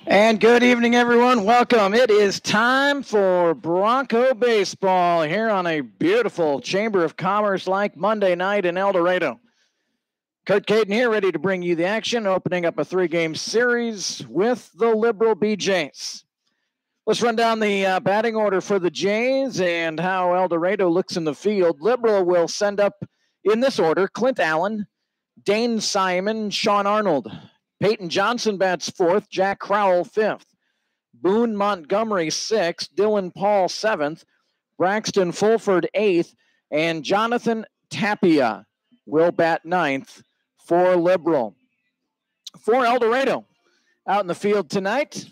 And good evening, everyone. Welcome. It is time for Bronco baseball here on a beautiful Chamber of Commerce-like Monday night in El Dorado. Kurt Caden here, ready to bring you the action, opening up a three-game series with the Liberal BeeJays. Let's run down the batting order for the Jays and how El Dorado looks in the field. Liberal will send up, in this order, Clint Allen, Dane Simon, Sean Arnold. Peyton Johnson bats fourth, Jack Crowell fifth. Boone Montgomery sixth, Dylan Paul seventh, Braxton Fulford eighth, and Jonathan Tapia will bat ninth for Liberal. For El Dorado, out in the field tonight,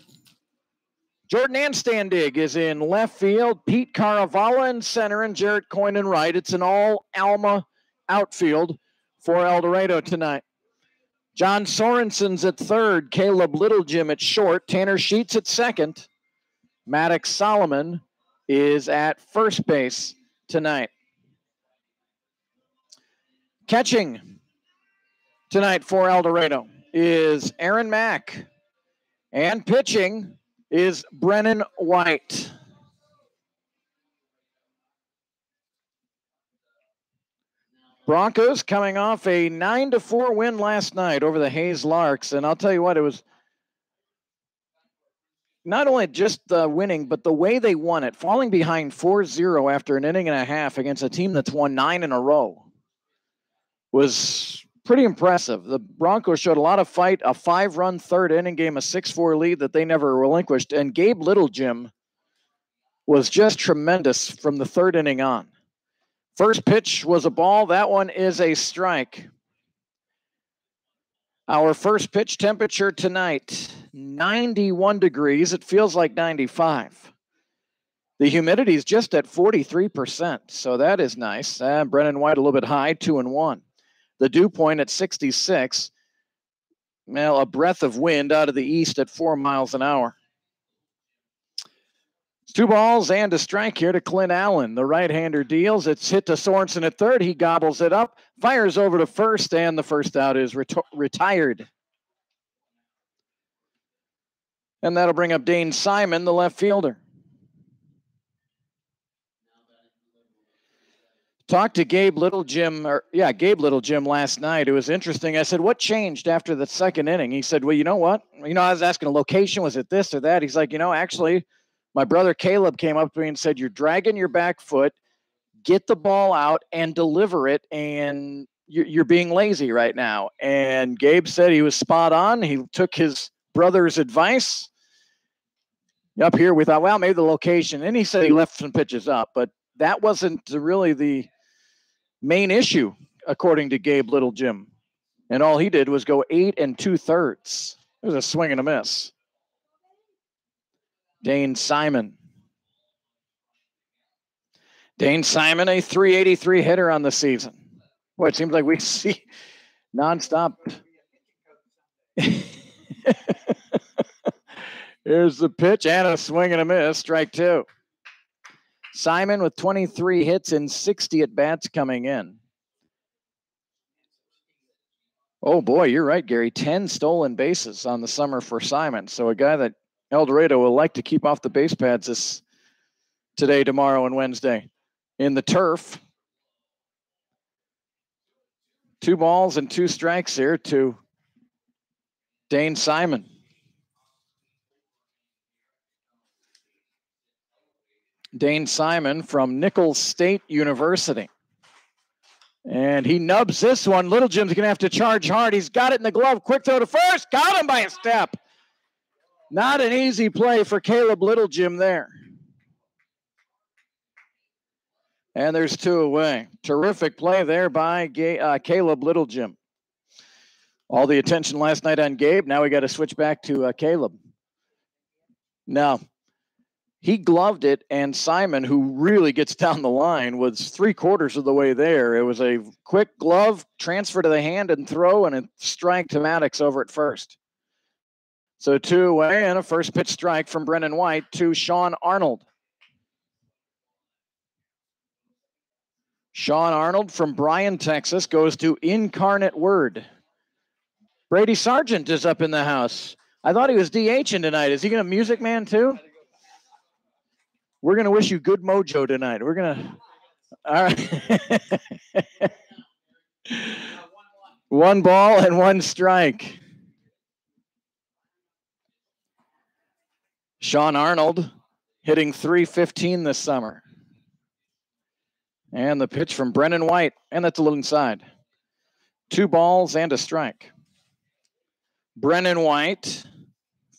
Jordan Anstandig is in left field, Pete Caravala in center, and Jarrett Coyne in right. It's an all-Alma outfield for El Dorado tonight. John Sorensen's at third, Caleb Littlejim at short, Tanner Sheets at second. Maddox Solomon is at first base tonight. Catching tonight for El Dorado is Aaron Mack, and pitching is Brennan White. Broncos coming off a 9-4 win last night over the Hayes Larks. And I'll tell you what, it was not only just the winning, but the way they won it, falling behind 4-0 after an inning and a half against a team that's won 9 in a row was pretty impressive. The Broncos showed a lot of fight, a 5-run third inning game, a 6-4 lead that they never relinquished. And Gabe Littlejim was just tremendous from the third inning on. First pitch was a ball. That one is a strike. Our first pitch temperature tonight, 91 degrees. It feels like 95. The humidity is just at 43%, so that is nice. Brennan White a little bit high, 2-1. The dew point at 66. Well, a breath of wind out of the east at 4 miles an hour. 2 balls and a strike here to Clint Allen. The right-hander deals. It's hit to Sorensen at third. He gobbles it up, fires over to first, and the first out is retired. And that'll bring up Dane Simon, the left fielder. Talked to Gabe Littlejim last night. It was interesting. I said, what changed after the second inning? He said, well, you know what? I was asking a location. Was it this or that? He's like, actually, my brother Caleb came up to me and said, you're dragging your back foot, get the ball out and deliver it, and you're being lazy right now. And Gabe said he was spot on. He took his brother's advice. Up here, we thought, well, maybe the location. And he said he left some pitches up, but that wasn't really the main issue, according to Gabe Littlejim. And all he did was go 8 2/3. It was a swing and a miss. Dane Simon. Dane Simon, a .383 hitter on the season. Boy, it seems like we see nonstop. Here's the pitch and a swing and a miss, strike 2. Simon with 23 hits and 60 at-bats coming in. Oh, boy, you're right, Gary. 10 stolen bases on the summer for Simon. So a guy that El Dorado will like to keep off the base pads today, tomorrow, and Wednesday. In the turf, 2 balls and 2 strikes here to Dane Simon. Dane Simon from Nichols State University. And he nubs this one. Littlejim's going to have to charge hard. He's got it in the glove. Quick throw to first. Got him by a step. Not an easy play for Caleb Littlejim there. And there's 2 away. Terrific play there by Caleb Littlejim. All the attention last night on Gabe. Now we got to switch back to Caleb. Now, he gloved it, and Simon, who really gets down the line, was 3/4 of the way there. It was a quick glove, transfer to the hand and throw, and a strike to Maddox over at first. So 2 away and a first pitch strike from Brennan White to Sean Arnold. Sean Arnold from Bryan, Texas, goes to Incarnate Word. Brady Sargent is up in the house. I thought he was DHing tonight. Is he going to Music Man too? We're going to wish you good mojo tonight. We're going to. All right. 1 ball and 1 strike. Sean Arnold hitting .315 this summer. And the pitch from Brennan White, and that's a little inside. 2 balls and a strike. Brennan White,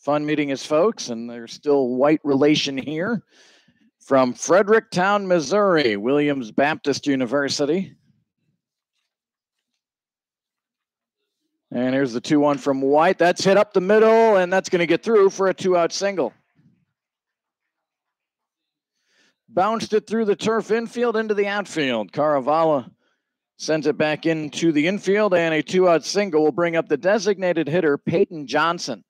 fun meeting his folks, and there's still White relation here. From Fredericktown, Missouri, Williams Baptist University. And here's the 2-1 from White. That's hit up the middle, and that's going to get through for a 2-out single. Bounced it through the turf infield into the outfield. Caravala sends it back into the infield, and a 2-out single will bring up the designated hitter, Peyton Johnson.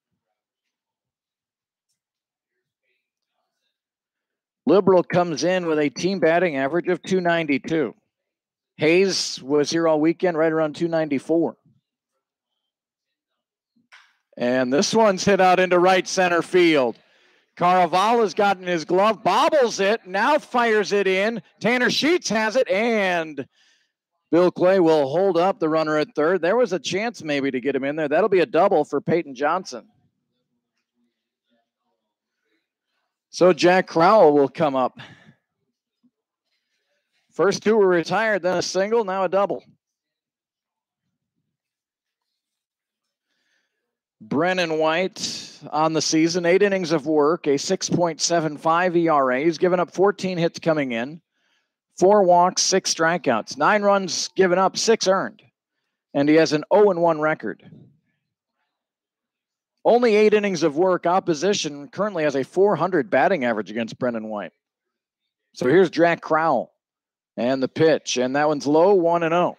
Liberal comes in with a team batting average of .292. Hayes was here all weekend, right around .294. And this one's hit out into right center field. Caravala's gotten his glove, bobbles it, now fires it in. Tanner Sheets has it, and Bill Clay will hold up the runner at third. There was a chance maybe to get him in there. That'll be a double for Peyton Johnson. So Jack Crowell will come up. First 2 were retired, then a single, now a double. Brennan White on the season, 8 innings of work, a 6.75 ERA. He's given up 14 hits coming in, 4 walks, 6 strikeouts, 9 runs given up, 6 earned. And he has an 0-1 record. Only 8 innings of work. Opposition currently has a .400 batting average against Brennan White. So here's Jack Crowell and the pitch, and that one's low, 1-0.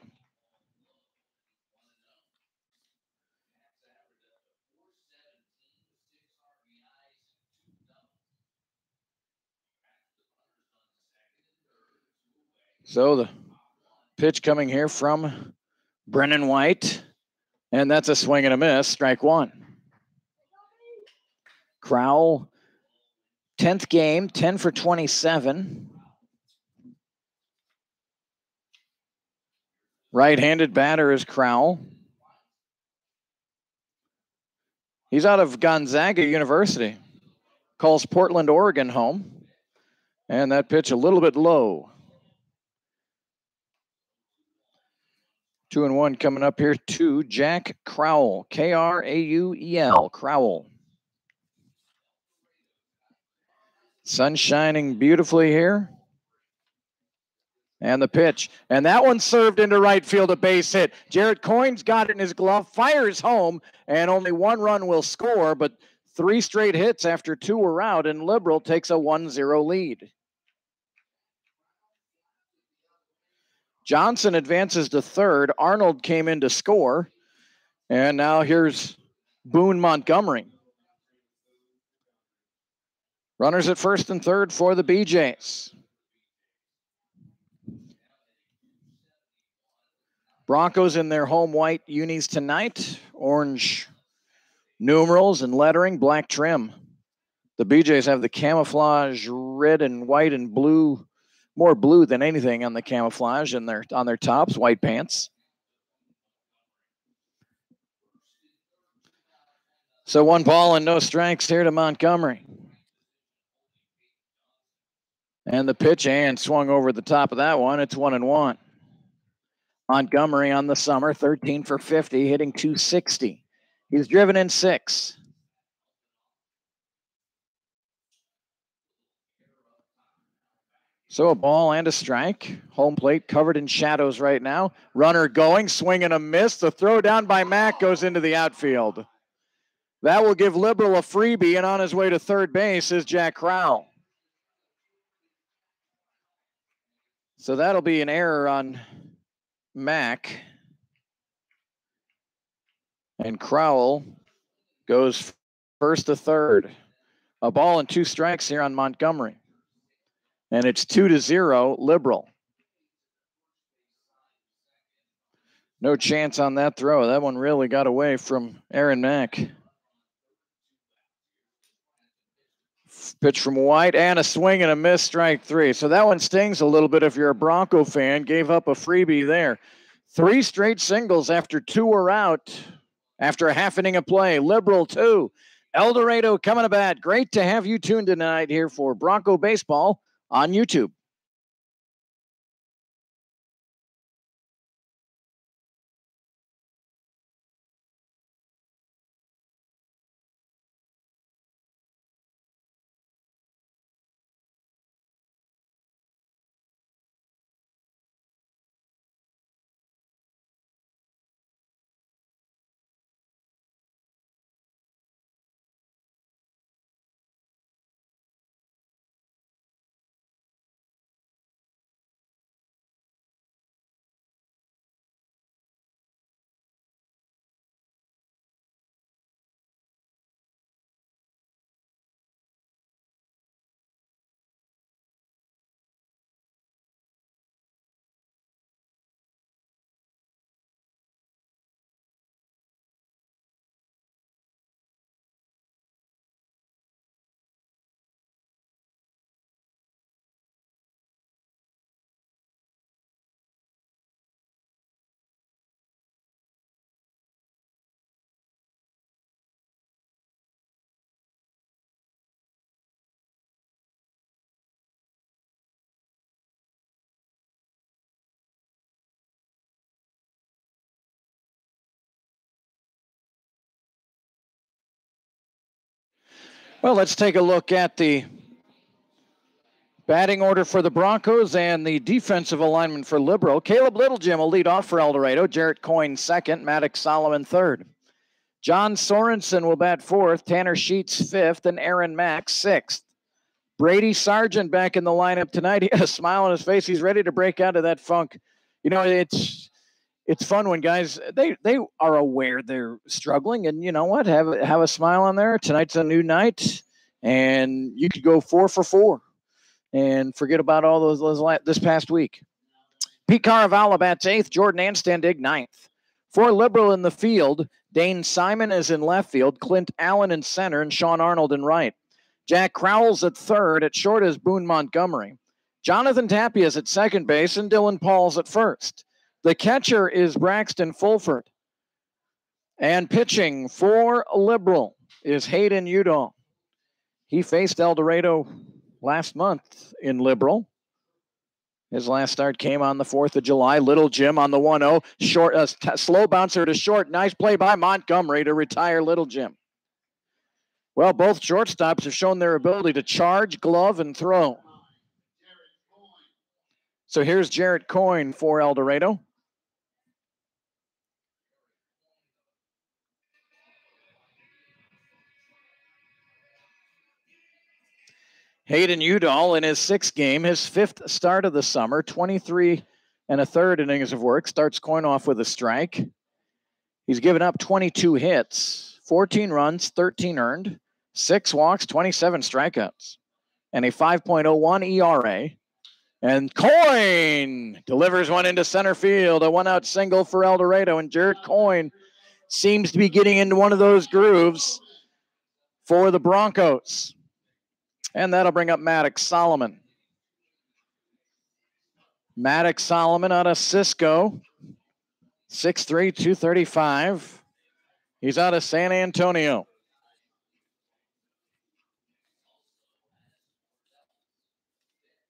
So the pitch coming here from Brennan White, and that's a swing and a miss, strike 1. Crowell, 10th game, 10 for 27. Right-handed batter is Crowell. He's out of Gonzaga University. Calls Portland, Oregon home. And that pitch a little bit low. 2-1 coming up here to Jack Crowell. K-R-A-U-E-L, Crowell. Sun shining beautifully here. And the pitch. And that one served into right field, a base hit. Jarrett Coyne's got it in his glove, fires home, and only 1 run will score, but 3 straight hits after 2 were out, and Liberal takes a 1-0 lead. Johnson advances to third. Arnold came in to score. And now here's Boone Montgomery. Runners at first and third for the BeeJays. Broncos in their home white unis tonight. Orange numerals and lettering, black trim. The BeeJays have the camouflage red and white and blue, more blue than anything on the camouflage and on their tops, white pants. So 1 ball and no strikes here to Montgomery. And the pitch and swung over the top of that one. It's 1-1. Montgomery on the summer, 13 for 50, hitting .260. He's driven in 6. So a ball and a strike. Home plate covered in shadows right now. Runner going, swing and a miss. The throw down by Mack goes into the outfield. That will give Liberal a freebie, and on his way to third base is Jack Crowell. So that'll be an error on Mack. And Crowell goes first to third. A ball and 2 strikes here on Montgomery. And it's 2-0 Liberal. No chance on that throw. That one really got away from Aaron Mack. Pitch from White and a swing and a miss, strike 3. So that one stings a little bit if you're a Bronco fan. Gave up a freebie there. 3 straight singles after 2 were out after a half inning of play. Liberal 2. El Dorado coming to bat. Great to have you tuned tonight here for Bronco Baseball on YouTube. Well, let's take a look at the batting order for the Broncos and the defensive alignment for Liberal. Caleb Littlejim will lead off for El Dorado. Jarrett Coyne second. Maddox Solomon third. John Sorensen will bat fourth. Tanner Sheets fifth. And Aaron Max sixth. Brady Sargent back in the lineup tonight. He has a smile on his face. He's ready to break out of that funk. You know, it's fun when guys, they are aware they're struggling, and you know what? Have a smile on there. Tonight's a new night, and you could go 4 for 4 and forget about all those this past week. Pete Caravallo bats 8th. Jordan Anstandig 9th. For Liberal in the field, Dane Simon is in left field, Clint Allen in center, and Sean Arnold in right. Jack Crowell's at third. At short is Boone Montgomery. Jonathan Tapia is at second base, and Dylan Paul's at first. The catcher is Braxton Fulford. And pitching for Liberal is Hayden Udall. He faced El Dorado last month in Liberal. His last start came on the 4th of July. Littlejim on the 1-0. Short, slow bouncer to short. Nice play by Montgomery to retire Littlejim. Well, both shortstops have shown their ability to charge, glove, and throw. So here's Jarrett Coyne for El Dorado. Hayden Udall in his 6th game, his 5th start of the summer, 23 1/3 innings of work. Starts Coyne off with a strike. He's given up 22 hits, 14 runs, 13 earned, 6 walks, 27 strikeouts, and a 5.01 ERA. And Coyne delivers one into center field, a 1-out single for El Dorado. And Jarrett Coyne seems to be getting into one of those grooves for the Broncos. And that'll bring up Maddox Solomon. Maddox Solomon out of Cisco, 6'3", 235. He's out of San Antonio.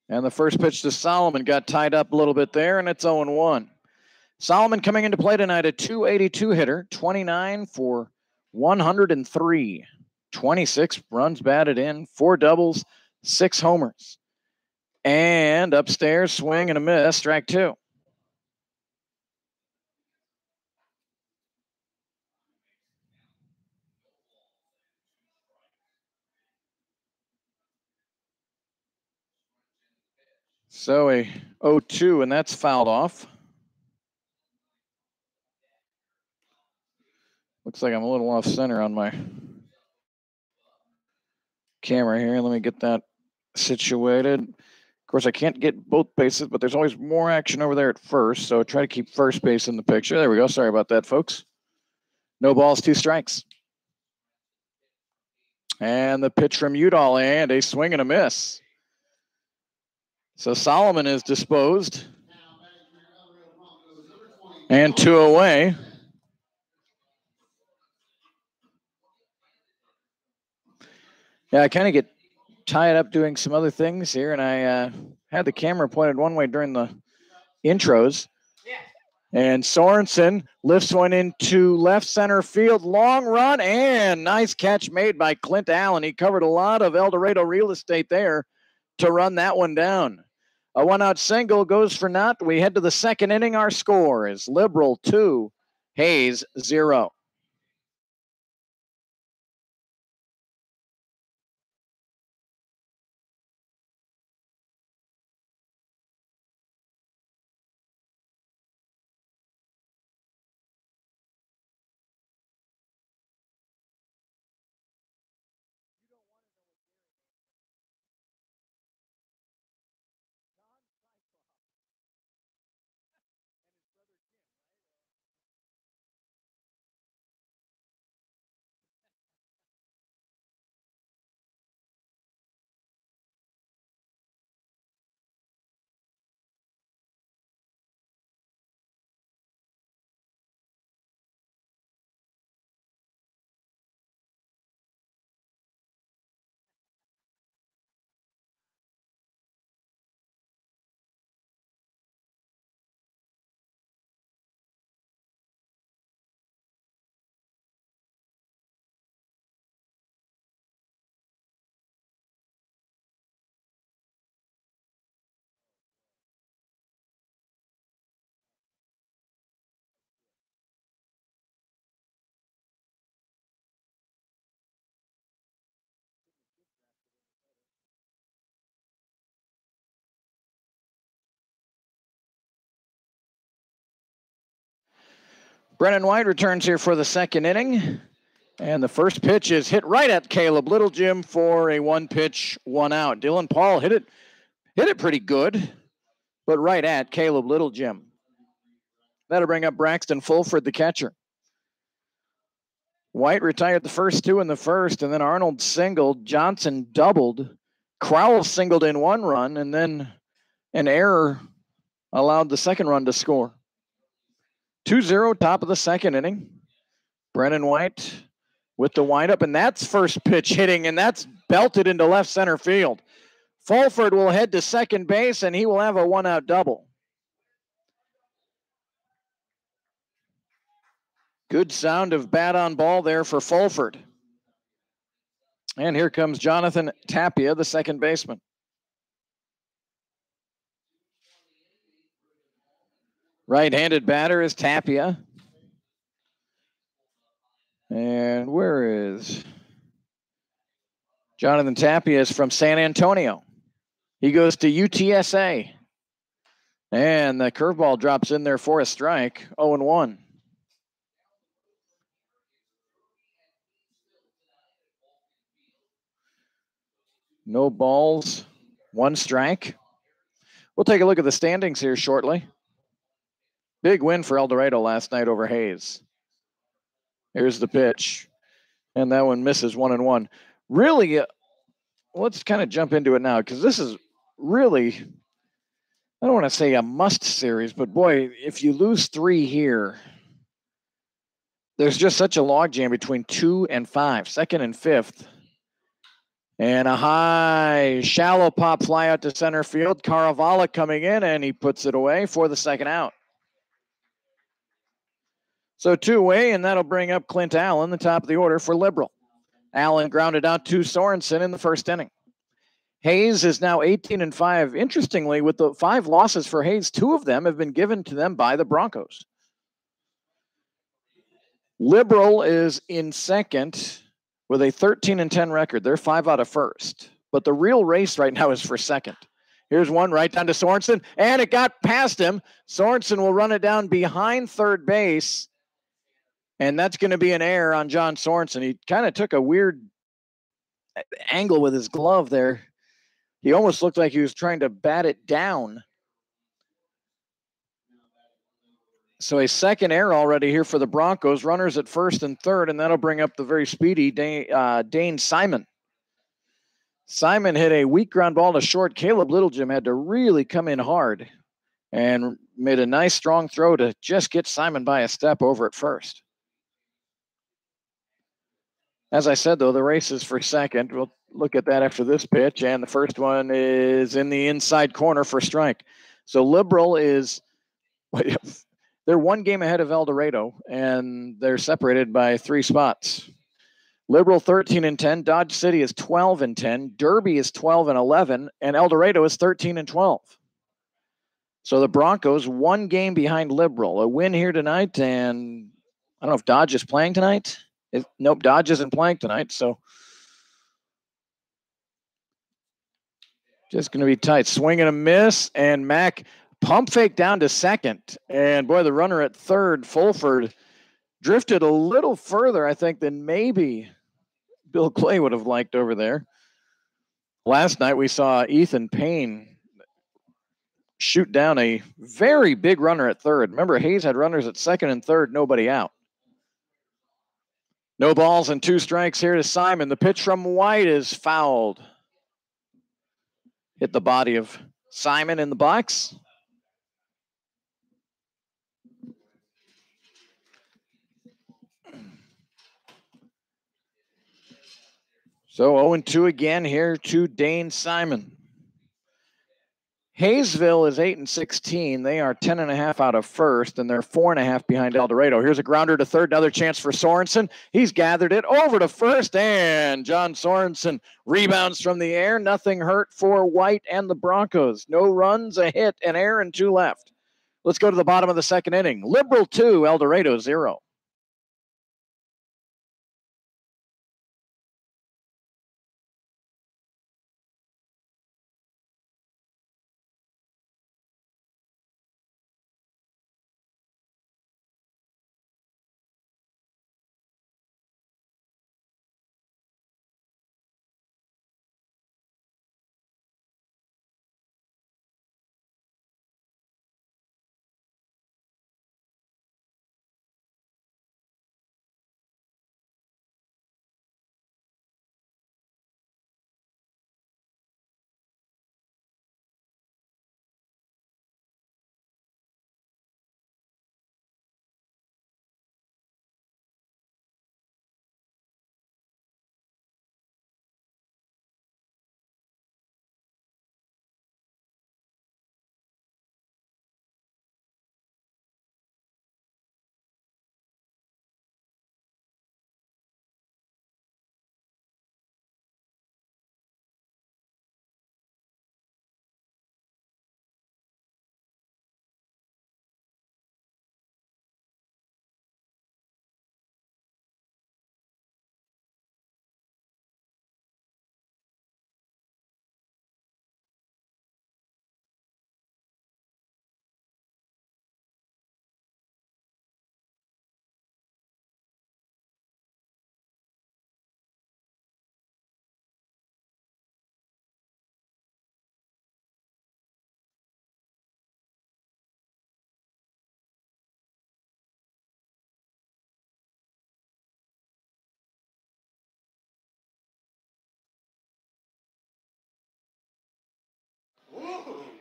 And the first pitch to Solomon got tied up a little bit there, and it's 0-1. Solomon coming into play tonight, a 282 hitter, 29 for 103. 26 runs batted in, 4 doubles, 6 homers. And upstairs, swing and a miss, strike 2. So a 0-2, and that's fouled off. Looks like I'm a little off center on my camera here. Let me get that situated. Of course, I can't get both bases, but there's always more action over there at first, so try to keep first base in the picture. There we go. Sorry about that, folks. No balls, 2 strikes. And the pitch from Udall, and a swing and a miss. So Solomon is disposed. And 2 away. Yeah, I kind of get tied up doing some other things here, and I had the camera pointed one way during the intros. And Sorensen lifts one into left center field. Long run and nice catch made by Clint Allen. He covered a lot of El Dorado real estate there to run that one down. A 1-out single goes for naught. We head to the second inning. Our score is Liberal 2, Hayes 0. Brennan White returns here for the second inning. And the first pitch is hit right at Caleb Littlejim for a 1-pitch, 1-out. Dylan Paul hit it pretty good, but right at Caleb Littlejim. That'll bring up Braxton Fulford, the catcher. White retired the first 2 in the first, and then Arnold singled. Johnson doubled. Crowell singled in 1 run, and then an error allowed the second run to score. 2-0, top of the second inning. Brennan White with the windup, and that's first pitch hitting, and that's belted into left center field. Fulford will head to second base, and he will have a 1-out double. Good sound of bat on ball there for Fulford. And here comes Jonathan Tapia, the second baseman. Right-handed batter is Tapia. And where is Jonathan Tapia? Is from San Antonio. He goes to UTSA. And the curveball drops in there for a strike, 0-1. No balls, 1 strike. We'll take a look at the standings here shortly. Big win for El Dorado last night over Hayes. Here's the pitch. And that one misses, 1-1. Really, let's kind of jump into it now, because this is really, I don't want to say a must series, but boy, if you lose 3 here, there's just such a logjam between 2 and 5, second and fifth. And a high, shallow pop fly out to center field. Caravala coming in, and he puts it away for the second out. So 2 away, and that'll bring up Clint Allen, the top of the order for Liberal. Allen grounded out to Sorensen in the first inning. Hayes is now 18-5. Interestingly, with the 5 losses for Hayes, 2 of them have been given to them by the Broncos. Liberal is in second with a 13-10 record. They're 5 out of first. But the real race right now is for second. Here's one right down to Sorensen, and it got past him. Sorensen will run it down behind third base, and that's going to be an error on John Sorensen. He kind of took a weird angle with his glove there. He almost looked like he was trying to bat it down. So a second error already here for the Broncos. Runners at first and third, and that'll bring up the very speedy Dane Simon. Simon hit a weak ground ball to short. Caleb Littlejim had to really come in hard and made a nice strong throw to just get Simon by a step over at first. As I said, though, the race is for second. We'll look at that after this pitch. And the first one is in the inside corner for strike. So Liberal is, they're one game ahead of El Dorado, and they're separated by 3 spots. Liberal 13-10, Dodge City is 12-10, Derby is 12-11, and El Dorado is 13-12. So the Broncos 1 game behind Liberal. A win here tonight, and I don't know if Dodge is playing tonight. Nope, Dodge isn't playing tonight, so just going to be tight. Swing and a miss, and Mack pump fake down to second. And boy, the runner at third, Fulford, drifted a little further, I think, than maybe Bill Clay would have liked over there. Last night we saw Ethan Payne shoot down a very big runner at third. Remember, Hayes had runners at second and third, nobody out. No balls and 2 strikes here to Simon. The pitch from White is fouled. Hit the body of Simon in the box. So 0-2 again here to Dane Simon. Hayesville is 8-16. They are 10.5 out of first, and they're 4.5 behind El Dorado. Here's a grounder to third. Another chance for Sorensen. He's gathered it over to first, and John Sorensen rebounds from the air. Nothing hurt for White and the Broncos. No runs, a hit, an error, and 2 left. Let's go to the bottom of the second inning. Liberal 2, El Dorado 0.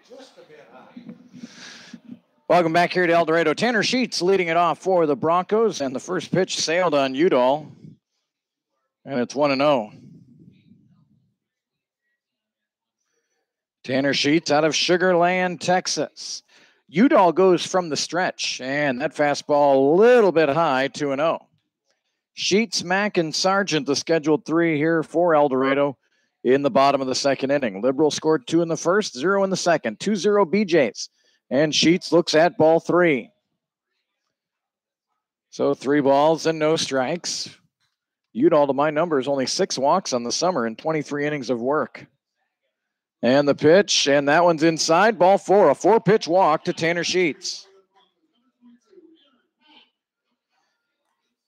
Just a bit high. Welcome back here to El Dorado. Tanner Sheets leading it off for the Broncos, and the first pitch sailed on Udall, and it's 1-0. Tanner Sheets out of Sugar Land, Texas. Udall goes from the stretch, and that fastball a little bit high, 2-0. Sheets, Mack, and Sargent, the scheduled 3 here for El Dorado in the bottom of the second inning. Liberal scored 2 in the first, 0 in the second. 2-0 BeeJays. And Sheets looks at ball 3. So 3 balls and no strikes. Udall, to my numbers, only 6 walks on the summer and 23 innings of work. And the pitch, and that one's inside, ball 4. A 4-pitch walk to Tanner Sheets.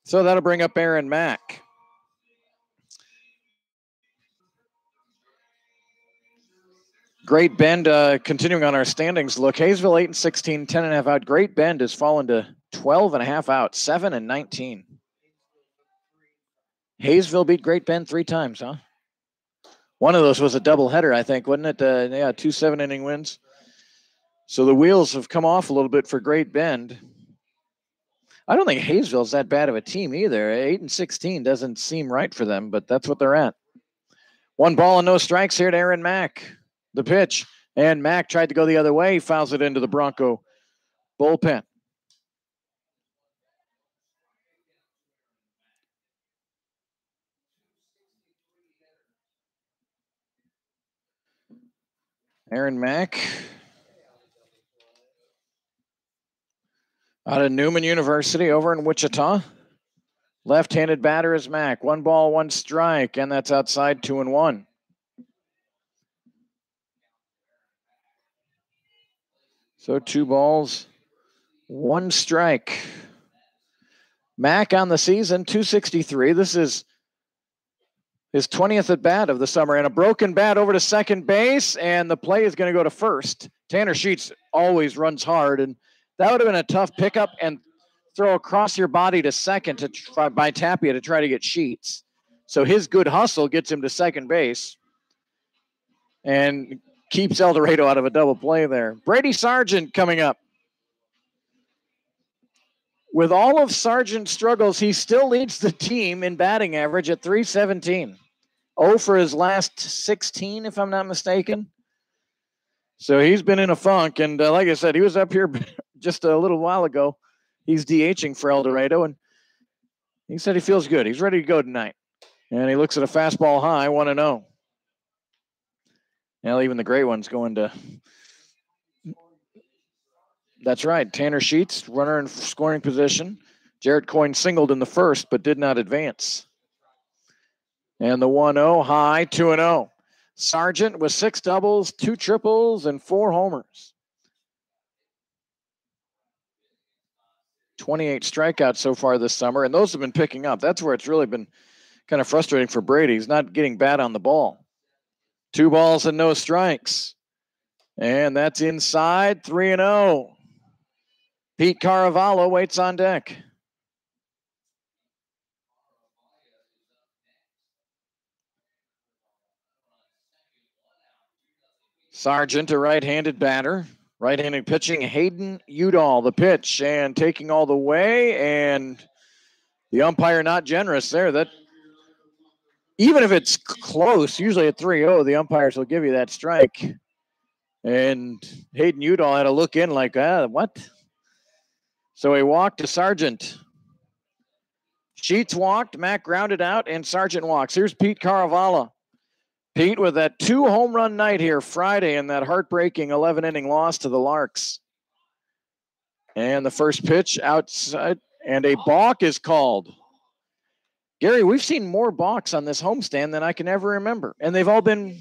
So that'll bring up Aaron Mack. Great Bend, continuing on our standings look. Hayesville 8-16, 10.5 out. Great Bend has fallen to 12.5 out, 7-19. Hayesville beat Great Bend 3 times, huh? One of those was a doubleheader, I think, wasn't it? Yeah, 2 7-inning wins. So the wheels have come off a little bit for Great Bend. I don't think Hayesville's that bad of a team either. 8-16 doesn't seem right for them, but that's what they're at. 1 ball and no strikes here to Aaron Mack. The pitch, and Mack tried to go the other way. He fouls it into the Bronco bullpen. Aaron Mack out of Newman University over in Wichita. Left-handed batter is Mack. 1 ball, 1 strike, and that's outside 2-1. So 2 balls, 1 strike. Mack on the season, 263. This is his 20th at bat of the summer, and a broken bat over to second base, and the play is going to go to first. Tanner Sheets always runs hard, and that would have been a tough pickup and throw across your body to second to try, by Tapia to try to get Sheets. So his good hustle gets him to second base and keeps El Dorado out of a double play there. Brady Sargent coming up. With all of Sargent's struggles, he still leads the team in batting average at .317. 0 for his last 16, if I'm not mistaken. So he's been in a funk. And like I said, he was up here just a little while ago. He's DHing for El Dorado, and he said he feels good. He's ready to go tonight. And he looks at a fastball high, 1-0. Now even the great one's going to... That's right. Tanner Sheets, runner in scoring position. Jarrett Coyne singled in the first, but did not advance. And the 1-0 high, 2-0. Sargent with 6 doubles, 2 triples, and 4 homers. 28 strikeouts so far this summer, and those have been picking up. That's where it's really been kind of frustrating for Brady. He's not getting bat on the ball. 2 balls and no strikes. And that's inside, 3-0. Pete Caravallo waits on deck. Sargent, a right-handed batter. Right-handed pitching, Hayden Udall, the pitch, and taking all the way, and the umpire not generous there. That even if it's close, usually at 3-0, the umpires will give you that strike. And Hayden Udall had to look in like, what? So he walked to Sargent. Sheets walked, Mack grounded out, and Sargent walks. Here's Pete Caravallo. Pete with that 2 home run night here Friday in that heartbreaking 11-inning loss to the Larks. And the first pitch outside, and a balk is called. Gary, we've seen more balks on this homestand than I can ever remember. And they've all been,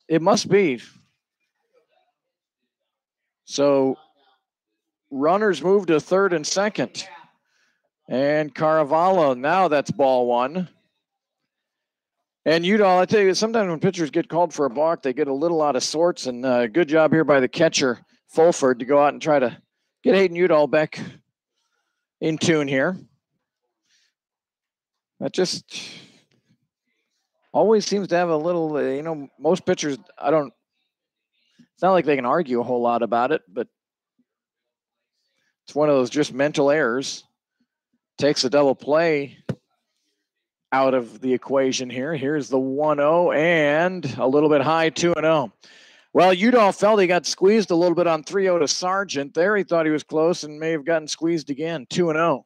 it must be. So runners move to third and second. And Caravallo, now that's ball 1. And Udall, I tell you, sometimes when pitchers get called for a balk, they get a little out of sorts. And good job here by the catcher, Fulford, to go out and try to get Hayden Udall back in tune here. That just always seems to have a little, most pitchers, it's not like they can argue a whole lot about it, but it's one of those just mental errors. Takes a double play out of the equation here. Here's the 1-0 and a little bit high, 2-0. Well, Udall felt he got squeezed a little bit on 3-0 to Sargent. There he thought he was close and may have gotten squeezed again, 2-0.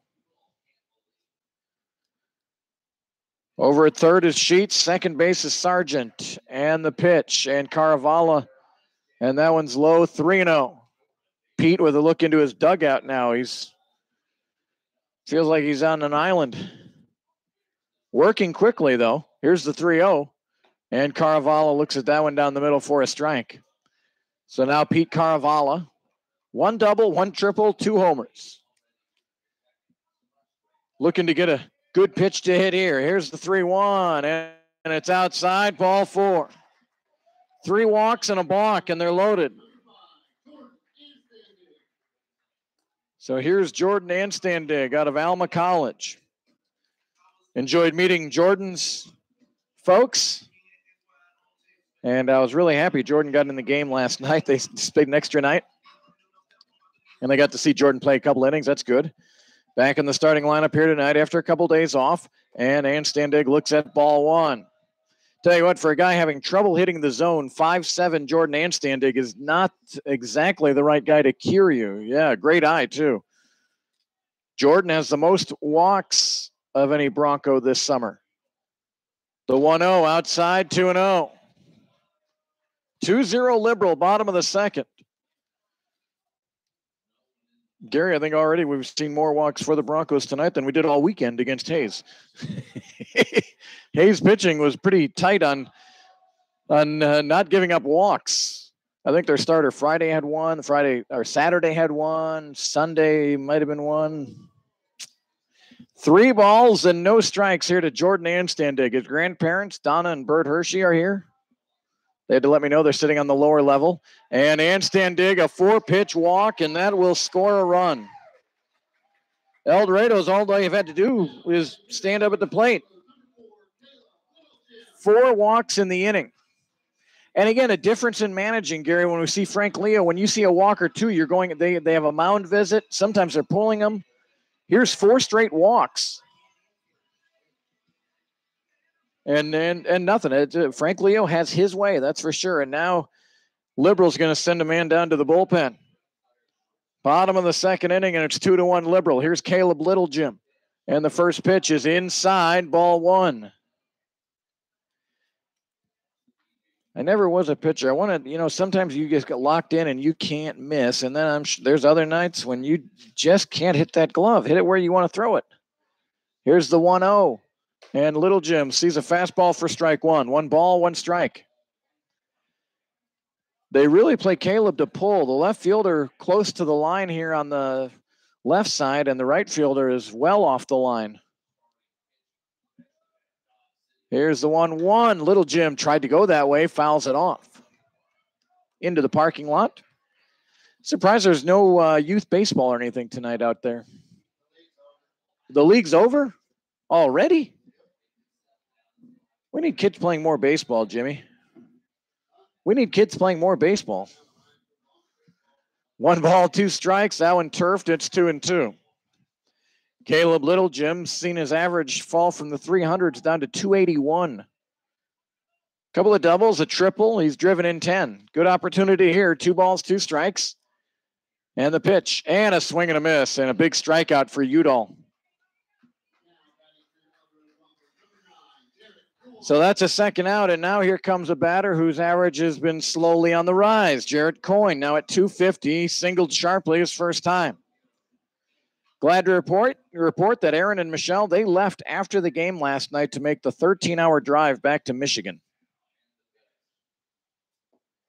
Over at third is Sheets. Second base is Sargent. And the pitch. And Caravallo. And that one's low, 3-0. Pete with a look into his dugout now. Feels like he's on an island. Working quickly, though. Here's the 3-0. And Caravallo looks at that one down the middle for a strike. So now Pete Caravallo. 1 double, 1 triple, 2 homers. Looking to get a good pitch to hit here. Here's the 3-1, and it's outside, ball 4. 3 walks and a balk, and they're loaded. So here's Jordan Anstandig out of Alma College. Enjoyed meeting Jordan's folks. And I was really happy Jordan got in the game last night. They played an extra night. And I got to see Jordan play a couple innings. That's good. Back in the starting lineup here tonight after a couple days off. And Anstandig looks at ball one. Tell you what, for a guy having trouble hitting the zone, 5'7" Jordan Anstandig is not exactly the right guy to cure you. Yeah, great eye, too. Jordan has the most walks of any Bronco this summer. The 1-0 outside, 2-0. 2-0 Liberal, bottom of the second. Gary, I think already we've seen more walks for the Broncos tonight than we did all weekend against Hayes. Hayes pitching was pretty tight on not giving up walks. I think their starter Friday had one, Saturday had one, Sunday might have been one. 3 balls and no strikes here to Jordan Anstandig. His grandparents, Donna and Bert Hershey, are here. They had to let me know they're sitting on the lower level. And Anstandig, a 4-pitch walk, and that will score a run. El Dorado's all they've had to do is stand up at the plate. 4 walks in the inning. And again, a difference in managing, Gary, when we see Frank Leo, when you see a walk or two, you're going, they have a mound visit. Sometimes they're pulling them. Here's 4 straight walks. And nothing. Frank Leo has his way, that's for sure. And now Liberal's going to send a man down to the bullpen. Bottom of the second inning, and it's 2-1 Liberal. Here's Caleb Littlejim. And the first pitch is inside, ball 1. I never was a pitcher. I want to, sometimes you just get locked in and you can't miss. And then there's other nights when you just can't hit that glove. Hit it where you want to throw it. Here's the 1-0. And Littlejim sees a fastball for strike 1. 1 ball, 1 strike. They really play Caleb to pull. The left fielder close to the line here on the left side, and the right fielder is well off the line. Here's the 1-1. Littlejim tried to go that way, fouls it off. Into the parking lot. Surprised there's no youth baseball or anything tonight out there. The league's over already? We need kids playing more baseball, Jimmy. We need kids playing more baseball. 1 ball, 2 strikes. That one turfed. It's 2-2. Caleb Littlejim's seen his average fall from the 300s down to 281. Couple of doubles, a triple. He's driven in 10. Good opportunity here. 2 balls, 2 strikes. And the pitch. And a swing and a miss. And a big strikeout for Udall. So that's a second out. And now here comes a batter whose average has been slowly on the rise. Jarrett Coyne now at 250. Singled sharply his first time. Glad to report that Aaron and Michelle, they left after the game last night to make the 13-hour drive back to Michigan.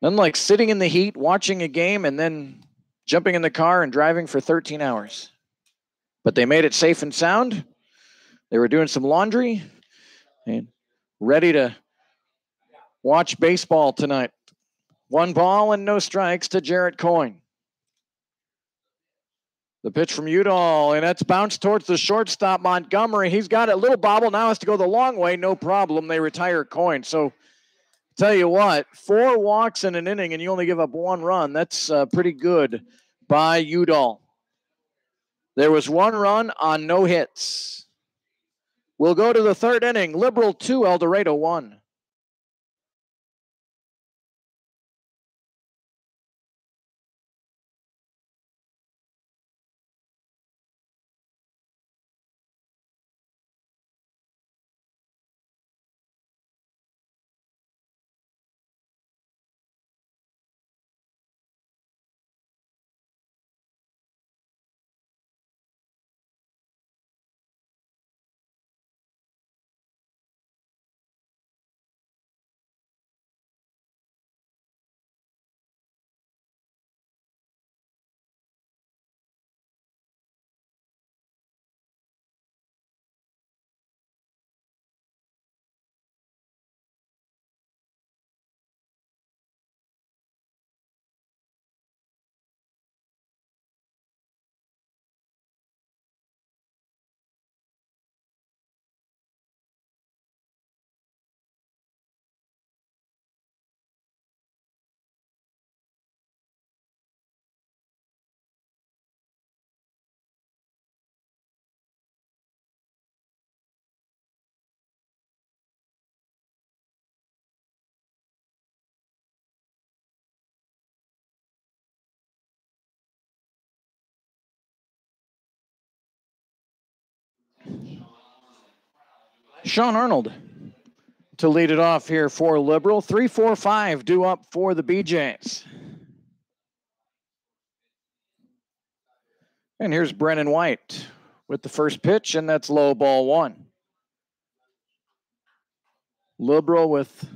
Nothing like sitting in the heat, watching a game, and then jumping in the car and driving for 13 hours. But they made it safe and sound. They were doing some laundry and ready to watch baseball tonight. 1 ball and no strikes to Jarrett Coyne. The pitch from Udall, and that's bounced towards the shortstop, Montgomery. He's got a little bobble, now has to go the long way, no problem. They retire Coyne. So, tell you what, 4 walks in an inning and you only give up 1 run. That's pretty good by Udall. There was 1 run on no hits. We'll go to the 3rd inning. Liberal 2, El Dorado 1. Sean Arnold to lead it off here for Liberal. 3-4-5 due up for the BeeJays. And here's Brennan White with the first pitch, and that's low, ball one. Liberal with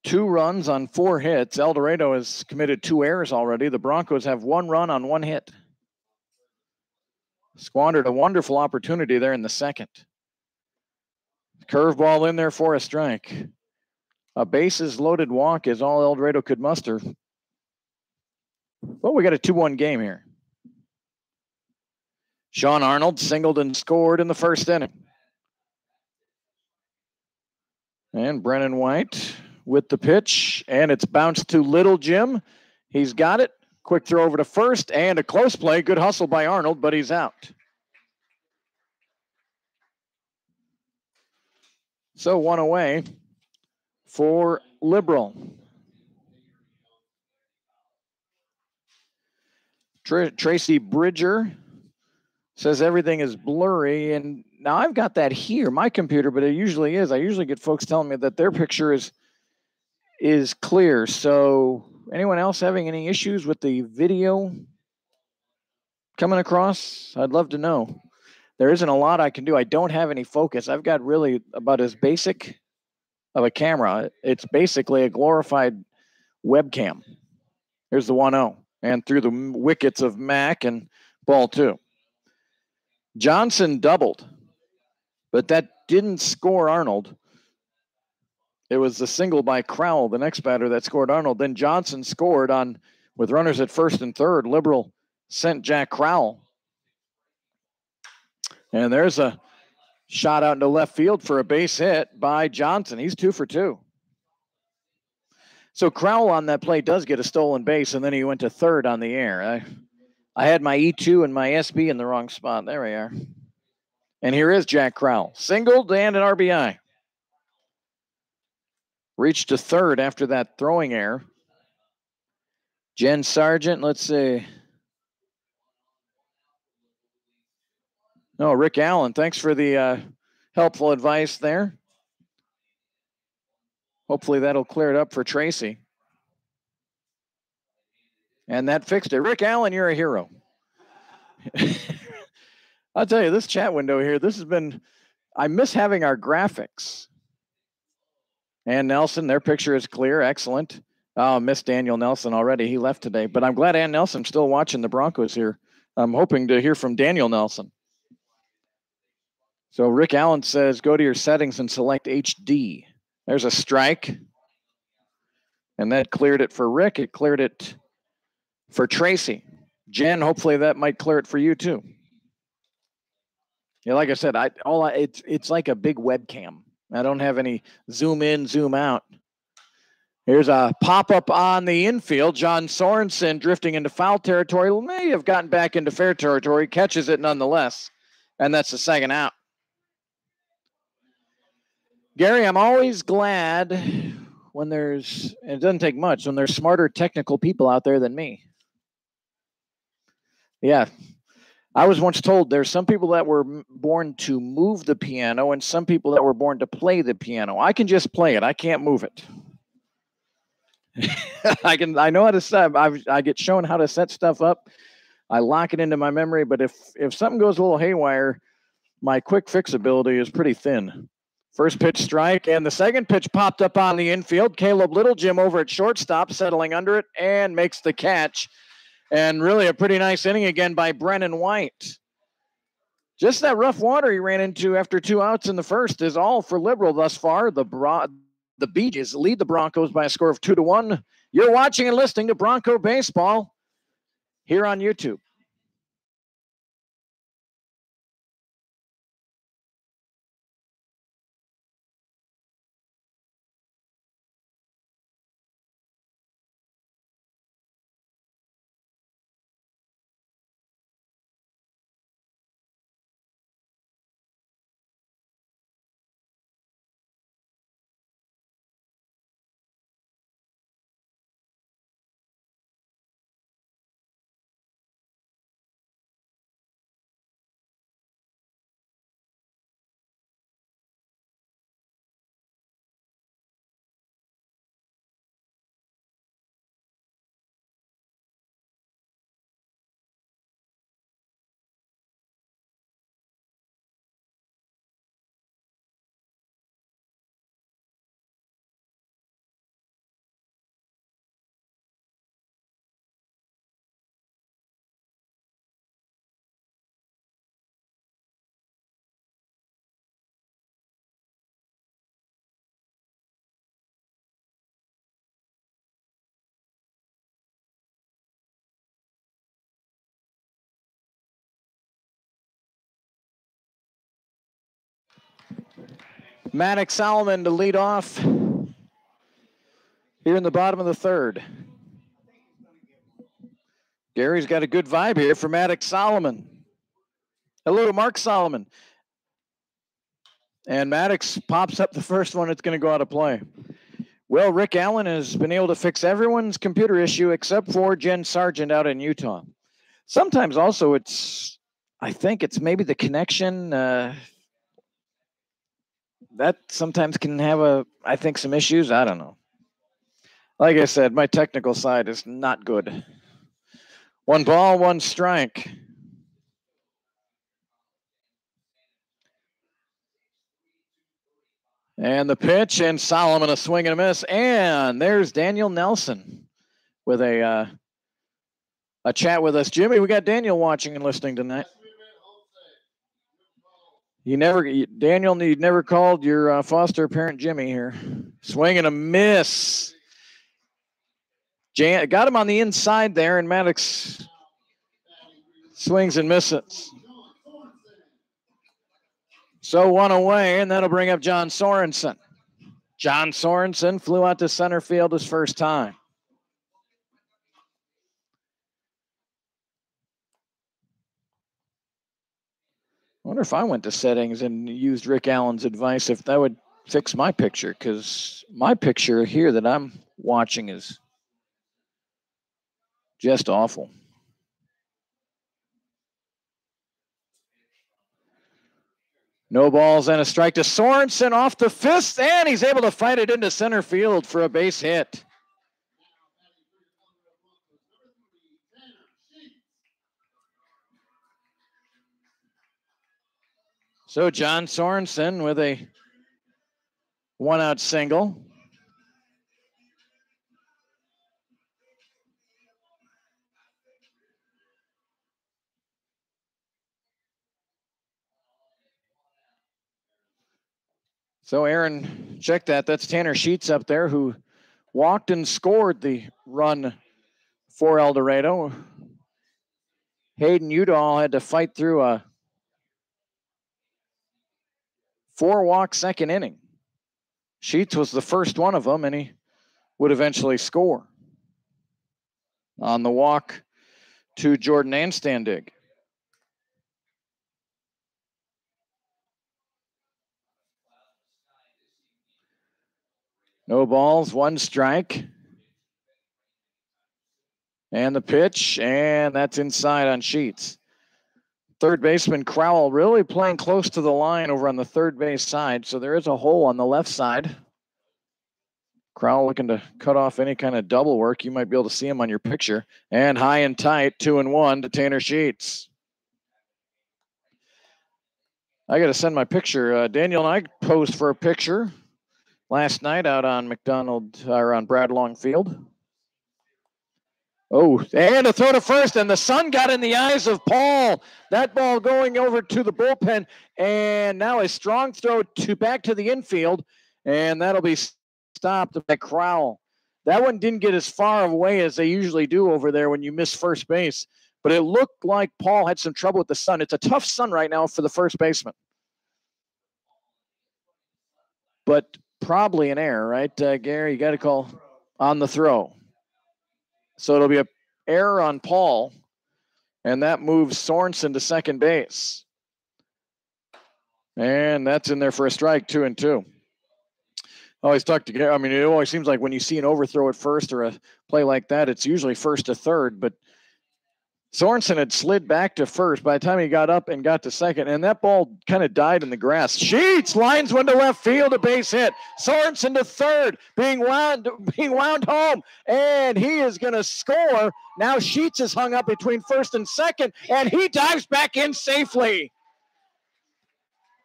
2 runs on 4 hits. El Dorado has committed 2 errors already. The Broncos have 1 run on 1 hit. Squandered a wonderful opportunity there in the second. Curveball in there for a strike. A bases loaded walk is all El Dorado could muster. Well, we got a 2-1 game here. Sean Arnold singled and scored in the first inning. And Brennan White with the pitch, and it's bounced to Little Jim. He's got it. Quick throw over to first, and a close play. Good hustle by Arnold, but he's out. So 1 away for Liberal. Tracy Bridger says everything is blurry, and now I've got that here, my computer, but it usually is. I usually get folks telling me that their picture is clear. So anyone else having any issues with the video coming across? I'd love to know. There isn't a lot I can do. I don't have any focus. I've got really about as basic of a camera. It's basically a glorified webcam. Here's the 1-0, and through the wickets of Mack, and ball 2. Johnson doubled, but that didn't score Arnold. It was the single by Crowell, the next batter, that scored Arnold. Then Johnson scored on with runners at first and third. Liberal sent Jack Crowell. And there's a shot out into left field for a base hit by Johnson. He's 2 for 2. So Crowell on that play does get a stolen base, and then he went to third on the air. I had my E2 and my SB in the wrong spot. There we are. And here is Jack Crowell. Singled and an RBI. Reached to third after that throwing error. Jen Sargent, let's see. No, Rick Allen, thanks for the helpful advice there. Hopefully that'll clear it up for Tracy. And that fixed it. Rick Allen, you're a hero. I'll tell you, this chat window here, this has been, I miss having our graphics. Ann Nelson, their picture is clear. Excellent. Oh, miss Daniel Nelson already. He left today. But I'm glad Ann Nelson's still watching the Broncos here. I'm hoping to hear from Daniel Nelson. So Rick Allen says, go to your settings and select HD. There's a strike. And that cleared it for Rick. It cleared it for Tracy. Jen, hopefully that might clear it for you too. Yeah, like I said, it's like a big webcam. I don't have any zoom in, zoom out. Here's a pop-up on the infield. John Sorensen drifting into foul territory. May have gotten back into fair territory. Catches it nonetheless. And that's the second out. Gary, I'm always glad when there's, and it doesn't take much, when there's smarter technical people out there than me. Yeah. I was once told there's some people that were born to move the piano and some people that were born to play the piano. I can just play it. I can't move it. I know how to set. I get shown how to set stuff up. I lock it into my memory, but if something goes a little haywire, my quick fix ability is pretty thin. First pitch strike, and the second pitch popped up on the infield. Caleb Littlejim over at shortstop, settling under it, and makes the catch. And really a pretty nice inning again by Brennan White. Just that rough water he ran into after 2 outs in the first is all for Liberal thus far. The BeeJays lead the Broncos by a score of 2-1. You're watching and listening to Bronco Baseball here on YouTube. Maddox Solomon to lead off here in the bottom of the third. Gary's got a good vibe here for Maddox Solomon. Hello to Mark Solomon. And Maddox pops up the first one. It's going to go out of play. Well, Rick Allen has been able to fix everyone's computer issue except for Jen Sargent out in Utah. Sometimes also I think it's maybe the connection. That sometimes can have I think some issues. I don't know. Like I said, my technical side is not good. 1 ball, 1 strike. And the pitch, and Solomon a swing and a miss. And there's Daniel Nelson with a chat with us. Jimmy, we got Daniel watching and listening tonight. Daniel, you never called your foster parent Jimmy here. Swing and a miss. Got him on the inside there, and Maddox swings and misses. So 1 away, and that'll bring up John Sorensen. John Sorensen flew out to center field his first time. I wonder if I went to settings and used Rick Allen's advice, if that would fix my picture, because my picture here that I'm watching is just awful. No balls and a strike to Sorensen off the fist, and he's able to fight it into center field for a base hit. So John Sorensen with a 1-out single. So Aaron, check that. That's Tanner Sheets up there, who walked and scored the run for El Dorado. Hayden Udall had to fight through a 4-walk second inning. Sheets was the first one of them, and he would eventually score on the walk to Jordan Anstandig. No balls, 1 strike. And the pitch, and that's inside on Sheets. Third baseman Crowell really playing close to the line over on the third base side, so there is a hole on the left side. Crowell looking to cut off any kind of double work. You might be able to see him on your picture. And high and tight, 2-1 to Tanner Sheets. I got to send my picture. Daniel and I posed for a picture last night out on on Brad Long Field. Oh, and a throw to first, and the sun got in the eyes of Paul. That ball going over to the bullpen, and now a strong throw back to the infield, and that'll be stopped by Crowell. That one didn't get as far away as they usually do over there when you miss first base, but it looked like Paul had some trouble with the sun. It's a tough sun right now for the first baseman. But probably an error, right, Gary? You got to call on the throw. So it'll be an error on Paul, and that moves Sorensen to second base. And that's in there for a strike, 2-2. Always talk to Gary. I mean, it always seems like when you see an overthrow at first or a play like that, it's usually first to third, but Sorensen had slid back to first by the time he got up and got to second, and that ball kind of died in the grass. Sheets lines one to left field, a base hit. Sorensen to third, being wound home, and he is going to score. Now Sheets is hung up between first and second, and he dives back in safely.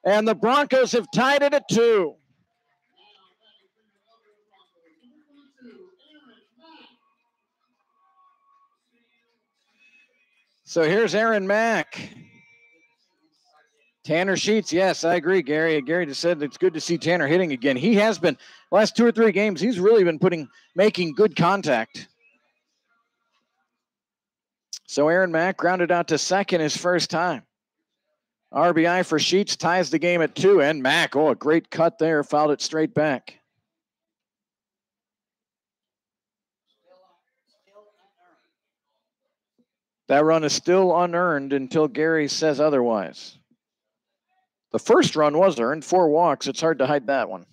And the Broncos have tied it at 2. So here's Aaron Mack. Tanner Sheets, yes, I agree, Gary. Gary just said it's good to see Tanner hitting again. He has been, last 2 or 3 games, he's really been making good contact. So Aaron Mack grounded out to second his first time. RBI for Sheets ties the game at 2, and Mack, a great cut there, fouled it straight back. That run is still unearned until Gary says otherwise. The first run was earned, 4 walks. It's hard to hide that one.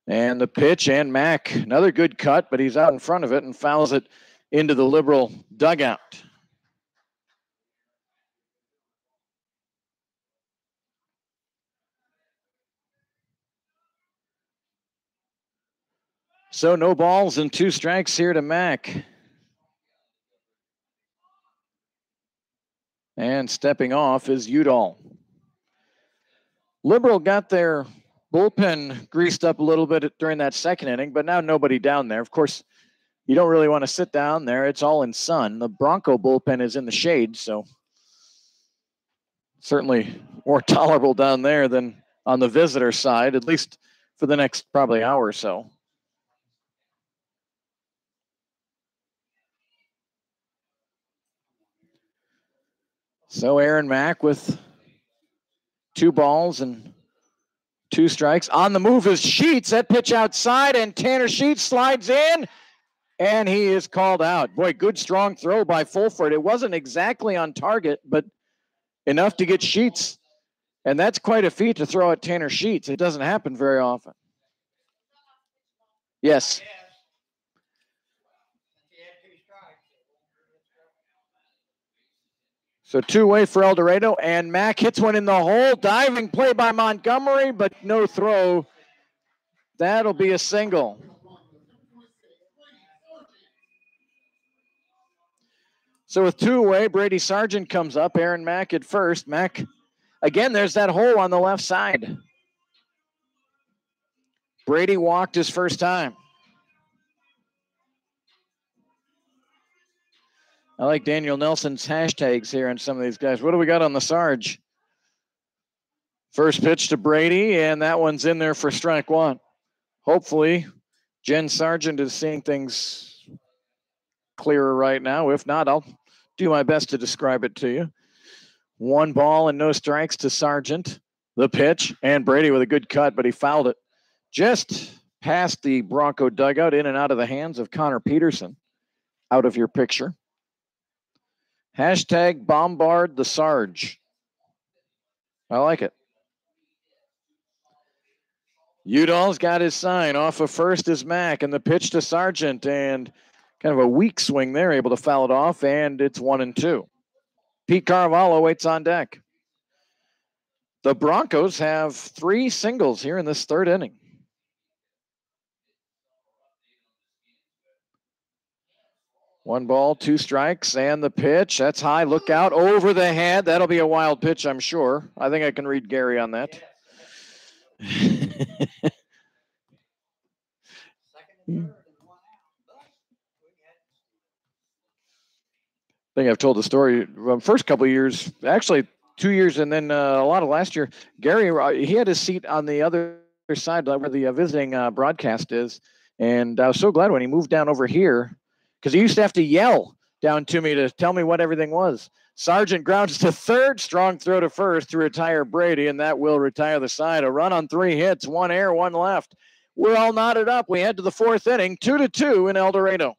And the pitch, and Mack, another good cut, but he's out in front of it and fouls it into the Liberal dugout. So no balls and 2 strikes here to Mack. And stepping off is Udall. Liberal got their bullpen greased up a little bit during that second inning, but now nobody down there. Of course, you don't really want to sit down there. It's all in sun. The Bronco bullpen is in the shade, so certainly more tolerable down there than on the visitor side, at least for the next probably hour or so. So Aaron Mack with 2 balls and 2 strikes. On the move is Sheets. That pitch outside, and Tanner Sheets slides in, and he is called out. Boy, good strong throw by Fulford. It wasn't exactly on target, but enough to get Sheets. And that's quite a feat to throw at Tanner Sheets. It doesn't happen very often. Yes. So 2-way for El Dorado, and Mack hits one in the hole. Diving play by Montgomery, but no throw. That'll be a single. So with 2 away, Brady Sargent comes up. Aaron Mack at first. Mack, again, there's that hole on the left side. Brady walked his first time. I like Daniel Nelson's hashtags here on some of these guys. What do we got on the Sarge? First pitch to Brady, and that one's in there for strike 1. Hopefully, Jen Sargent is seeing things clearer right now. If not, I'll do my best to describe it to you. 1 ball and no strikes to Sargent. The pitch, and Brady with a good cut, but he fouled it just past the Bronco dugout, in and out of the hands of Connor Peterson. Out of your picture. Hashtag bombard the Sarge. I like it. Udall's got his sign. Off of first is Mack, and the pitch to Sargent, and kind of a weak swing there, able to foul it off, and it's 1-2. Pete Carvalho waits on deck. The Broncos have 3 singles here in this 3rd inning. 1 ball, 2 strikes, and the pitch. That's high. Look out. Over the head. That'll be a wild pitch, I'm sure. I think I can read Gary on that. I think I've told the story. First couple of years, actually 2 years, and then a lot of last year. Gary, he had his seat on the other side where the visiting broadcast is, and I was so glad when he moved down over here, because he used to have to yell down to me to tell me what everything was. Sargent grounds to third, strong throw to first to retire Brady, and that will retire the side. A run on 3 hits, 1 air, 1 left. We're all knotted up. We head to the 4th inning, 2-2 in El Dorado.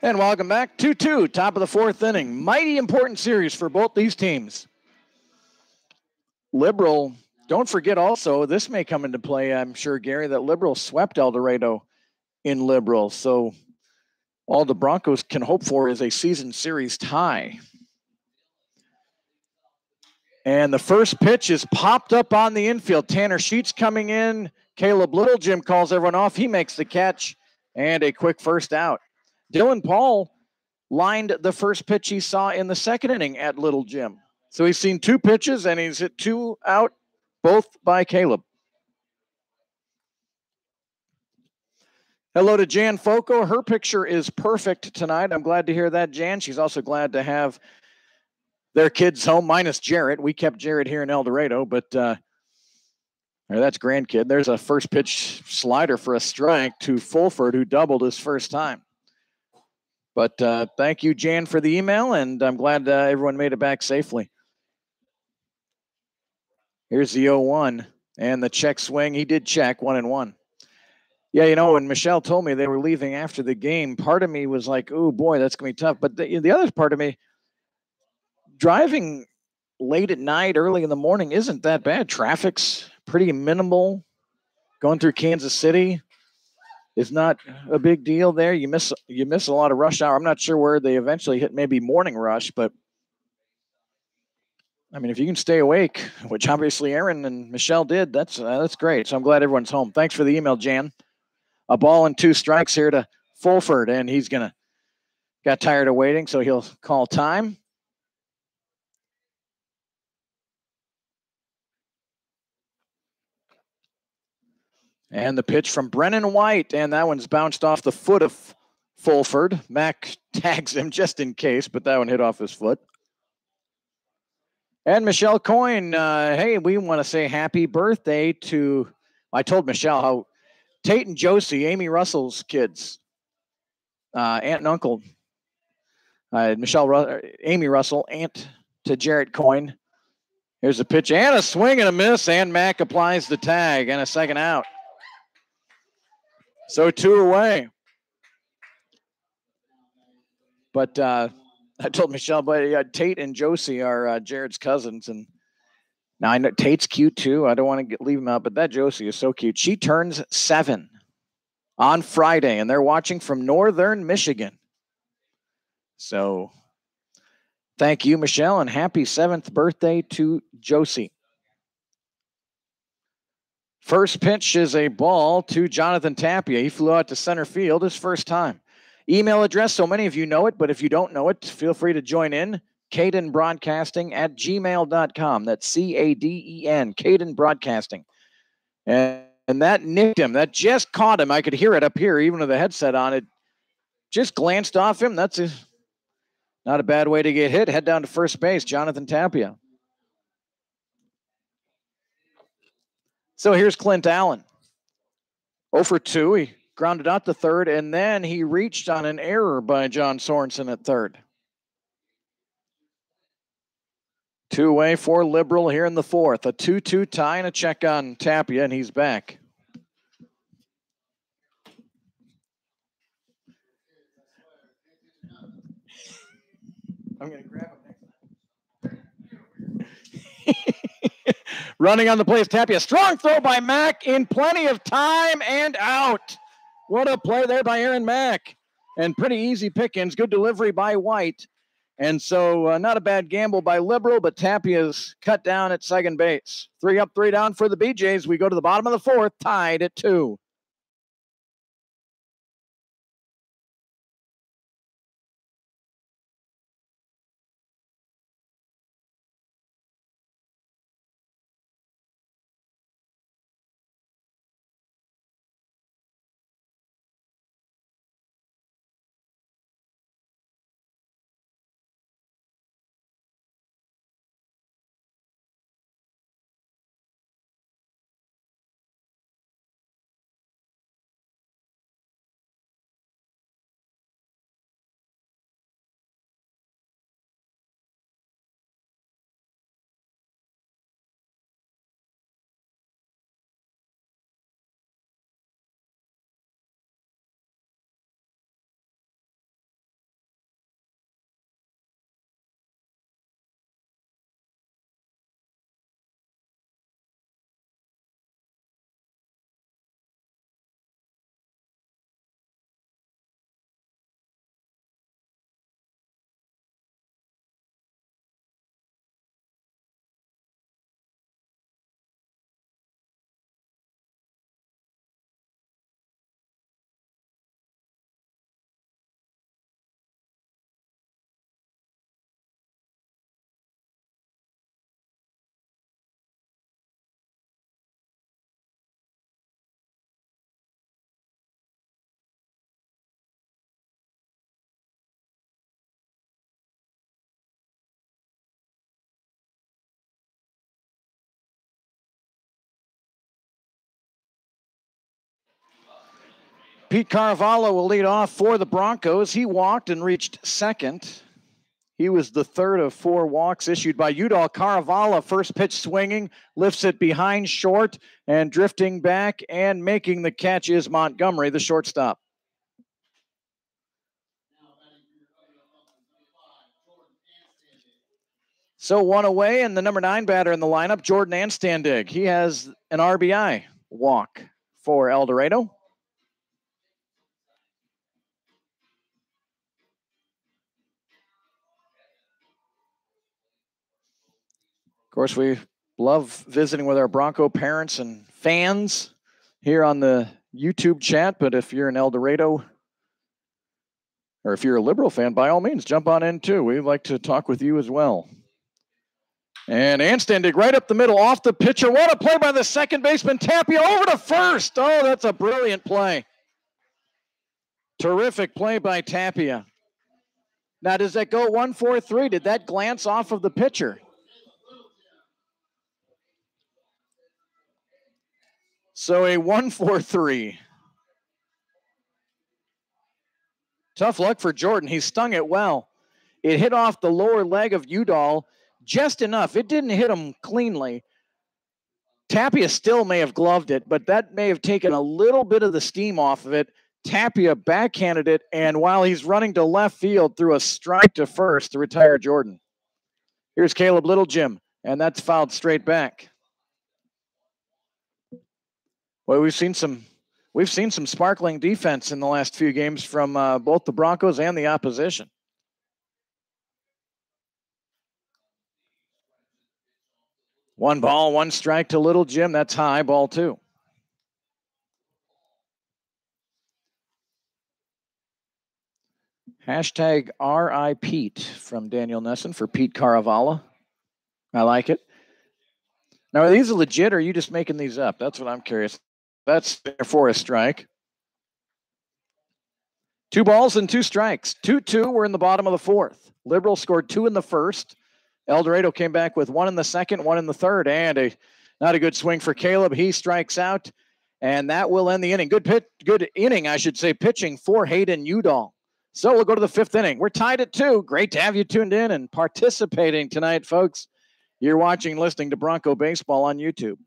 And welcome back. 2-2, top of the fourth inning. Mighty important series for both these teams. Liberal, don't forget also, this may come into play, I'm sure, Gary, that Liberal swept El Dorado in Liberal. So all the Broncos can hope for is a season series tie. And the first pitch is popped up on the infield. Tanner Sheets coming in. Caleb Little, Jim calls everyone off. He makes the catch and a quick first out. Dylan Paul lined the first pitch he saw in the second inning at Little Jim. So he's seen two pitches and he's hit two out, both by Caleb. Hello to Jan Foco. Her picture is perfect tonight. I'm glad to hear that, Jan. She's also glad to have their kids home, minus Jarrett. We kept Jarrett here in El Dorado, but that's grandkid. There's a first pitch slider for a strike to Fulford, who doubled his first time. But thank you, Jan, for the email, and I'm glad everyone made it back safely. Here's the 0-1 and the check swing. He did check 1-1. Yeah, you know, when Michelle told me they were leaving after the game, part of me was like, oh, boy, that's going to be tough. But the other part of me, driving late at night, early in the morning isn't that bad. Traffic's pretty minimal. Going through Kansas City is not a big deal there. You miss a lot of rush hour. I'm not sure where they eventually hit maybe morning rush, but I mean, if you can stay awake, which obviously Aaron and Michelle did, that's great. So I'm glad everyone's home. Thanks for the email, Jan. A ball and two strikes here to Fulford, and he's got tired of waiting, so he'll call time. And the pitch from Brennan White, and that one's bounced off the foot of Fulford. Mac tags him just in case, but that one hit off his foot. And Michelle Coyne, hey, we want to say happy birthday to, I told Michelle how Tate and Josie, Amy Russell's kids, aunt and uncle, Amy Russell, aunt to Jarrett Coyne. Here's a pitch and a swing and a miss, and Mac applies the tag and a second out. So two away. But I told Michelle, but Tate and Josie are Jared's cousins, and now I know Tate's cute too. I don't want to leave him out, but that Josie is so cute. She turns 7 on Friday, and they're watching from Northern Michigan. So thank you, Michelle, and happy 7th birthday to Josie. First pitch is a ball to Jonathan Tapia. He flew out to center field his first time. Email address, so many of you know it, but if you don't know it, feel free to join in. CadenBroadcasting@gmail.com. That's CADEN, Caden Broadcasting. And that nicked him. That just caught him. I could hear it up here, even with the headset on. It just glanced off him. That's not a bad way to get hit. Head down to first base, Jonathan Tapia. So here's Clint Allen. 0 for 2. He grounded out to third, and then he reached on an error by John Sorensen at third. 2 away for Liberal here in the fourth. A 2-2 tie and a check on Tapia, and he's back. I'm going to grab him next. Running on the play is Tapia. Strong throw by Mack in plenty of time and out. What a play there by Aaron Mack. And pretty easy pickings. Good delivery by White. And so not a bad gamble by Liberal, but Tapia's cut down at second base. 3 up, 3 down for the BeeJays. We go to the bottom of the fourth, tied at 2. Pete Caravallo will lead off for the Broncos. He walked and reached second. He was the third of 4 walks issued by Udall. Caravallo, first pitch swinging, lifts it behind short, and drifting back and making the catch is Montgomery, the shortstop. So 1 away, and the number 9 batter in the lineup, Jordan Anstandig. He has an RBI walk for El Dorado. Of course, we love visiting with our Bronco parents and fans here on the YouTube chat, but if you're an El Dorado or if you're a Liberal fan, by all means, jump on in too. We'd like to talk with you as well. And Anstandig right up the middle, off the pitcher. What a play by the second baseman, Tapia, over to first. Oh, that's a brilliant play. Terrific play by Tapia. Now, does that go 1-4-3? Did that glance off of the pitcher? So a 1-4-3. Tough luck for Jordan. He stung it well. It hit off the lower leg of Udall just enough. It didn't hit him cleanly. Tapia still may have gloved it, but that may have taken a little bit of the steam off of it. Tapia backhanded it, and while he's running to left field, threw a strike to first to retire Jordan. Here's Caleb Littlejim, and that's fouled straight back. Well, we've seen some sparkling defense in the last few games from both the Broncos and the opposition. One ball, one strike to Littlejim. That's high, ball 2. Hashtag RIPete from Daniel Nesson for Pete Caravallo. I like it. Now, are these legit or are you just making these up? That's what I'm curious. That's therefore a strike. 2 balls and 2 strikes. 2-2. We're in the bottom of the 4th. Liberal scored 2 in the first. El Dorado came back with 1 in the second, 1 in the third, and not a good swing for Caleb. He strikes out, and that will end the inning. Good inning, I should say, pitching for Hayden Udall. So we'll go to the 5th inning. We're tied at 2. Great to have you tuned in and participating tonight, folks. You're watching and listening to Bronco Baseball on YouTube.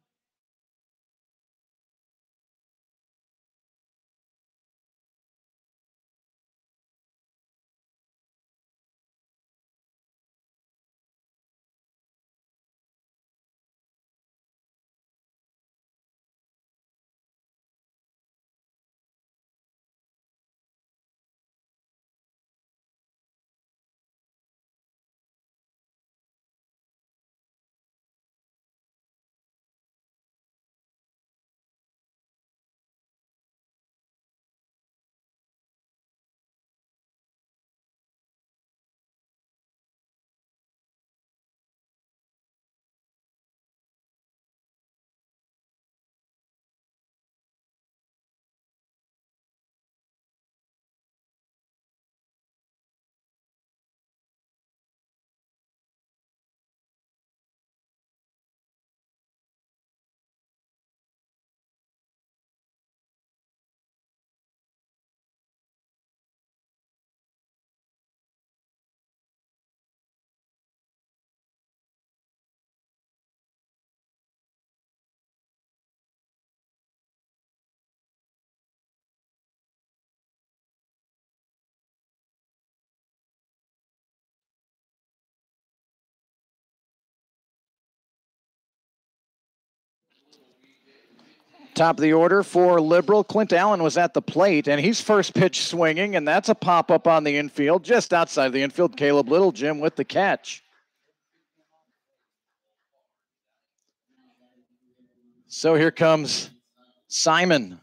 Top of the order for Liberal. Clint Allen was at the plate, and he's first pitch swinging, and that's a pop-up on the infield. Just outside the infield, Caleb Littlejim with the catch. So here comes Simon.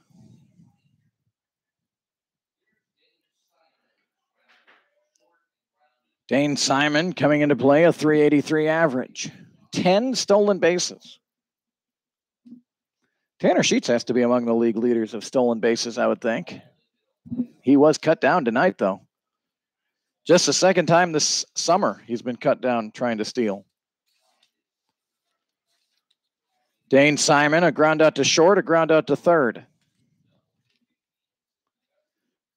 Dane Simon coming into play, a .383 average. 10 stolen bases. Tanner Sheets has to be among the league leaders of stolen bases, I would think. He was cut down tonight, though. Just the second time this summer he's been cut down trying to steal. Dane Simon, a ground out to short, a ground out to third.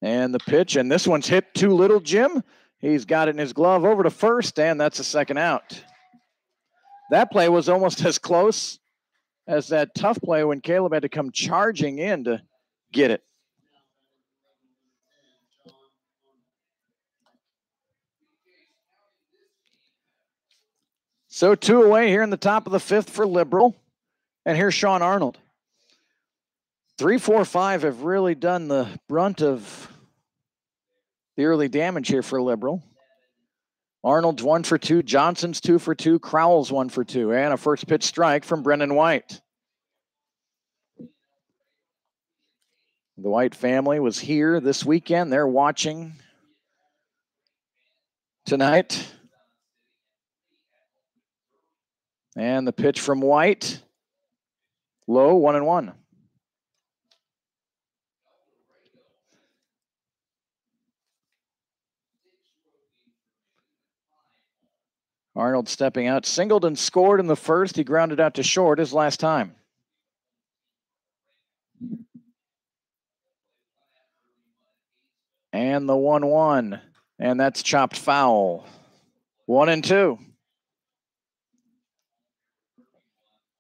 And the pitch, and this one's hit too little, Jim. He's got it in his glove over to first, and that's a second out. That play was almost as close as that tough play when Caleb had to come charging in to get it. So 2 away here in the top of the 5th for Liberal. And here's Sean Arnold. 3, 4, 5 have really done the brunt of the early damage here for Liberal. Arnold's 1 for 2, Johnson's 2 for 2, Crowell's 1 for 2, and a first pitch strike from Brendan White. The White family was here this weekend. They're watching tonight. And the pitch from White, low, 1-1. Arnold stepping out, singled and scored in the first. He grounded out to short his last time. And the 1-1, and that's chopped foul. 1-2.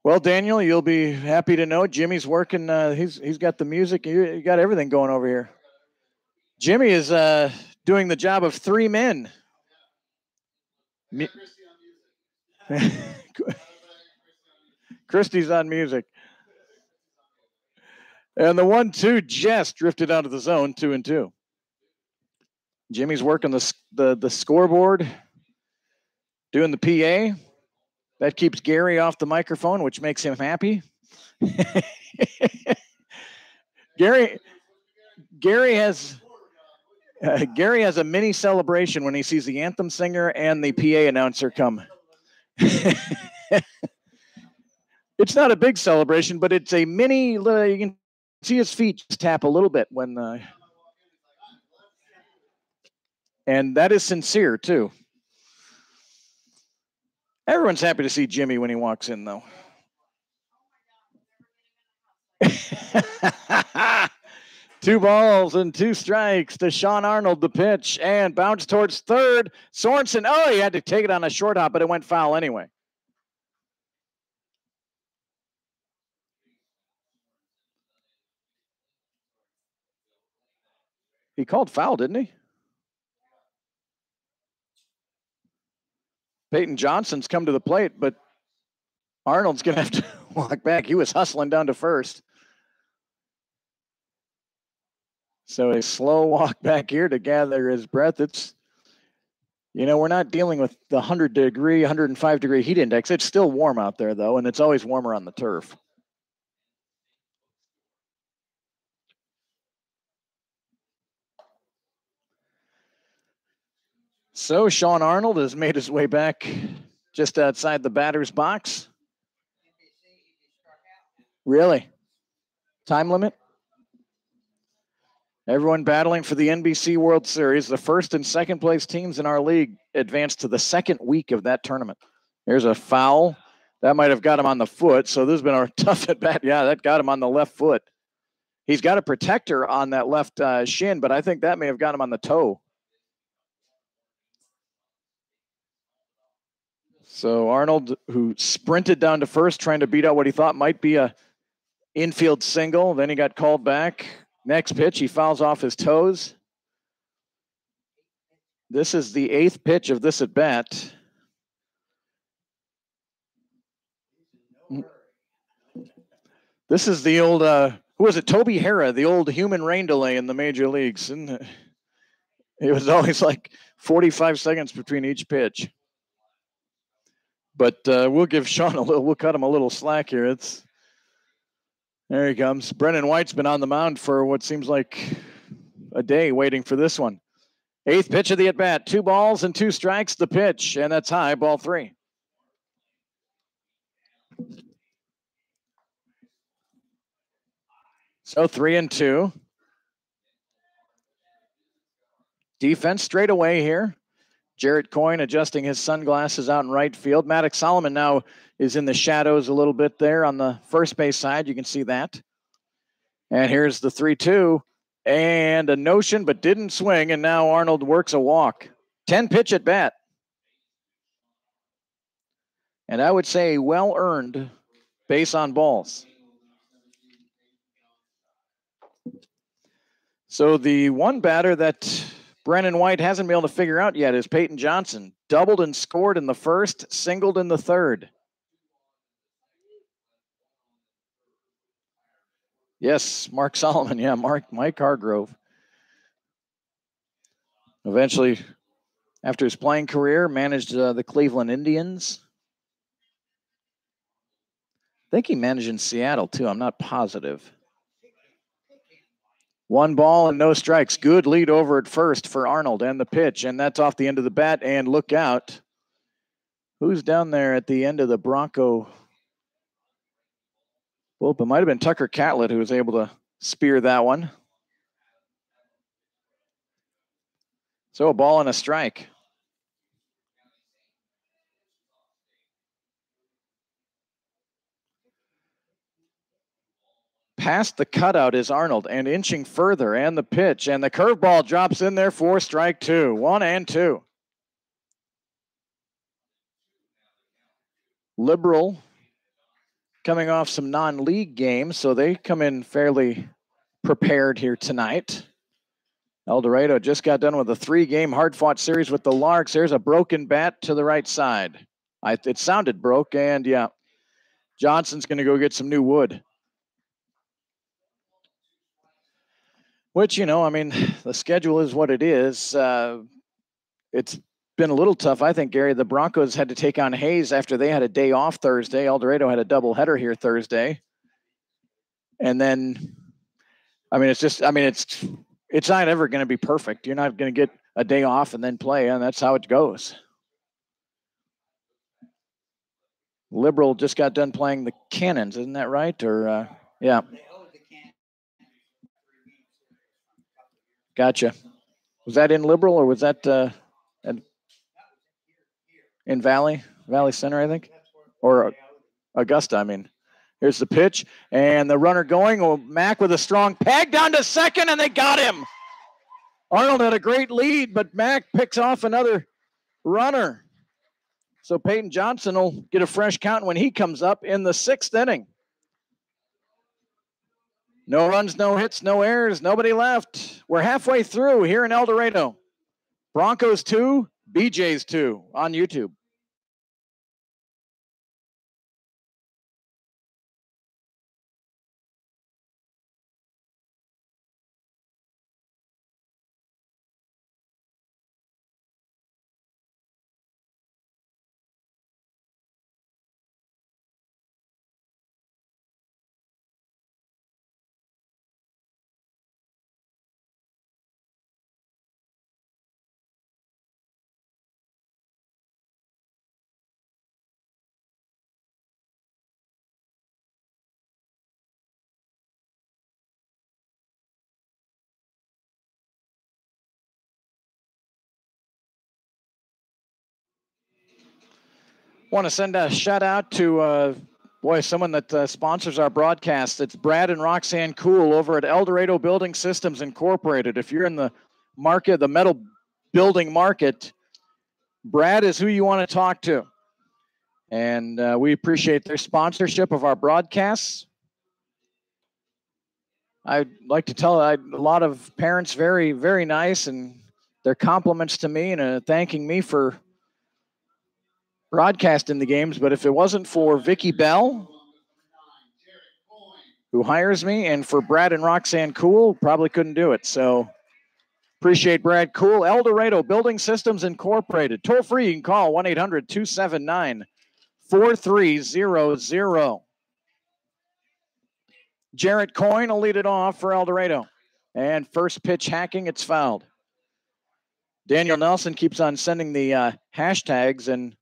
Well, Daniel, you'll be happy to know Jimmy's working. He's got the music. You got everything going over here. Jimmy is doing the job of 3 men. Christie's on music. And the 1-2 just drifted out of the zone, 2-2. Jimmy's working the scoreboard, doing the PA. That keeps Gary off the microphone, which makes him happy. Gary has a mini celebration when he sees the anthem singer and the PA announcer come. It's not a big celebration, but it's a mini. You can see his feet just tap a little bit when. And that is sincere too. Everyone's happy to see Jimmy when he walks in, though. 2 balls and 2 strikes to Sean Arnold, the pitch, and bounce towards third. Sorensen, he had to take it on a short hop, but it went foul anyway. He called foul, didn't he? Peyton Johnson's come to the plate, but Arnold's going to have to walk back. He was hustling down to first. So a slow walk back here to gather his breath. It's, we're not dealing with the 100-degree, 105-degree heat index. It's still warm out there, though, and it's always warmer on the turf. So Sean Arnold has made his way back just outside the batter's box. Really? Time limit? Everyone battling for the NBC World Series. The first and second place teams in our league advanced to the second week of that tournament. There's a foul. That might have got him on the foot. So this has been a tough at bat. Yeah, that got him on the left foot. He's got a protector on that left shin, but I think that may have got him on the toe. So Arnold, who sprinted down to first, trying to beat out what he thought might be a infield single. Then he got called back. Next pitch, he fouls off his toes. This is the 8th pitch of this at bat. This is the old, who was it? Toby Harrah, the old human rain delay in the major leagues. And it was always like 45 seconds between each pitch. But we'll give Sean we'll cut him a little slack here. There he comes. Brendan White's been on the mound for what seems like a day waiting for this one. 8th pitch of the at-bat. 2 balls and 2 strikes, the pitch, and that's high, ball 3. So 3-2. Defense straight away here. Jarrett Coyne adjusting his sunglasses out in right field. Maddox Solomon now is in the shadows a little bit there on the first base side. You can see that. And here's the 3-2. And a notion, but didn't swing, and now Arnold works a walk. 10-pitch at bat. And I would say well-earned base on balls. So the one batter that Brennan White hasn't been able to figure out yet is Peyton Johnson. Doubled and scored in the first, singled in the third. Yes, Mark Solomon. Yeah, Mike Hargrove. Eventually, after his playing career, managed the Cleveland Indians. I think he managed in Seattle, too. I'm not positive. 1 ball and no strikes. Good lead over at first for Arnold, and the pitch, and that's off the end of the bat, and look out. Who's down there at the end of the Bronco? Well, it might have been Tucker Catlett who was able to spear that one. So a ball and a strike. Past the cutout is Arnold, and inching further, and the pitch, and the curveball drops in there for strike 2. 1 and 2. Liberal coming off some non-league games, so they come in fairly prepared here tonight. El Dorado just got done with a 3-game hard-fought series with the Larks. There's a broken bat to the right side. It sounded broke, and yeah, Johnson's going to go get some new wood. Which, you know, I mean, the schedule is what it is. It's been a little tough, I think, Gary. The Broncos had to take on Hayes after they had a day off Thursday. El Dorado had a doubleheader here Thursday. And then, I mean, it's not ever going to be perfect. You're not going to get a day off and then play, and that's how it goes. Liberal just got done playing the Cannons, isn't that right? Or, yeah. Gotcha. Was that in Liberal, or was that in Valley Center, I think? Or Augusta, I mean. Here's the pitch, and the runner going. Oh, Mack with a strong peg down to second, and they got him. Arnold had a great lead, but Mack picks off another runner. So Peyton Johnson will get a fresh count when he comes up in the 6th inning. No runs, no hits, no errors, nobody left. We're halfway through here in El Dorado. Broncos 2, BeeJays 2 on YouTube. Want to send a shout out to someone that sponsors our broadcast. It's Brad and Roxanne Cool over at El Dorado Building Systems Incorporated. If you're in the market, the metal building market, Brad is who you want to talk to. And we appreciate their sponsorship of our broadcasts. I'd like to tell a lot of parents very, very nice, and their compliments to me and thanking me for broadcasting the games. But if it wasn't for Vicky Bell, who hires me, and for Brad and Roxanne Cool, probably couldn't do it. So appreciate Brad Cool. El Dorado Building Systems Incorporated. Toll free, you can call 1-800-279-4300. Jarrett Coyne will lead it off for El Dorado. And first pitch hacking, it's fouled. Daniel Nelson keeps on sending the hashtags, and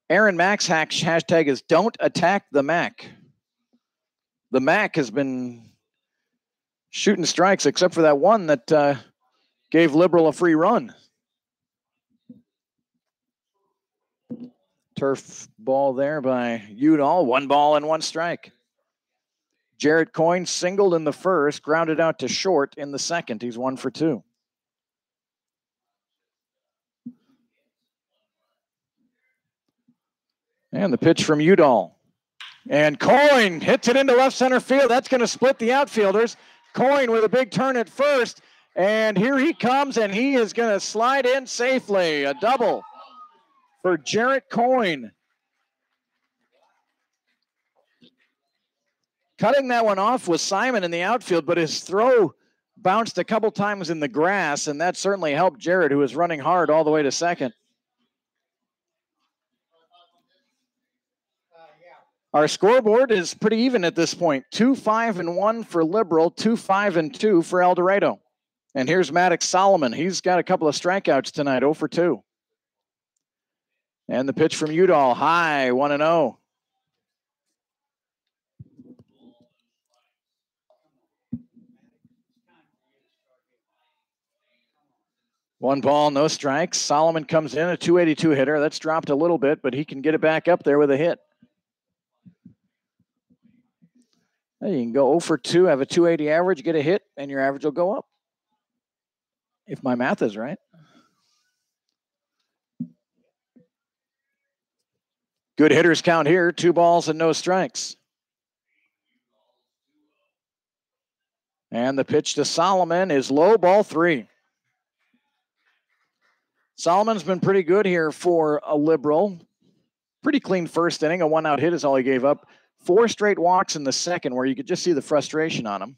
Aaron Mack's hashtag is don't attack the Mac. The Mac has been shooting strikes except for that one that gave Liberal a free run. Turf ball there by Udall. 1 ball and 1 strike. Jarrett Coyne singled in the first, grounded out to short in the second. He's 1 for 2. And the pitch from Udall. And Coyne hits it into left center field. That's going to split the outfielders. Coyne with a big turn at first. And here he comes, and he is going to slide in safely. A double for Jarrett Coyne. Cutting that one off was Simon in the outfield, but his throw bounced a couple times in the grass, and that certainly helped Jarrett, who was running hard all the way to second. Our scoreboard is pretty even at this point. 2-5-1 for Liberal, 2-5-2 for El Dorado. And here's Maddox Solomon. He's got a couple of strikeouts tonight, 0 for 2. And the pitch from Udall, high, 1-0. One ball, no strikes. Solomon comes in, a 282 hitter. That's dropped a little bit, but he can get it back up there with a hit. You can go 0 for 2, have a 280 average, get a hit, and your average will go up. If my math is right. Good hitters count here, 2 balls and no strikes. And the pitch to Solomon is low, ball 3. Solomon's been pretty good here for a Liberal. Pretty clean first inning. A 1-out hit is all he gave up. 4 straight walks in the second where you could just see the frustration on him.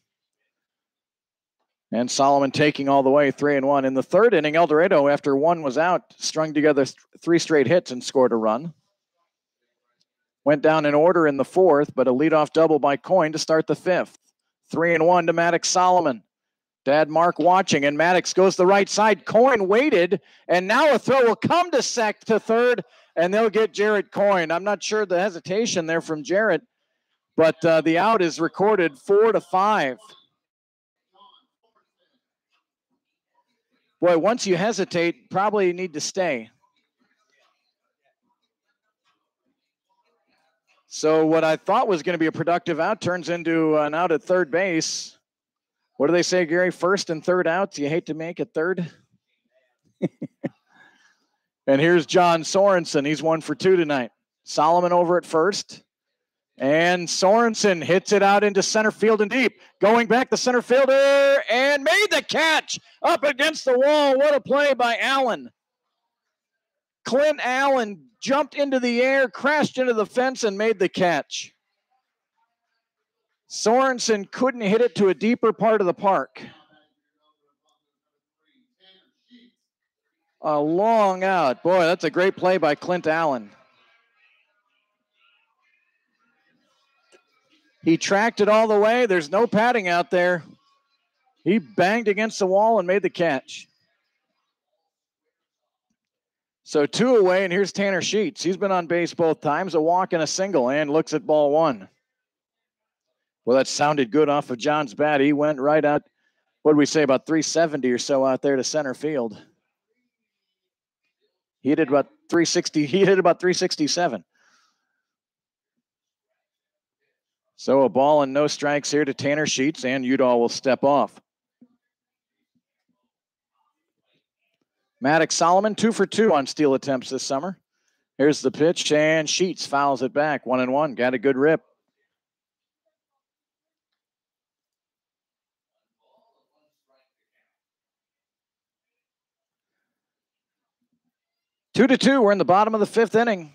And Solomon taking all the way, 3-1. In the third inning, El Dorado, after 1 was out, strung together 3 straight hits and scored a run. Went down in order in the fourth, but a leadoff double by Coyne to start the fifth. 3-1 to Maddox Solomon. Dad Mark watching, and Maddox goes the right side. Coyne waited, and now a throw will come to third, and they'll get Jarrett Coyne. I'm not sure the hesitation there from Jarrett, but the out is recorded 4-5. Boy, once you hesitate, probably you need to stay. So what I thought was going to be a productive out turns into an out at third base. What do they say, Gary? First and third outs. You hate to make it third. And here's John Sorensen. He's 1 for 2 tonight. Solomon over at first. And Sorensen hits it out into center field and deep. Going back, the center fielder, and made the catch up against the wall. What a play by Allen. Clint Allen jumped into the air, crashed into the fence, and made the catch. Sorensen couldn't hit it to a deeper part of the park. A long out. Boy, that's a great play by Clint Allen. He tracked it all the way. There's no padding out there. He banged against the wall and made the catch. So 2 away, and here's Tanner Sheets. He's been on base both times, a walk and a single, and looks at ball 1. Well, that sounded good off of John's bat. He went right out, what did we say, about 370 or so out there to center field. He hit about 360. He hit about 367. So a ball and no strikes here to Tanner Sheets, and Udall will step off. Maddox Solomon, 2 for 2 on steal attempts this summer. Here's the pitch, and Sheets fouls it back. 1-1. Got a good rip. Two to 2. We're in the bottom of the 5th inning.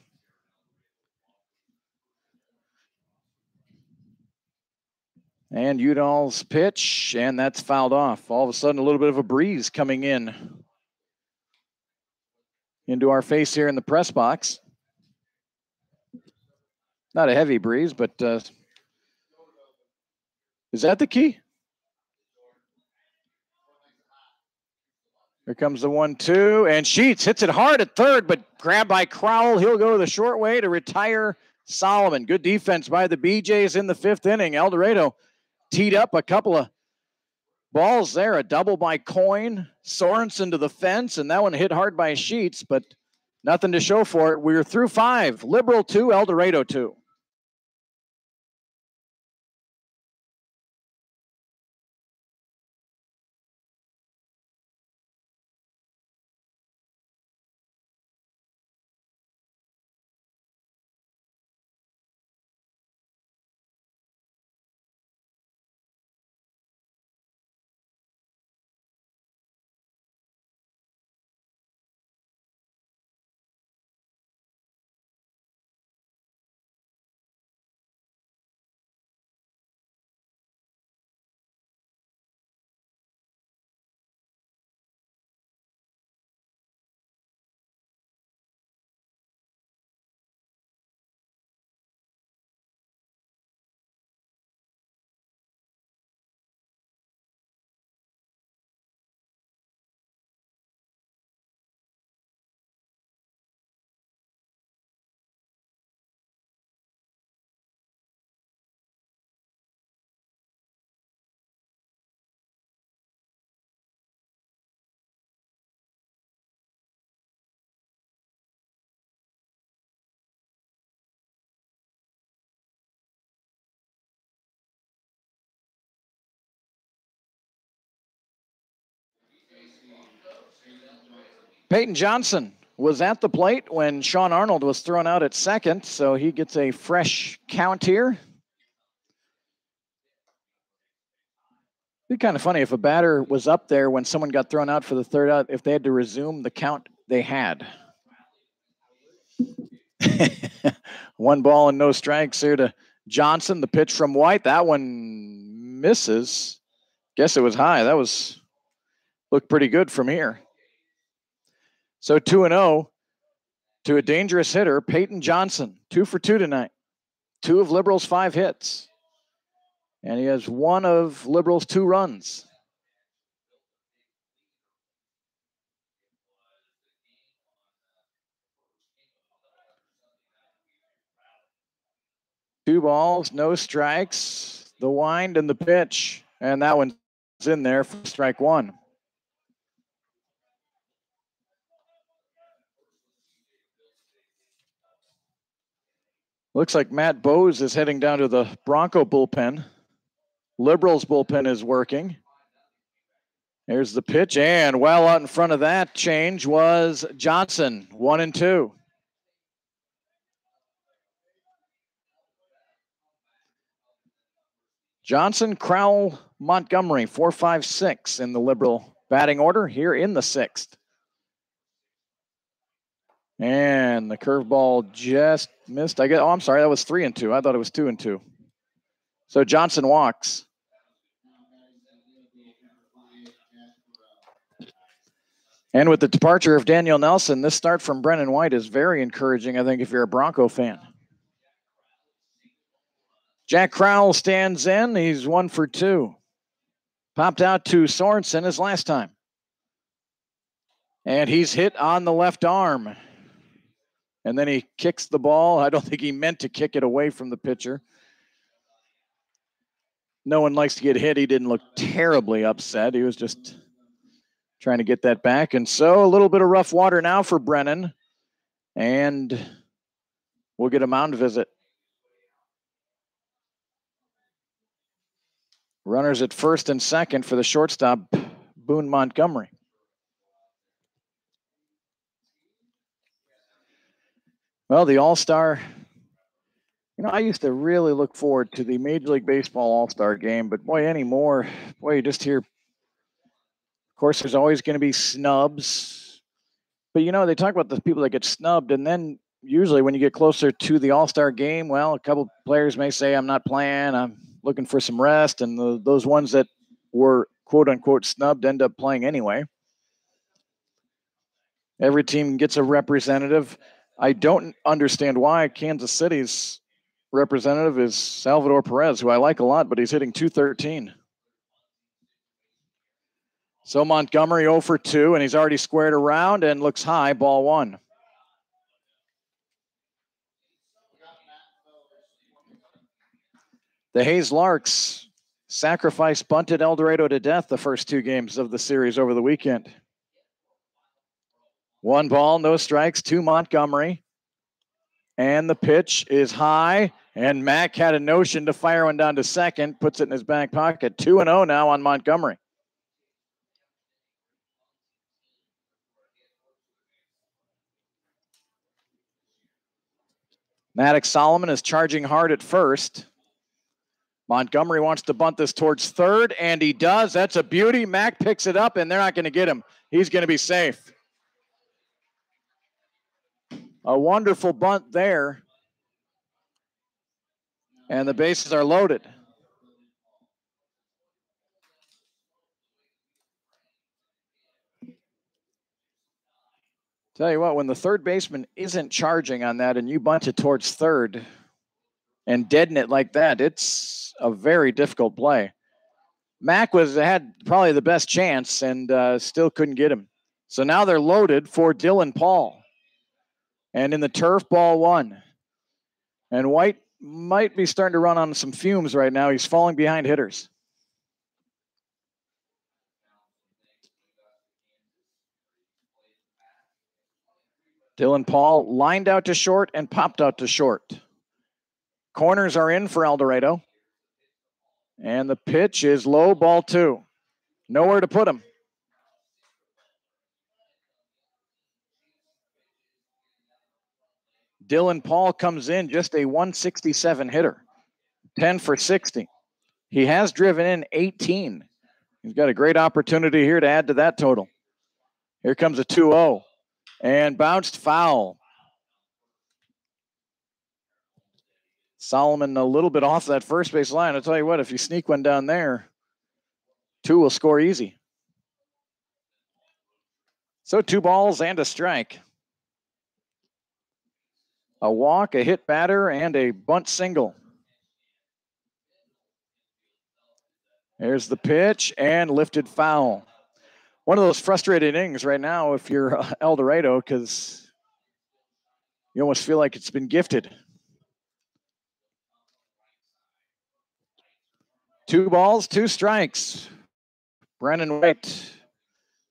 And Udall's pitch, and that's fouled off. All of a sudden, a little bit of a breeze coming in into our face here in the press box. Not a heavy breeze, but is that the key? Here comes the 1-2, and Sheets hits it hard at third, but grabbed by Crowell. He'll go the short way to retire Solomon. Good defense by the BeeJays in the 5th inning. El Dorado teed up a couple of balls there. A double by Coyne, Sorensen to the fence, and that one hit hard by Sheets, but nothing to show for it. We're through 5. Liberal 2, El Dorado 2. Peyton Johnson was at the plate when Sean Arnold was thrown out at second, so he gets a fresh count here. It'd be kind of funny if a batter was up there when someone got thrown out for the third out, if they had to resume the count they had. 1 ball and no strikes here to Johnson. The pitch from White, that one misses. Guess it was high. That looked pretty good from here. So 2-0 to a dangerous hitter, Peyton Johnson. 2 for 2 tonight. 2 of Liberal's 5 hits. And he has 1 of Liberal's 2 runs. Two balls, no strikes, the wind and the pitch. And that one's in there for strike 1. Looks like Matt Bose is heading down to the Bronco bullpen. Liberals bullpen is working. There's the pitch, and well out in front of that change was Johnson, 1-2. Johnson, Crowell, Montgomery, 4, 5, 6 in the Liberal batting order here in the 6th. And the curveball just missed. I'm sorry, that was 3-2. I thought it was 2-2. So Johnson walks. And with the departure of Daniel Nelson, this start from Brennan White is very encouraging, I think, if you're a Bronco fan. Jack Crowell stands in. He's 1 for 2. Popped out to Sorensen his last time. And he's hit on the left arm. And then he kicks the ball. I don't think he meant to kick it away from the pitcher. No one likes to get hit. He didn't look terribly upset. He was just trying to get that back. And so a little bit of rough water now for Brennan. And we'll get a mound visit. Runners at first and second for the shortstop, Boone Montgomery. Well, the All-Star, I used to really look forward to the Major League Baseball All-Star game, but boy, anymore, you just hear, of course, there's always going to be snubs. But, they talk about the people that get snubbed, and then usually when you get closer to the All-Star game, well, a couple players may say, I'm not playing, I'm looking for some rest, and those ones that were quote-unquote snubbed end up playing anyway. Every team gets a representative. I don't understand why Kansas City's representative is Salvador Perez, who I like a lot, but he's hitting .213. So Montgomery 0 for 2, and he's already squared around and looks high, ball 1. The Hayes Larks sacrifice bunted El Dorado to death the first 2 games of the series over the weekend. 1 ball, no strikes to Montgomery. And the pitch is high, and Mack had a notion to fire one down to second, puts it in his back pocket. 2-0 now on Montgomery. Maddox Solomon is charging hard at first. Montgomery wants to bunt this towards third, and he does. That's a beauty. Mack picks it up, and they're not going to get him. He's going to be safe. A wonderful bunt there. And the bases are loaded. Tell you what, when the third baseman isn't charging on that and you bunt it towards third and deaden it like that, it's a very difficult play. Mack had probably the best chance and still couldn't get him. So now they're loaded for Dylan Paul. And in the turf, ball 1. And White might be starting to run on some fumes right now. He's falling behind hitters. Dylan Paul lined out to short and popped out to short. Corners are in for El Dorado. And the pitch is low, ball 2. Nowhere to put him. Dylan Paul comes in just a 167 hitter, 10 for 60. He has driven in 18. He's got a great opportunity here to add to that total. Here comes a 2-0 and bounced foul. Solomon a little bit off that first base line. I'll tell you what, if you sneak one down there, 2 will score easy. So 2 balls and a strike. A walk, a hit batter, and a bunt single. There's the pitch and lifted foul. One of those frustrated innings right now if you're El Dorado, because you almost feel like it's been gifted. 2 balls, 2 strikes. Brennan White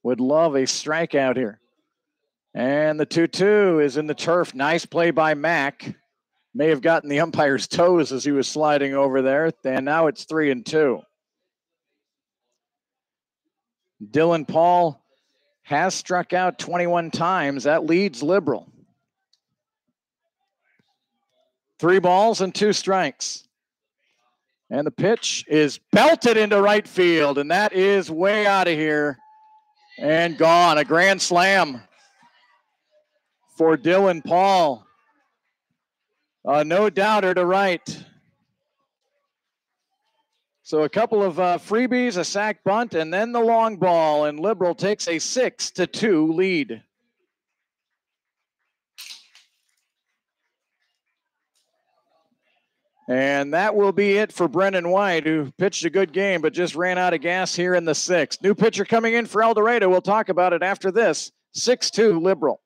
would love a strikeout here. And the 2-2 is in the turf. Nice play by Mack. May have gotten the umpire's toes as he was sliding over there. And now it's 3-2. Dylan Paul has struck out 21 times. That leads Liberal. 3 balls and 2 strikes. And the pitch is belted into right field. And that is way out of here and gone. A grand slam for Dylan Paul. No doubter to right. So a couple of freebies, a sac bunt, and then the long ball, and Liberal takes a 6-2 lead. And that will be it for Brendan White, who pitched a good game but just ran out of gas here in the 6th. New pitcher coming in for El Dorado. We'll talk about it after this. 6-2 Liberal.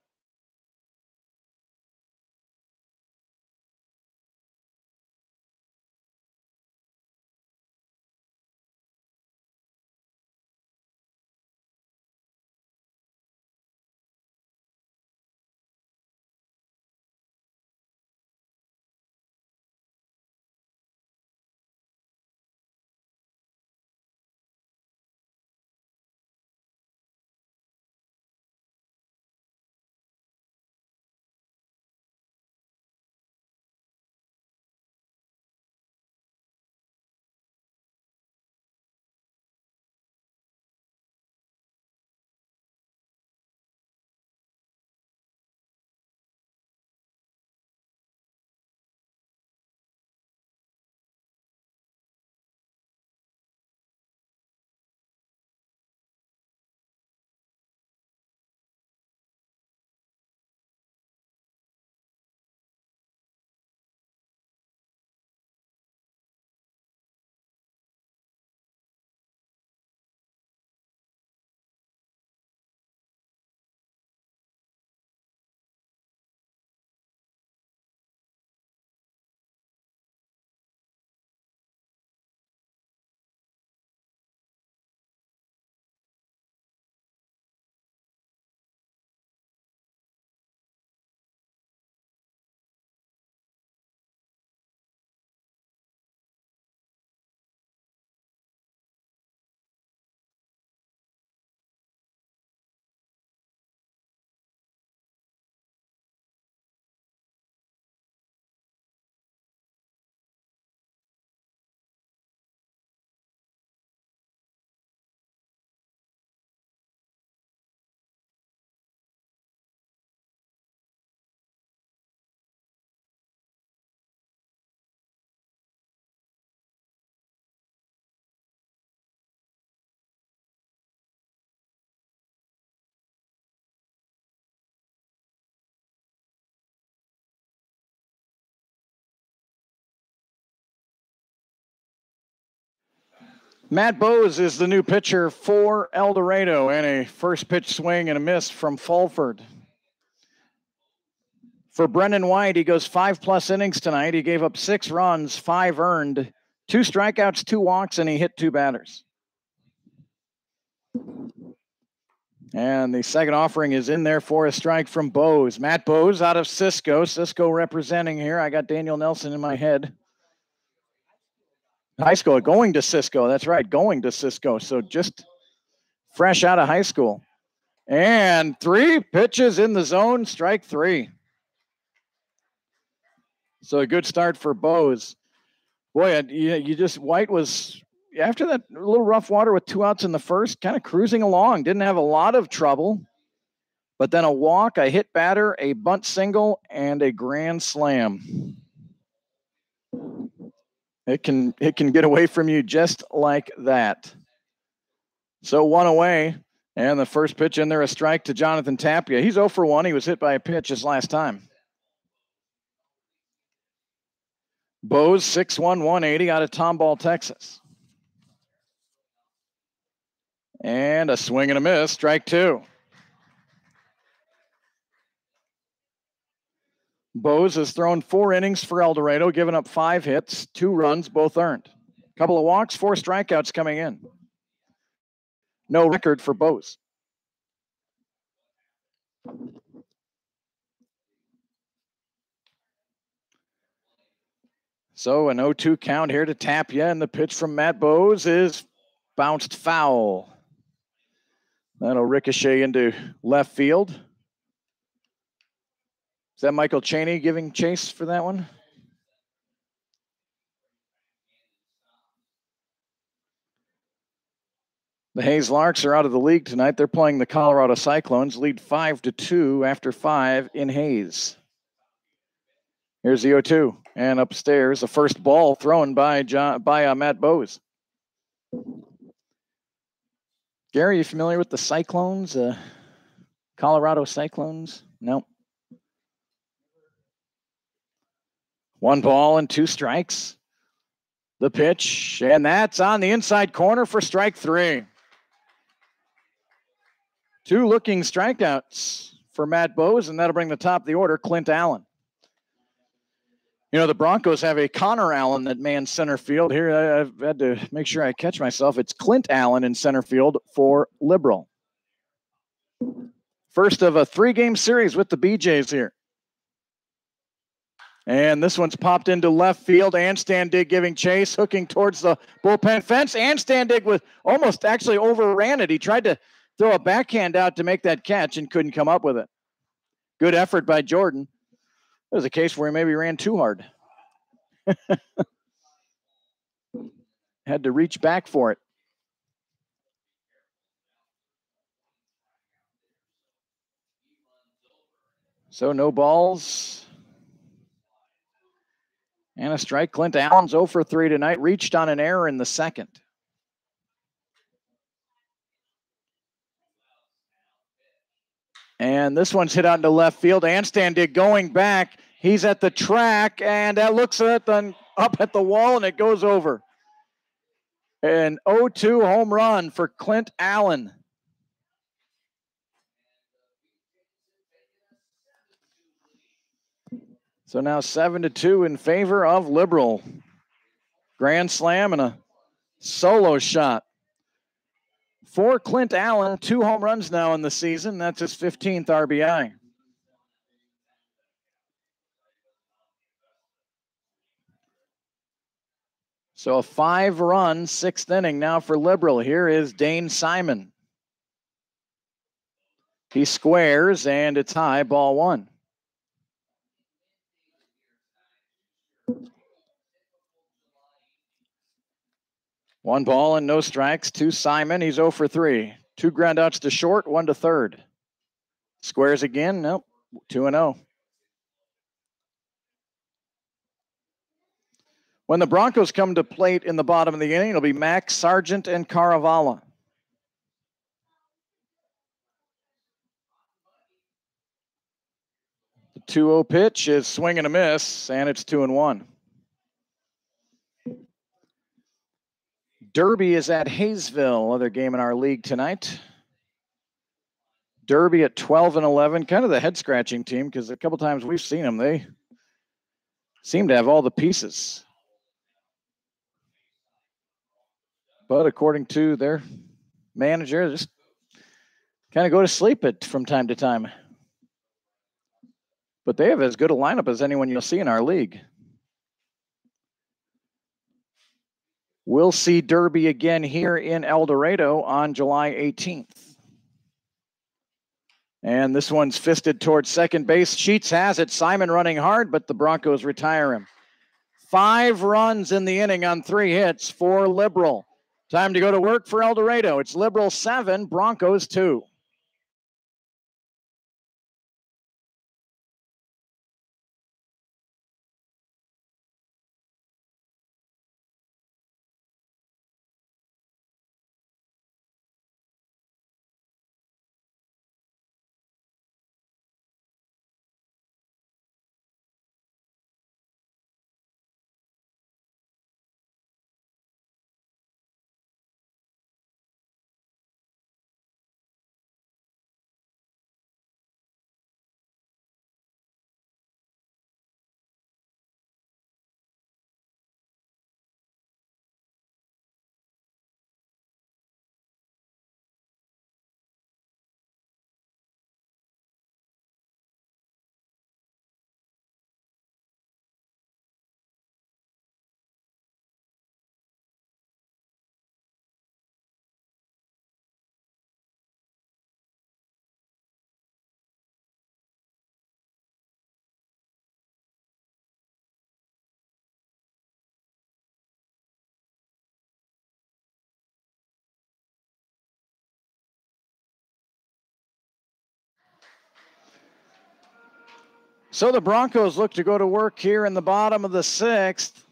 Matt Bowes is the new pitcher for El Dorado, and a first pitch swing and a miss from Fulford. For Brendan White, he goes 5+ innings tonight. He gave up 6 runs, 5 earned, 2 strikeouts, 2 walks, and he hit 2 batters. And the second offering is in there for a strike from Bowes. Matt Bowes out of Cisco. Cisco representing here. I got Daniel Nelson in my head. High school, going to Cisco. That's right, going to Cisco. So just fresh out of high school. And 3 pitches in the zone, strike 3. So a good start for Bose. Boy, White was, after that little rough water with 2 outs in the first, kind of cruising along. Didn't have a lot of trouble. But then a walk, a hit batter, a bunt single, and a grand slam. It can get away from you just like that. So 1 away, and the first pitch in there, a strike to Jonathan Tapia. He's 0 for 1. He was hit by a pitch his last time. Bose, 6'1", 180 out of Tomball, Texas. And a swing and a miss, strike 2. Bose has thrown 4 innings for El Dorado, given up 5 hits, 2 runs, both earned. A couple of walks, 4 strikeouts coming in. No record for Bose. So an 0-2 count here to Tapia, and the pitch from Matt Bose is bounced foul. That'll ricochet into left field. Is that Michael Chaney giving chase for that one? The Hayes Larks are out of the league tonight. They're playing the Colorado Cyclones, lead 5-2 after 5 in Hayes. Here's the 0-2, and upstairs, the first ball thrown by Matt Bose. Gary, you familiar with the Cyclones? Colorado Cyclones? No. 1 ball and 2 strikes. The pitch, and that's on the inside corner for strike 3. 2 looking strikeouts for Matt Bose, and that'll bring the top of the order, Clint Allen. You know, the Broncos have a Connor Allen that mans center field. Here, I've had to make sure I catch myself. It's Clint Allen in center field for Liberal. First of a 3-game series with the BeeJays here. And this one's popped into left field. Anstandig giving chase, hooking towards the bullpen fence. Anstandig was almost actually overran it. He tried to throw a backhand out to make that catch and couldn't come up with it. Good effort by Jordan. It was a case where he maybe ran too hard. Had to reach back for it. So no balls. And a strike. Clint Allen's 0 for 3 tonight. Reached on an error in the second. And this one's hit out into left field. Anstandig going back. He's at the track, and that looks up at the wall, and it goes over. An 0-2 home run for Clint Allen. So now 7-2 in favor of Liberal. Grand slam and a solo shot. For Clint Allen, 2 home runs now in the season. That's his 15th RBI. So a 5-run 6th inning now for Liberal. Here is Dane Simon. He squares, and it's high, ball 1. One ball and no strikes to Simon. He's 0 for 3. 2 groundouts to short, 1 to third. Squares again. Nope. 2-0. When the Broncos come to plate in the bottom of the inning, it'll be Max, Sargent, and Caravala. The 2-0 pitch is swing and a miss, and it's 2-1. Derby is at Hayesville, other game in our league tonight. Derby at 12-11, kind of the head-scratching team, because a couple times we've seen them, they seem to have all the pieces. But according to their manager, just kind of go to sleep from time to time. But they have as good a lineup as anyone you'll see in our league. We'll see Derby again here in El Dorado on July 18th. And this one's fisted towards second base. Sheets has it. Simon running hard, but the Broncos retire him. 5 runs in the inning on 3 hits for Liberal. Time to go to work for El Dorado. It's Liberal 7, Broncos 2. So the Broncos look to go to work here in the bottom of the 6th.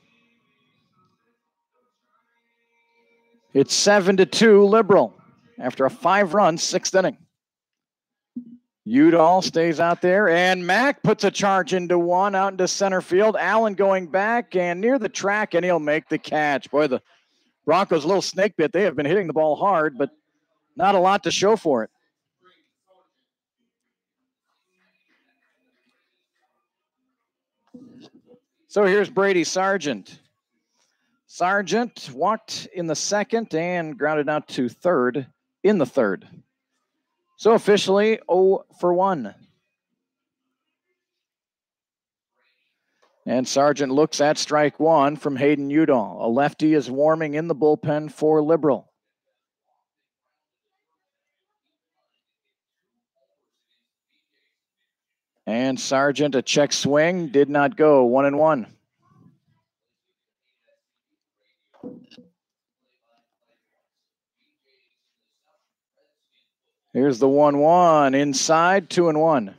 It's 7-2 Liberal after a 5-run 6th inning. Udall stays out there, and Mack puts a charge into one out into center field. Allen going back and near the track, and he'll make the catch. Boy, the Broncos a little snake bit. They have been hitting the ball hard, but not a lot to show for it. So here's Brady Sargent. Sargent walked in the 2nd and grounded out to 3rd in the 3rd. So officially 0 for 1. And Sargent looks at strike 1 from Hayden Udall. A lefty is warming in the bullpen for Liberal. And Sargent, a check swing, did not go. 1-1. Here's the 1-1 inside, 2-1.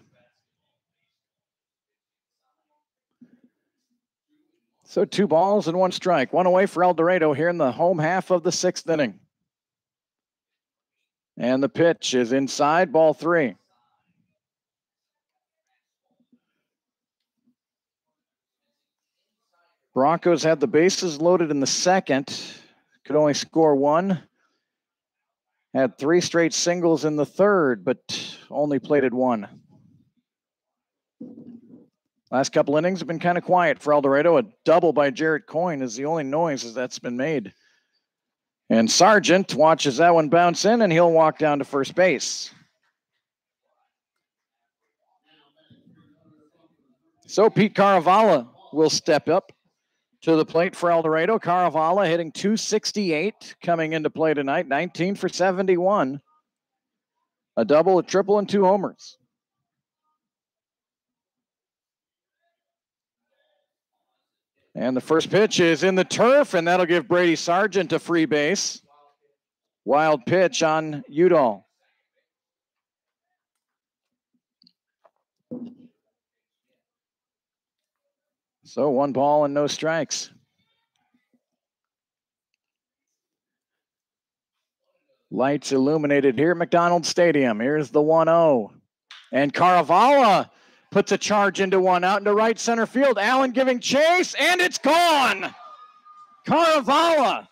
So 2 balls and 1 strike. 1 away for El Dorado here in the home half of the 6th inning. And the pitch is inside, ball 3. Broncos had the bases loaded in the 2nd. Could only score 1. Had 3 straight singles in the 3rd, but only plated 1. Last couple innings have been kind of quiet for El Dorado. A double by Jarrett Coyne is the only noise that's been made. And Sargent watches that one bounce in, and he'll walk down to first base. So Pete Caravala will step up to the plate for El Dorado. Caravala hitting .268 coming into play tonight, 19 for 71. A double, a triple, and 2 homers. And the first pitch is in the turf, and that'll give Brady Sargent a free base. Wild pitch on Udall. So 1 ball and no strikes. Lights illuminated here at McDonald Stadium. Here's the 1-0. And Caravala puts a charge into one out into right center field. Allen giving chase, and it's gone. Caravala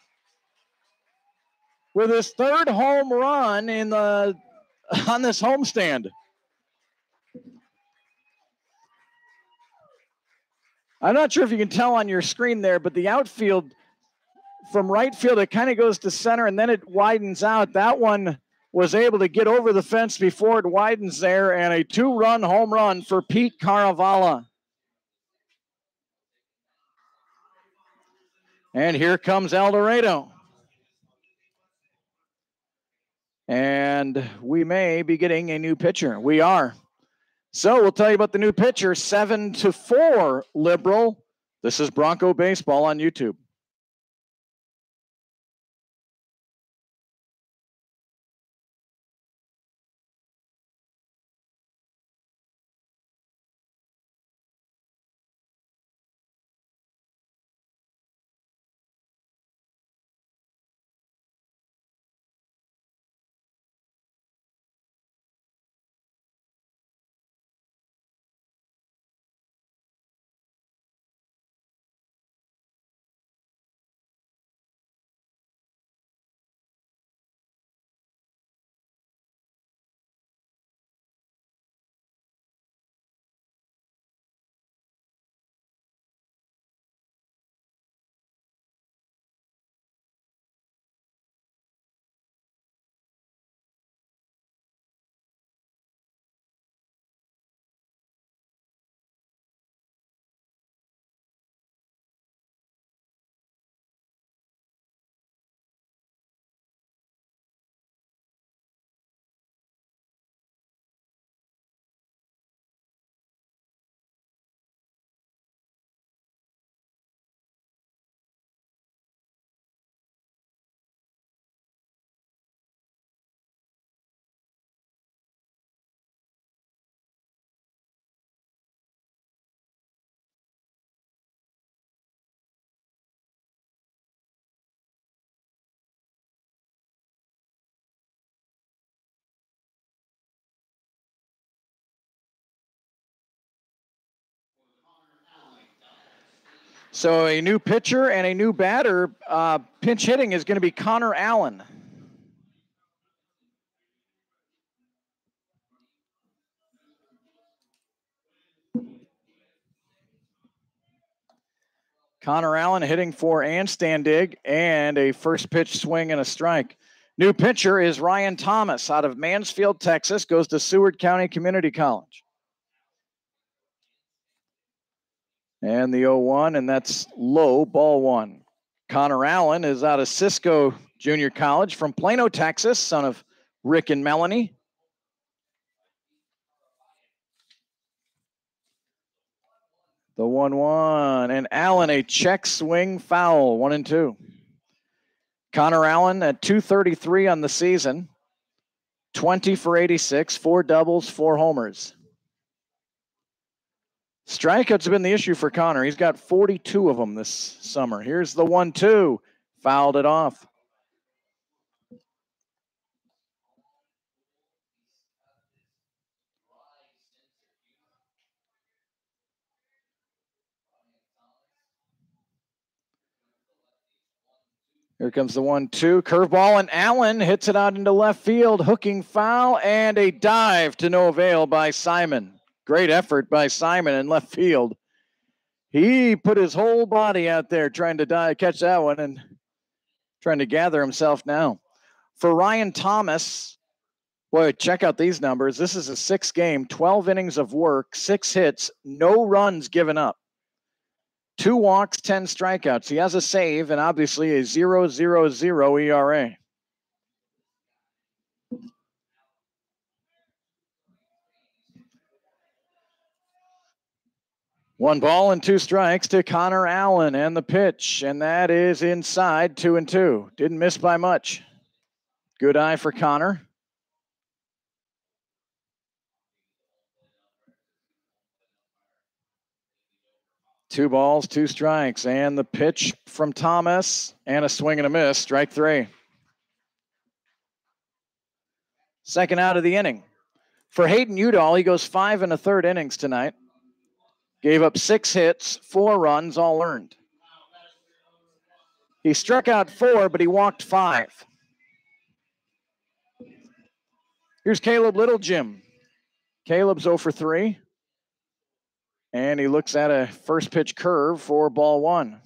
with his 3rd home run on this homestand. I'm not sure if you can tell on your screen there, but the outfield from right field, it kind of goes to center and then it widens out. That one was able to get over the fence before it widens there, and a 2-run home run for Pete Caravala. And here comes El Dorado. And we may be getting a new pitcher. We are. So we'll tell you about the new pitcher, 7-4 Liberal. This is Bronco Baseball on YouTube. So a new pitcher and a new batter. Pinch hitting is going to be Connor Allen. Connor Allen hitting for Anstandig, and a first pitch swing and a strike. New pitcher is Ryan Thomas out of Mansfield, Texas, goes to Seward County Community College. And the 0-1, and that's low, ball one. Connor Allen is out of Cisco Junior College from Plano, Texas, son of Rick and Melanie. The 1-1, and Allen a check swing foul, 1-2. Connor Allen at .233 on the season, 20 for 86, 4 doubles, 4 homers. Strikeouts have been the issue for Connor. He's got 42 of them this summer. Here's the 1-2, fouled it off. Here comes the 1-2, curveball, and Allen hits it out into left field, hooking foul, and a dive to no avail by Simon. Great effort by Simon in left field. He put his whole body out there trying to catch that one and trying to gather himself now. For Ryan Thomas, boy, check out these numbers. This is a 6 game, 12 innings of work, 6 hits, no runs given up. 2 walks, 10 strikeouts. He has a save and obviously a 0.00 ERA. One ball and 2 strikes to Connor Allen, and the pitch, and that is inside, 2-2. Didn't miss by much. Good eye for Connor. Two balls, 2 strikes, and the pitch from Thomas, and a swing and a miss, strike 3. Second out of the inning. For Hayden Udall, he goes 5 1/3 innings tonight. Gave up 6 hits, 4 runs, all earned. He struck out 4, but he walked 5. Here's Caleb Littlejim. Caleb's 0 for 3. And he looks at a first pitch curve for ball 1.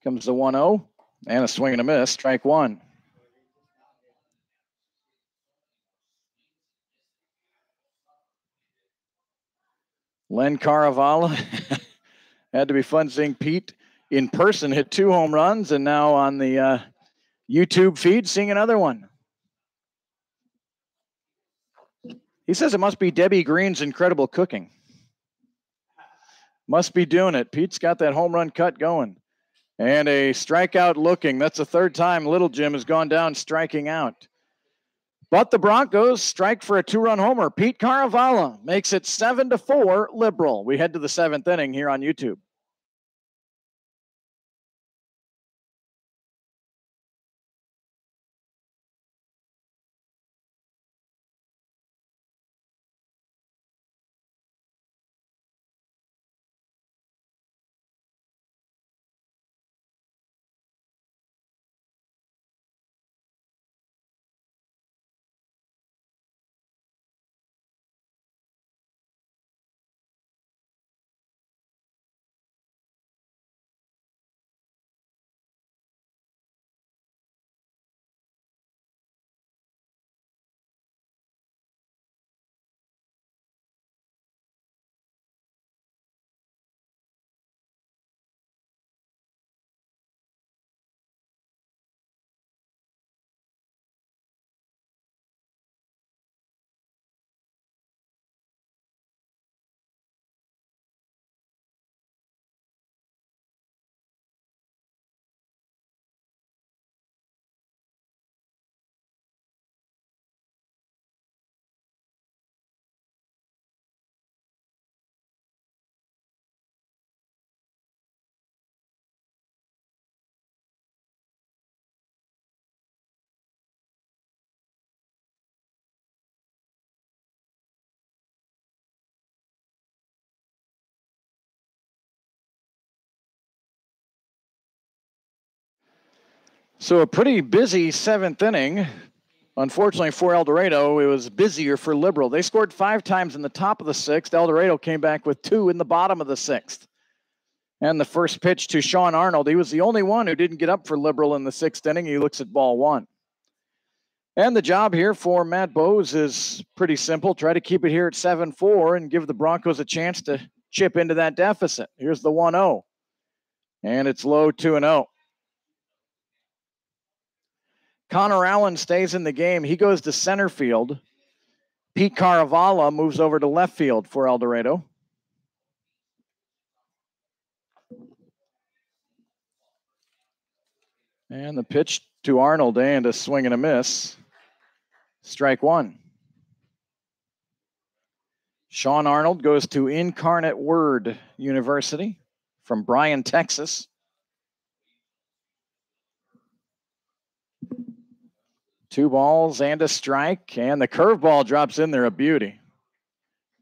Comes the 1-0, and a swing and a miss, strike 1. Len Caravala Had to be fun seeing Pete in person hit 2 home runs, and now on the YouTube feed seeing another one. He says it must be Debbie Green's incredible cooking. Must be doing it. Pete's got that home run cut going. And a strikeout looking. That's the third time Little Jim has gone down striking out. But the Broncos strike for a 2-run homer. Pete Caravala makes it 7-4 Liberal. We head to the 7th inning here on YouTube. So a pretty busy 7th inning. Unfortunately for El Dorado, it was busier for Liberal. They scored 5 times in the top of the 6th. El Dorado came back with 2 in the bottom of the 6th. And the first pitch to Sean Arnold, he was the only one who didn't get up for Liberal in the 6th inning. He looks at ball 1. And the job here for Matt Bowes is pretty simple. Try to keep it here at 7-4 and give the Broncos a chance to chip into that deficit. Here's the 1-0. And it's low 2-0. Connor Allen stays in the game. He goes to center field. Pete Caravala moves over to left field for El Dorado. And the pitch to Arnold, and a swing and a miss. Strike 1. Sean Arnold goes to Incarnate Word University from Bryan, Texas. 2 balls and a strike, and the curveball drops in there, a beauty.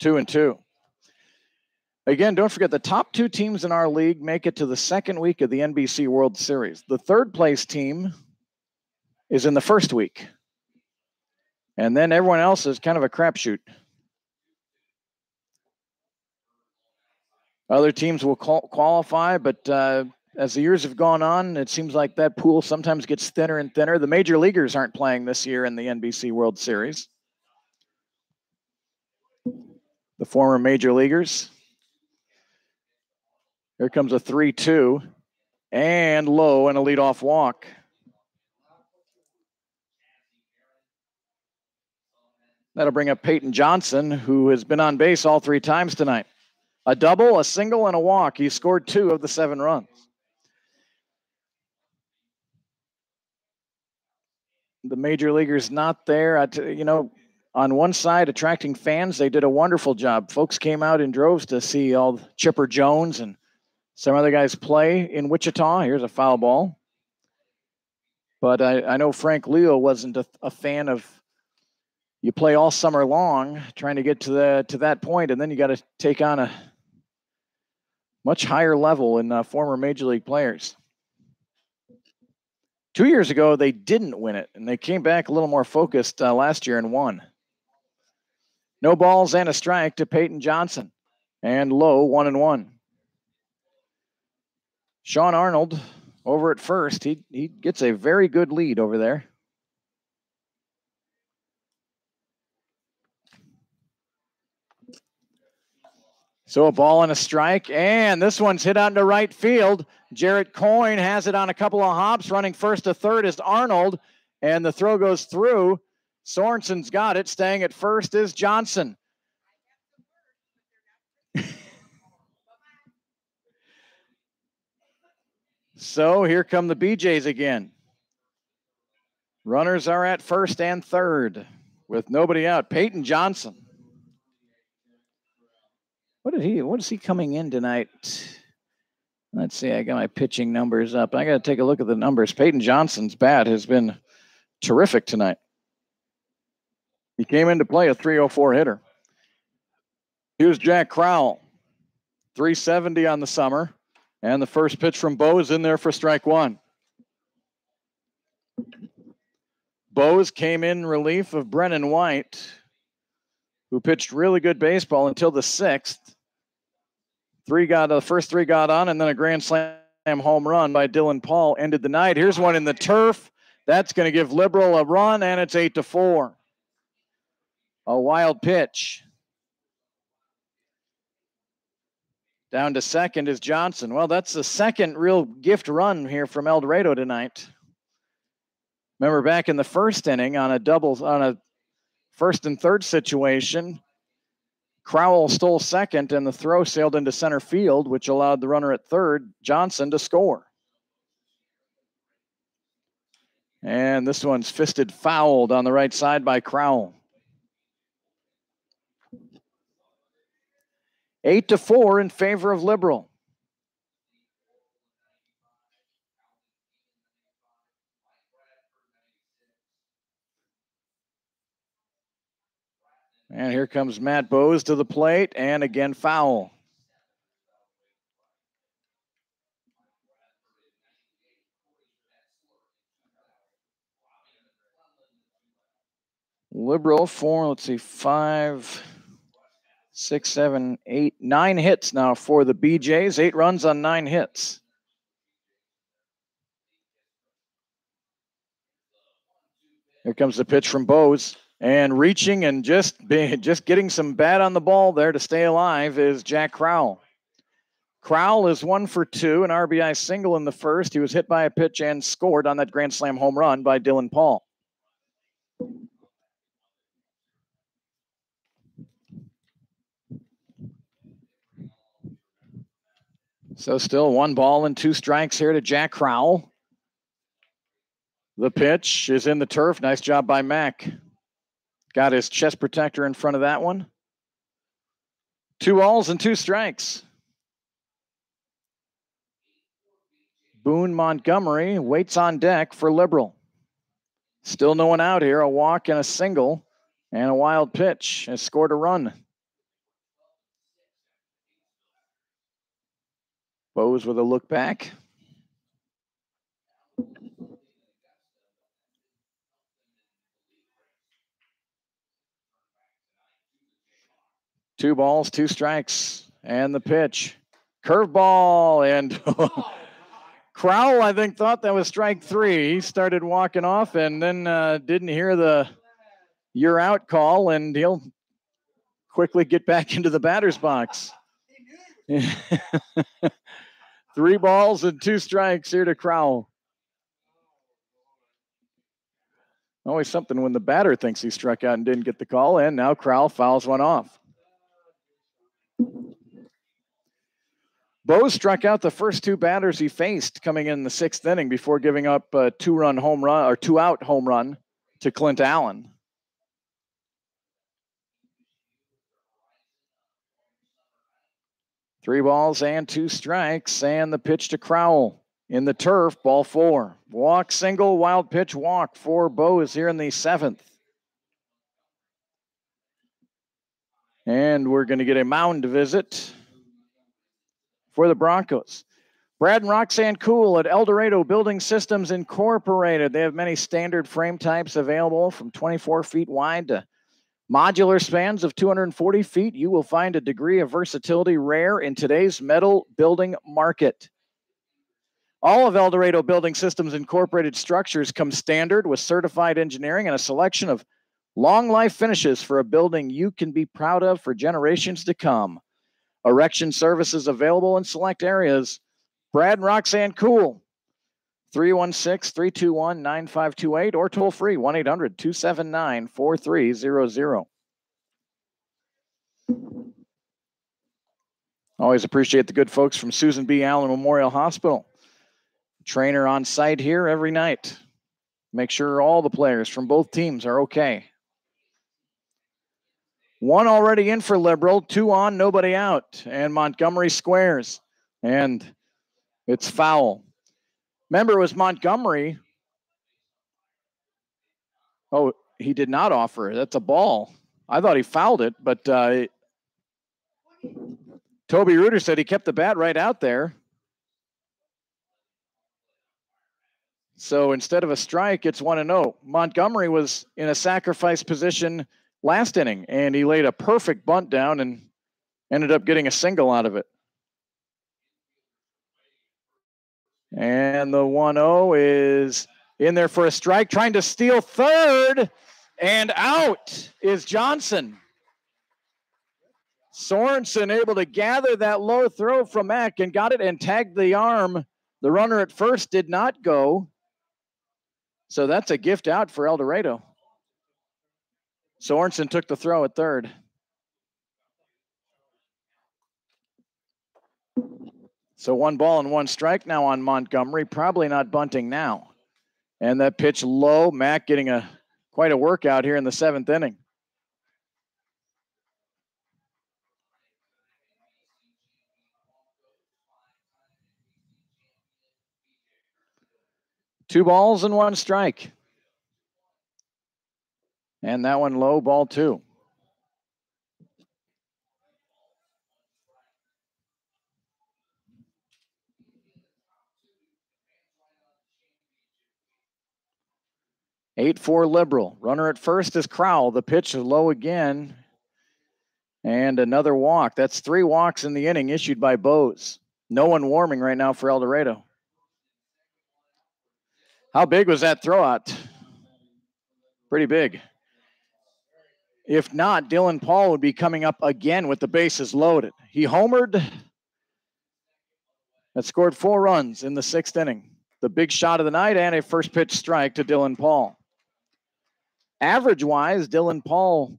2-2. Again, don't forget the top 2 teams in our league make it to the second week of the NBC World Series. The third place team is in the first week. And then everyone else is kind of a crapshoot. Other teams will qualify, but as the years have gone on, it seems like that pool sometimes gets thinner and thinner. The major leaguers aren't playing this year in the NBC World Series. The former major leaguers. Here comes a 3-2 and low and a leadoff walk. That'll bring up Peyton Johnson, who has been on base all 3 times tonight. A double, a single, and a walk. He scored 2 of the 7 runs. The major leaguers not there. On one side, attracting fans, they did a wonderful job. Folks came out in droves to see all Chipper Jones and some other guys play in Wichita. Here's a foul ball. But I know Frank Leo wasn't a fan of, you play all summer long trying to get to that point, and then you got to take on a much higher level in former major league players. 2 years ago, they didn't win it, and they came back a little more focused last year and won. No balls and a strike to Peyton Johnson, and low 1-1. Sean Arnold over at first. He gets a very good lead over there. So a ball and a strike, and this one's hit out into right field. Jarrett Coyne has it on a couple of hops. Running first to third is Arnold, and the throw goes through. Sorensen's got it. Staying at first is Johnson. So here come the BeeJays again. Runners are at first and third with nobody out. Peyton Johnson. What is he coming in tonight? Let's see, I got my pitching numbers up. I got to take a look at the numbers. Peyton Johnson's bat has been terrific tonight. He came in to play a .304 hitter. Here's Jack Crowell, 370 on the summer. And the first pitch from Bo is in there for strike one. Bose came in relief of Brennan White, who pitched really good baseball until the sixth. The first three got on, and then a grand slam home run by Dylan Paul ended the night. Here's one in the turf. That's going to give Liberal a run, and it's 8-4. A wild pitch. Down to second is Johnson. Well, that's the second real gift run here from El Dorado tonight. Remember back in the first inning on a first and third situation, Crowell stole second and the throw sailed into center field, which allowed the runner at third, Johnson, to score. And this one's fisted fouled on the right side by Crowell. 8-4 in favor of Liberal. And here comes Matt Bose to the plate, and again foul. Liberal for, 5, 6, 7, 8, 9 hits now for the BeeJays. 8 runs on 9 hits. Here comes the pitch from Bose. And reaching and just getting some bat on the ball there to stay alive is Jack Crowell. Crowell is 1 for 2, an RBI single in the first. He was hit by a pitch and scored on that grand slam home run by Dylan Paul. So still 1 ball and 2 strikes here to Jack Crowell. The pitch is in the turf. Nice job by Mack. Got his chest protector in front of that one. 2 balls and 2 strikes. Boone Montgomery waits on deck for Liberal. Still no one out here. A walk and a single and a wild pitch. Has scored a run. Bose with a look back. Two balls, 2 strikes, and the pitch. Curveball, and Crowell, I think, thought that was strike 3. He started walking off and then didn't hear the "you're out" call, and he'll quickly get back into the batter's box. 3 balls and 2 strikes here to Crowell. Always something when the batter thinks he struck out and didn't get the call, and now Crowell fouls one off. Bose struck out the first 2 batters he faced coming in the 6th inning before giving up a 2-run home run or 2-out home run to Clint Allen. Three balls and 2 strikes, and the pitch to Crowell in the turf, ball 4. Walk, single, wild pitch, walk for Bose here in the 7th. And we're going to get a mound visit for the Broncos. Brad and Roxanne Cool at El Dorado Building Systems Incorporated. They have many standard frame types available from 24 feet wide to modular spans of 240 feet. You will find a degree of versatility rare in today's metal building market. All of El Dorado Building Systems Incorporated structures come standard with certified engineering and a selection of long life finishes for a building you can be proud of for generations to come. Erection services available in select areas. Brad and Roxanne Cool. 316-321-9528 or toll free 1-800-279-4300. Always appreciate the good folks from Susan B. Allen Memorial Hospital. Trainer on site here every night. Make sure all the players from both teams are okay. 1 already in for Liberal, 2 on, nobody out. And Montgomery squares. And it's foul. Remember, it was Montgomery. Oh, he did not offer it. That's a ball. I thought he fouled it, but Toby Reuter said he kept the bat right out there. So instead of a strike, it's 1-0. Montgomery was in a sacrifice position last inning, and he laid a perfect bunt down and ended up getting a single out of it. And the 1-0 is in there for a strike, trying to steal third, and out is Johnson. Sorensen able to gather that low throw from Mack and got it and tagged the arm. The runner at first did not go. So that's a gift out for El Dorado. Sorensen took the throw at third. So 1 ball and 1 strike now on Montgomery. Probably not bunting now. And that pitch low. Mack getting quite a workout here in the 7th inning. Two balls and 1 strike. And that one low, ball 2. Eight for Liberal. Runner at first is Crowell. The pitch is low again. And another walk. That's 3 walks in the inning issued by Bose. No one warming right now for El Dorado. How big was that throw out? Pretty big. If not, Dylan Paul would be coming up again with the bases loaded. He homered. That scored 4 runs in the 6th inning. The big shot of the night and a first pitch strike to Dylan Paul. Average-wise, Dylan Paul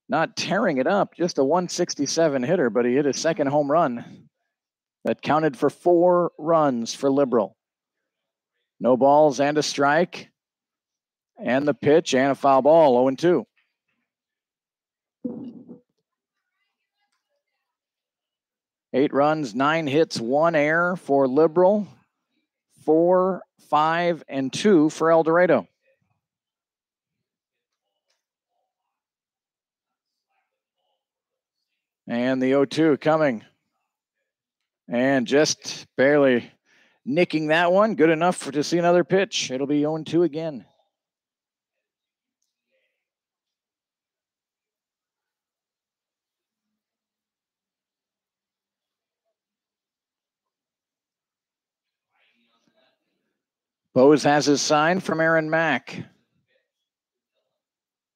not tearing it up, just a 167 hitter, but he hit his 2nd home run. That counted for 4 runs for Liberal. No balls and a strike. And the pitch and a foul ball, 0-2. Eight runs, 9 hits, 1 error for Liberal. 4, 5, and 2 for El Dorado. And the 0-2 coming. And just barely nicking that one. Good enough to see another pitch. It'll be 0-2 again. Bose has his sign from Aaron Mack.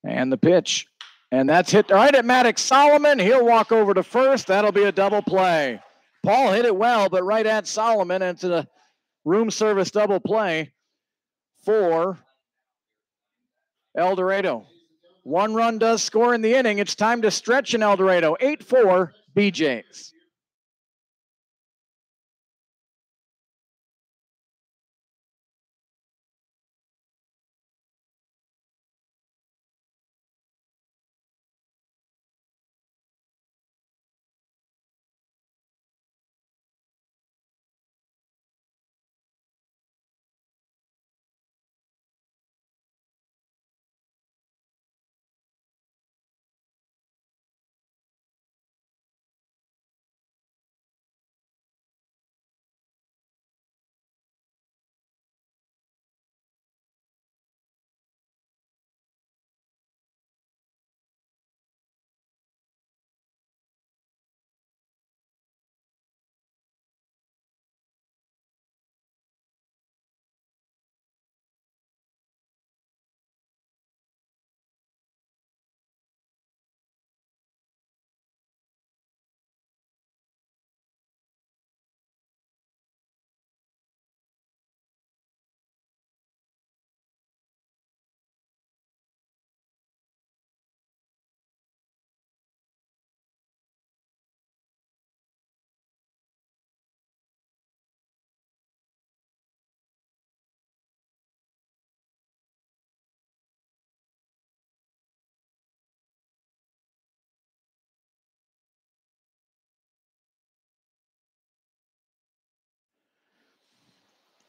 And the pitch. And that's hit right at Maddox Solomon. He'll walk over to first. That'll be a double play. Paul hit it well, but right at Solomon. And it's a room service double play for El Dorado. 1 run does score in the inning. It's time to stretch in El Dorado. 8-4 BeeJays.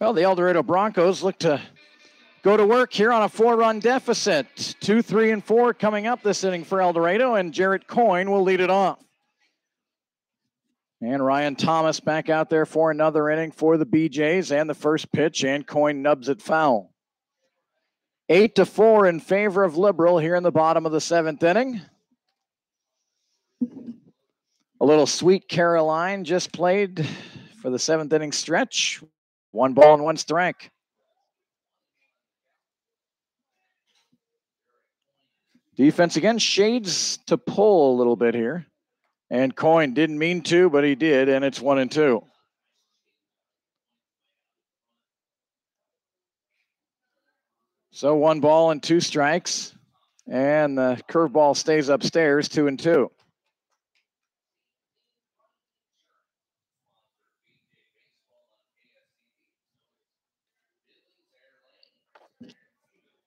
Well, the El Dorado Broncos look to go to work here on a 4-run deficit. 2, 3, and 4 coming up this inning for El Dorado, and Jarrett Coyne will lead it off. And Ryan Thomas back out there for another inning for the BeeJays, and the first pitch, and Coyne nubs it foul. 8-4 in favor of Liberal here in the bottom of the 7th inning. A little Sweet Caroline just played for the 7th inning stretch. 1 ball and 1 strike. Defense again shades to pull a little bit here. And Coyne didn't mean to, but he did, and it's 1-2. So 1 ball and 2 strikes. And the curveball stays upstairs, 2-2.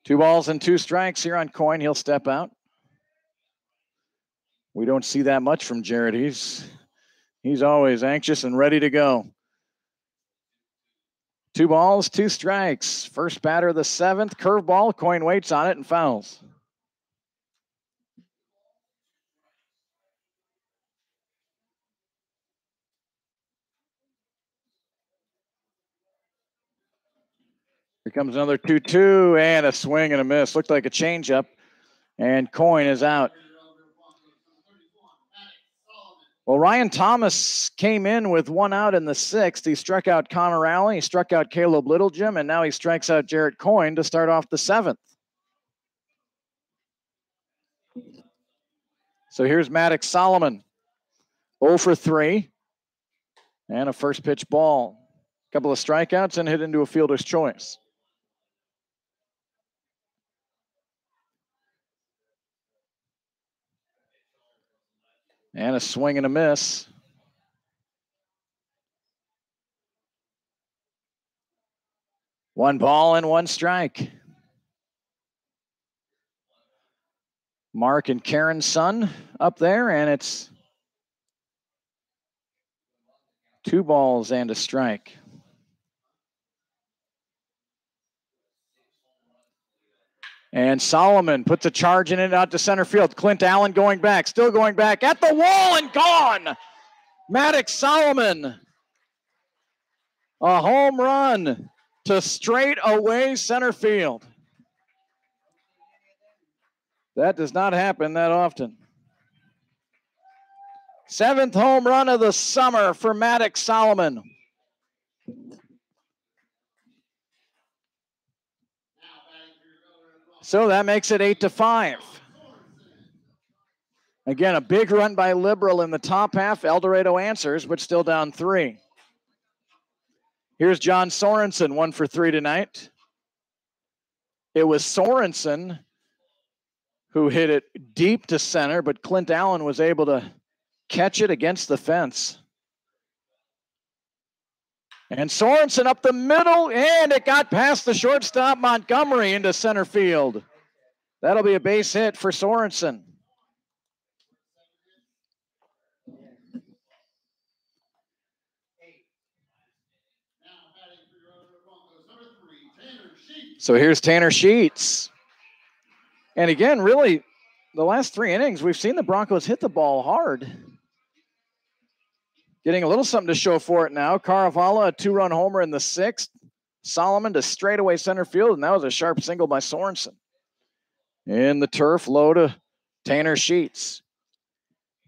Two balls and 2 strikes here on Coyne. He'll step out. We don't see that much from Jarrett. He's always anxious and ready to go. 2 balls, 2 strikes. First batter of the 7th. Curveball. Coyne waits on it and fouls. Here comes another 2-2 and a swing and a miss. Looked like a changeup, and Coyne is out. Well, Ryan Thomas came in with 1 out in the 6th. He struck out Connor Allen. He struck out Caleb Littlejim, and now he strikes out Jarrett Coyne to start off the 7th. So here's Maddox Solomon. 0 for 3. And a first pitch ball. A couple of strikeouts and hit into a fielder's choice. And a swing and a miss. One ball and 1 strike. Mark and Karen's son up there, and it's 2 balls and a strike. And Solomon puts a charge in it out to center field. Clint Allen going back, still going back at the wall and gone. Maddox Solomon, a home run to straight away center field. That does not happen that often. 7th home run of the summer for Maddox Solomon. So that makes it 8-5. Again, a big run by Liberal in the top half. El Dorado answers, but still down 3. Here's John Sorensen, 1 for 3 tonight. It was Sorensen who hit it deep to center, but Clint Allen was able to catch it against the fence. And Sorensen up the middle, and it got past the shortstop Montgomery into center field. That'll be a base hit for Sorensen. So here's Tanner Sheets. And again, really, the last 3 innings, we've seen the Broncos hit the ball hard. Getting a little something to show for it now. Caravala, a 2-run homer in the 6th. Solomon to straightaway center field, and that was a sharp single by Sorensen. In the turf, low to Tanner Sheets.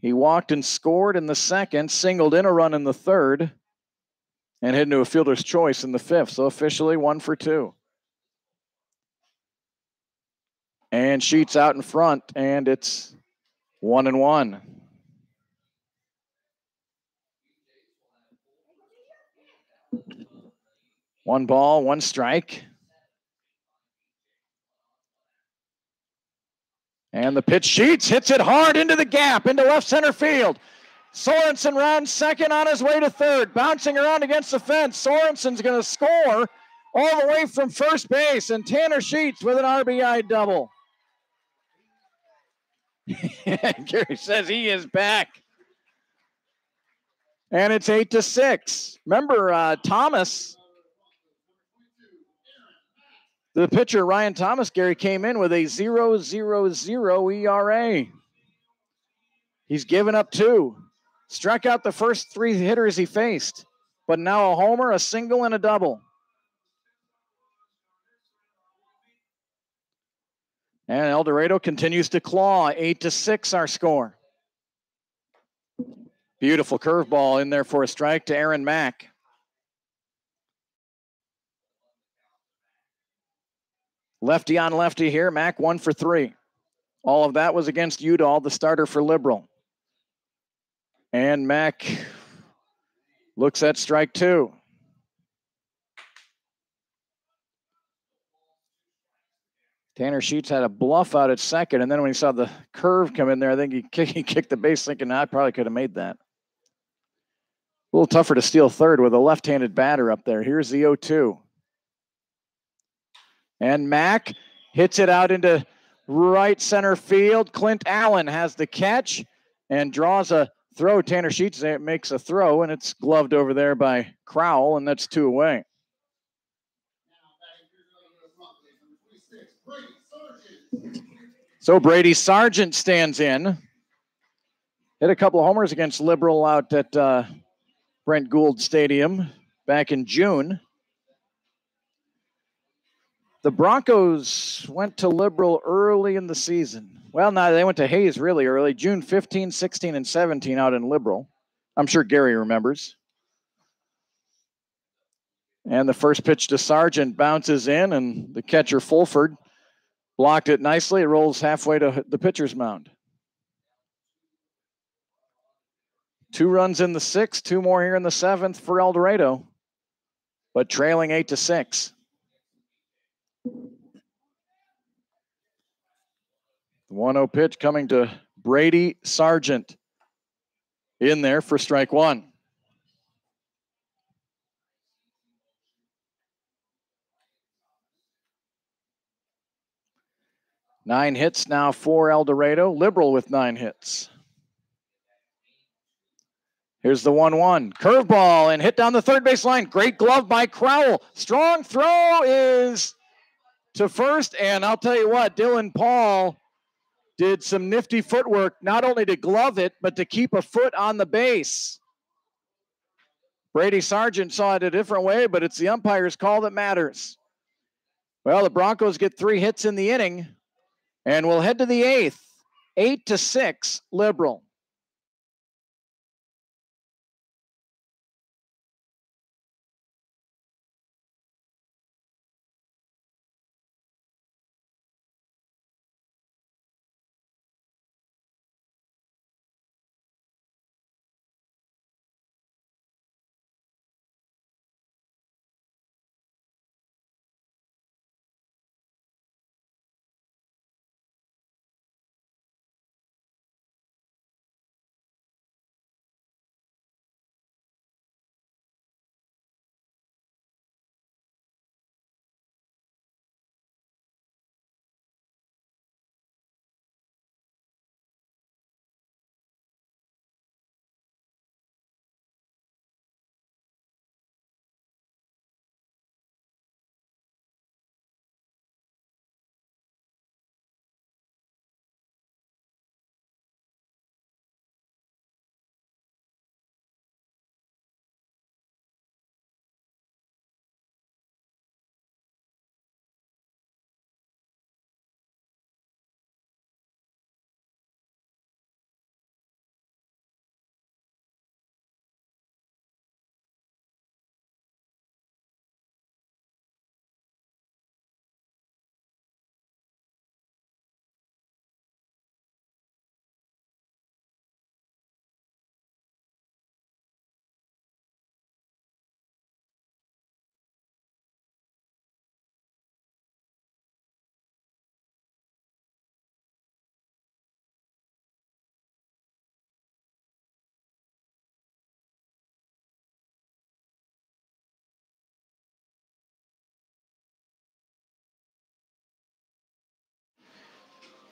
He walked and scored in the 2nd, singled in a run in the 3rd, and hit into a fielder's choice in the 5th. So officially 1 for 2. And Sheets out in front, and it's 1-1. 1 ball, 1 strike. And the pitch, Sheets hits it hard into the gap, into left center field. Sorensen rounds second on his way to third, bouncing around against the fence. Sorensen's going to score all the way from first base, and Tanner Sheets with an RBI double. Gary says he is back. And it's 8-6. Remember, Thomas The pitcher, Ryan Thomas, Gary, came in with a 0.00 ERA. He's given up 2. Struck out the first 3 hitters he faced, but now a homer, a single, and a double. And El Dorado continues to claw. 8-6 our score. Beautiful curveball in there for a strike to Aaron Mack. Lefty on lefty here. Mack 1 for 3. All of that was against Udall, the starter for Liberal. And Mack looks at strike 2. Tanner Sheets had a bluff out at second, and then when he saw the curve come in there, I think he kicked the base thinking, I probably could have made that. A little tougher to steal third with a left-handed batter up there. Here's the 0-2. And Mack hits it out into right center field. Clint Allen has the catch and draws a throw. Tanner Sheets makes a throw, and it's gloved over there by Crowell, and that's 2 away. So Brady Sargent stands in. Hit a couple of homers against Liberal out at Brent Gould Stadium back in June. The Broncos went to Liberal early in the season. Well, no, they went to Hayes really early. June 15, 16, and 17 out in Liberal. I'm sure Gary remembers. And the first pitch to Sargent bounces in, and the catcher Fulford blocked it nicely. It rolls halfway to the pitcher's mound. 2 runs in the 6th, 2 more here in the 7th for El Dorado, but trailing 8-6. The 1-0 pitch coming to Brady Sargent in there for strike 1. Nine hits now for El Dorado. Liberal with 9 hits. Here's the 1-1. Curveball and hit down the third base line. Great glove by Crowell. Strong throw is to first. And I'll tell you what, Dylan Paul did some nifty footwork, not only to glove it, but to keep a foot on the base. Brady Sargent saw it a different way, but it's the umpire's call that matters. Well, the Broncos get 3 hits in the inning, and we'll head to the 8th. 8-6 Liberal.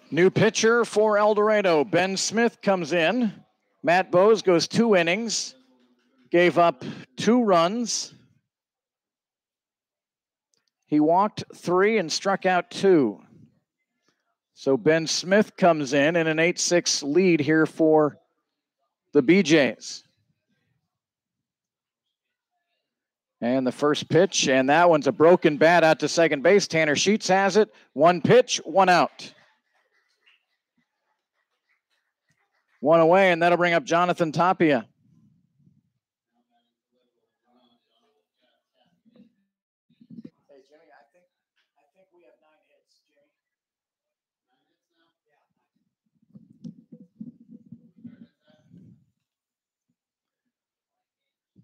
New pitcher for El Dorado. Ben Smith comes in. Matt Bose goes 2 innings. Gave up 2 runs. He walked 3 and struck out 2. So Ben Smith comes in an 8-6 lead here for the BeeJays. And the first pitch, and that one's a broken bat out to second base. Tanner Sheets has it. 1 pitch, 1 out. 1 away, and that'll bring up Jonathan Tapia. Hey, Jimmy, I think we have 9 hits, Jimmy.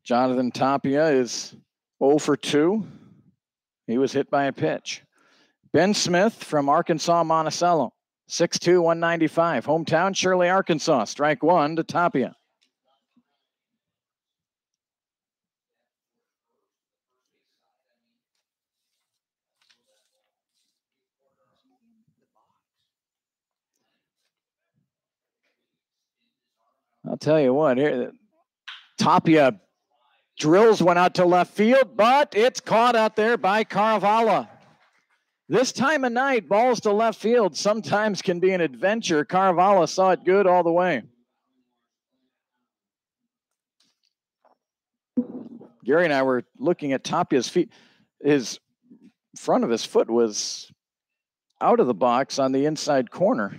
Jonathan Tapia is 0 for 2. He was hit by a pitch. Ben Smith from Arkansas, Monticello. 6'2", 195. Hometown, Shirley, Arkansas. Strike 1 to Tapia. I'll tell you what, here, Tapia drills one out to left field, but it's caught out there by Caravala. This time of night, balls to left field sometimes can be an adventure. Caravala saw it good all the way. Gary and I were looking at Tapia's feet. His front of his foot was out of the box on the inside corner. I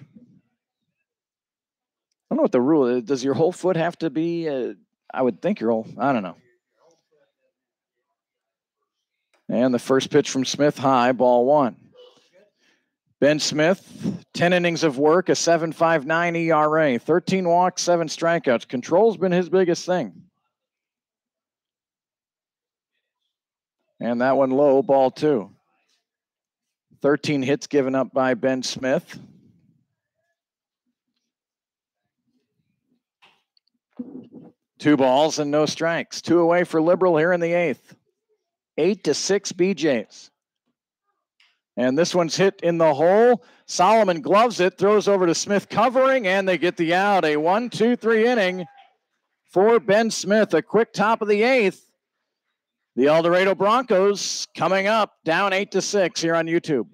don't know what the rule is. Does your whole foot have to be? I would think your whole, I don't know. And the first pitch from Smith, high, ball 1. Ben Smith, 10 innings of work, a 7.59 ERA, 13 walks, 7 strikeouts. Control's been his biggest thing. And that one low, ball 2. 13 hits given up by Ben Smith. Two balls and no strikes. 2 away for Liberal here in the 8th. 8-6 BeeJays. And this one's hit in the hole. Solomon gloves it, throws over to Smith covering, and they get the out. A 1-2-3 inning for Ben Smith. A quick top of the 8th. The El Dorado Broncos coming up, down 8-6 here on YouTube.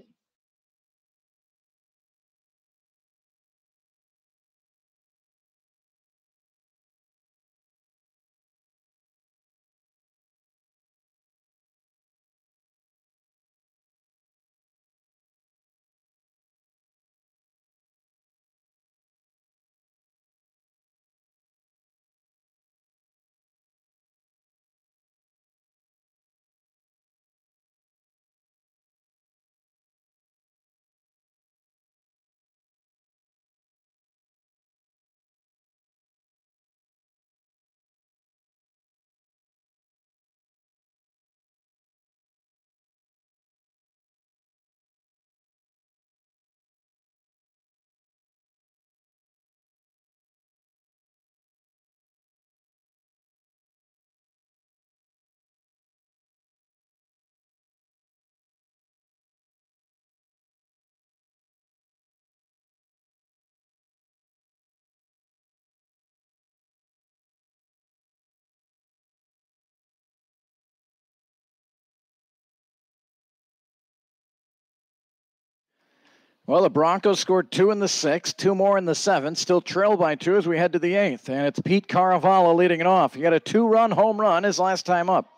Well, the Broncos scored 2 in the 6th, 2 more in the 7th, still trail by 2 as we head to the 8th. And it's Pete Caravala leading it off. He got a 2-run home run his last time up.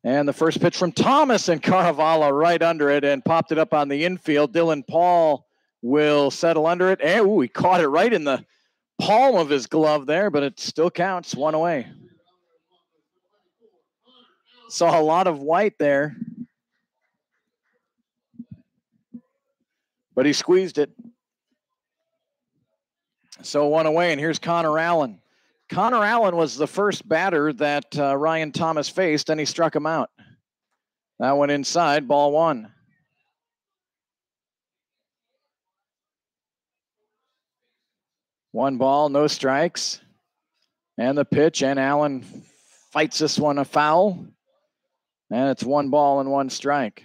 And the first pitch from Thomas, and Caravala right under it and popped it up on the infield. Dylan Paul will settle under it. And he caught it right in the palm of his glove there, but it still counts. 1 away. Saw a lot of white there, but he squeezed it. So 1 away, and here's Connor Allen. Connor Allen was the first batter that Ryan Thomas faced, and he struck him out. That went inside, ball 1. One ball, no strikes. And the pitch, and Allen fights this one a foul. And it's 1 ball and 1 strike.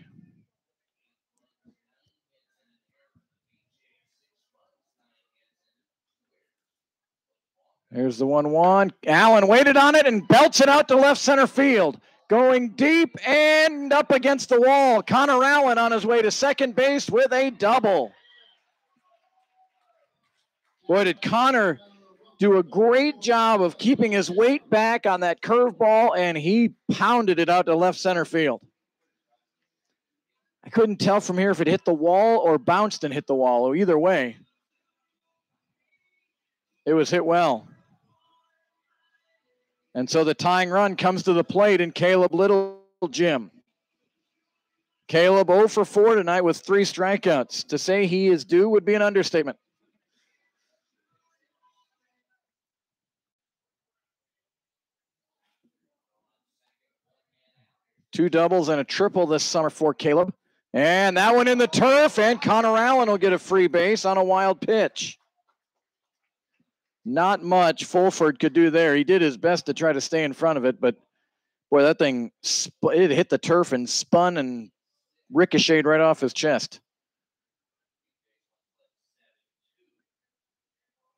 Here's the 1-1. Allen waited on it and belts it out to left center field. Going deep and up against the wall. Connor Allen on his way to second base with a double. Boy, did Connor do a great job of keeping his weight back on that curveball, and he pounded it out to left center field. I couldn't tell from here if it hit the wall or bounced and hit the wall. Or either way, it was hit well. And so the tying run comes to the plate in Caleb Little Jim. Caleb 0 for 4 tonight with 3 strikeouts. To say he is due would be an understatement. Two doubles and a triple this summer for Caleb. And that one in the turf, and Connor Allen will get a free base on a wild pitch. Not much Fulford could do there. He did his best to try to stay in front of it, but boy, that thing, it hit the turf and spun and ricocheted right off his chest.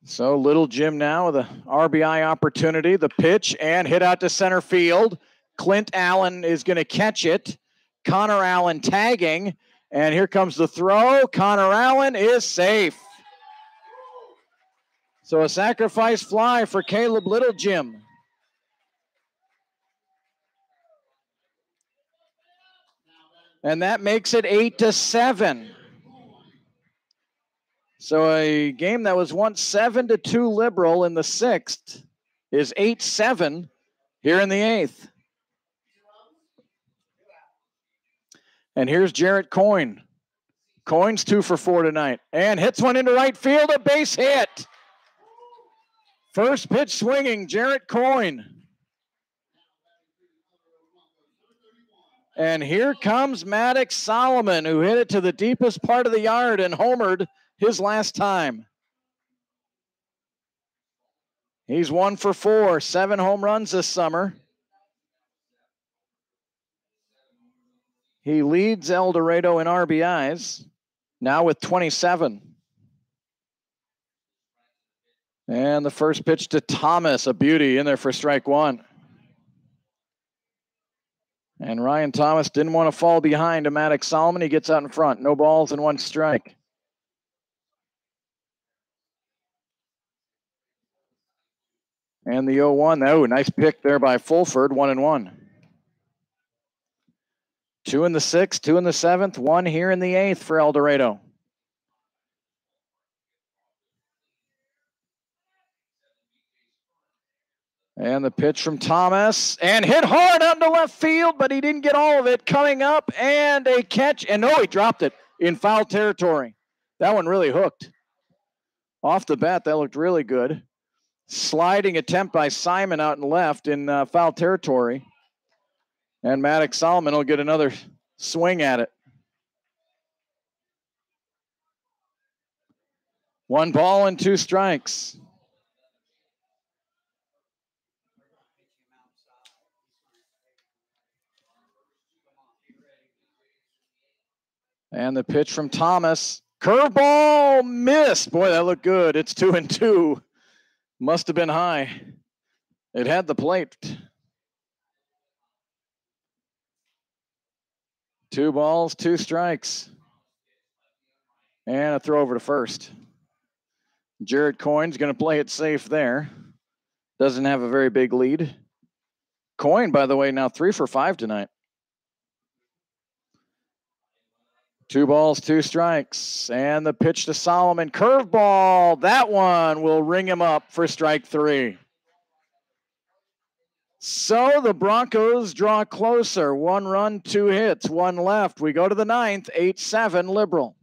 So Little Jim now with an RBI opportunity. The pitch and hit out to center field. Clint Allen is going to catch it. Connor Allen tagging, and here comes the throw. Connor Allen is safe. So a sacrifice fly for Caleb Little Jim. And that makes it 8-7. So a game that was once 7-2 Liberal in the 6th is 8-7 here in the 8th. And here's Jarrett Coyne. Coyne's 2 for 4 tonight and hits one into right field, a base hit. First pitch swinging, Jarrett Coyne. And here comes Maddox Solomon, who hit it to the deepest part of the yard and homered his last time. He's 1 for 4, 7 home runs this summer. He leads El Dorado in RBIs, now with 27. And the first pitch to Thomas, a beauty in there for strike 1. And Ryan Thomas didn't want to fall behind to Maddox Solomon. He gets out in front. No balls and 1 strike. And the 0-1. Oh, nice pick there by Fulford, 1-1. 2 in the 6th, 2 in the 7th, 1 here in the 8th for El Dorado. And the pitch from Thomas, and hit hard out to left field, but he didn't get all of it. Coming up, and a catch, and no, he dropped it in foul territory. That one really hooked. Off the bat, that looked really good. Sliding attempt by Simon out and left in foul territory. And Maddox Solomon will get another swing at it. 1 ball and 2 strikes. And the pitch from Thomas. Curveball missed. Boy, that looked good. It's 2-2. Must have been high. It had the plate. 2 balls, 2 strikes. And a throw over to first. Jarrett Coyne's going to play it safe there. Doesn't have a very big lead. Coyne, by the way, now 3 for 5 tonight. 2 balls, 2 strikes. And the pitch to Solomon. Curveball. That one will ring him up for strike 3. So the Broncos draw closer. 1 run, 2 hits, 1 left. We go to the 9th, 8-7 Liberal.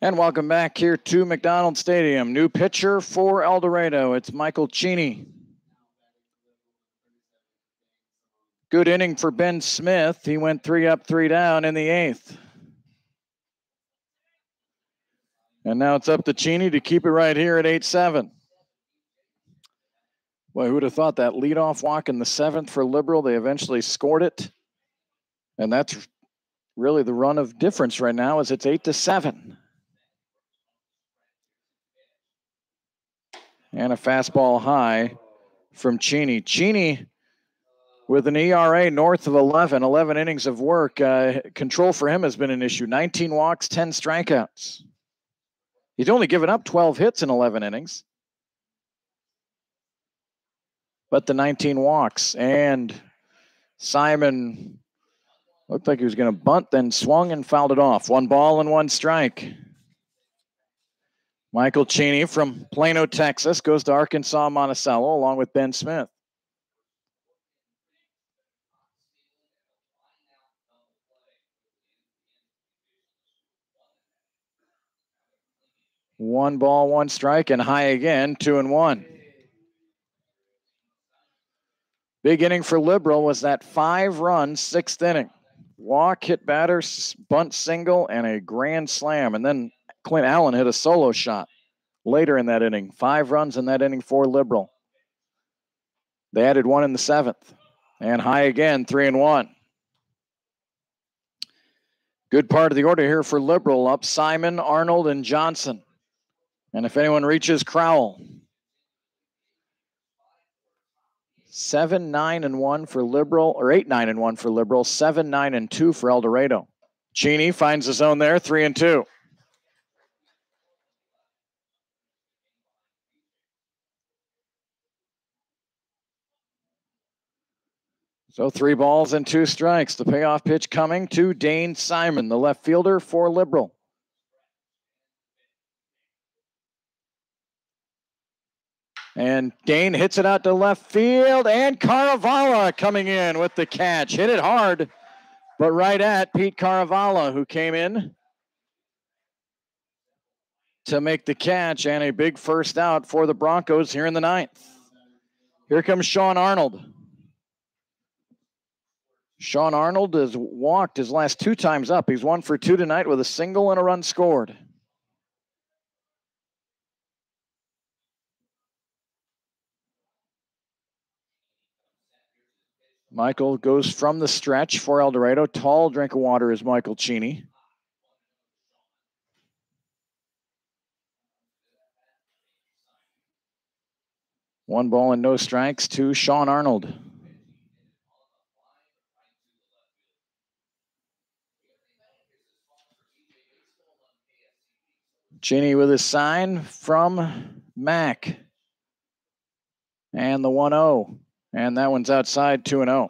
And welcome back here to McDonald Stadium. New pitcher for El Dorado. It's Michael Cheney. Good inning for Ben Smith. He went 3 up, 3 down in the 8th. And now it's up to Cheney to keep it right here at 8-7. Boy, who would have thought that leadoff walk in the 7th for Liberal? They eventually scored it. And that's really the run of difference right now, as it's 8-7. And a fastball high from Cheney. Cheney with an ERA north of 11 innings of work. Control for him has been an issue. 19 walks, 10 strikeouts. He's only given up 12 hits in 11 innings. But the 19 walks, and Simon looked like he was going to bunt, then swung and fouled it off. 1 ball and 1 strike. Michael Cheney from Plano, Texas, goes to Arkansas Monticello along with Ben Smith. One ball, 1 strike, and high again, 2-1. Big inning for Liberal was that 5-run 6th inning. Walk, hit batter, bunt single, and a grand slam. And then Clint Allen hit a solo shot later in that inning. 5 runs in that inning for Liberal. They added 1 in the 7th. And high again, 3-1. Good part of the order here for Liberal. Up Simon, Arnold, and Johnson. And if anyone reaches, Crowell. 7-9-1 for Liberal, or 8-9-1 for Liberal, 7-9-2 for El Dorado. Cheney finds his own there, 3-2. So 3 balls and 2 strikes. The payoff pitch coming to Dane Simon, the left fielder for Liberal. And Dane hits it out to left field, and Caravala coming in with the catch. Hit it hard, but right at Pete Caravala, who came in to make the catch, and a big first out for the Broncos here in the 9th. Here comes Sean Arnold. Sean Arnold has walked his last 2 times up. He's 1 for 2 tonight with a single and a run scored. Michael goes from the stretch for El Dorado. Tall drink of water is Michael Cheney. One ball and no strikes to Sean Arnold. Cheney with a sign from Mac. And the 1-0. And that one's outside, 2-0.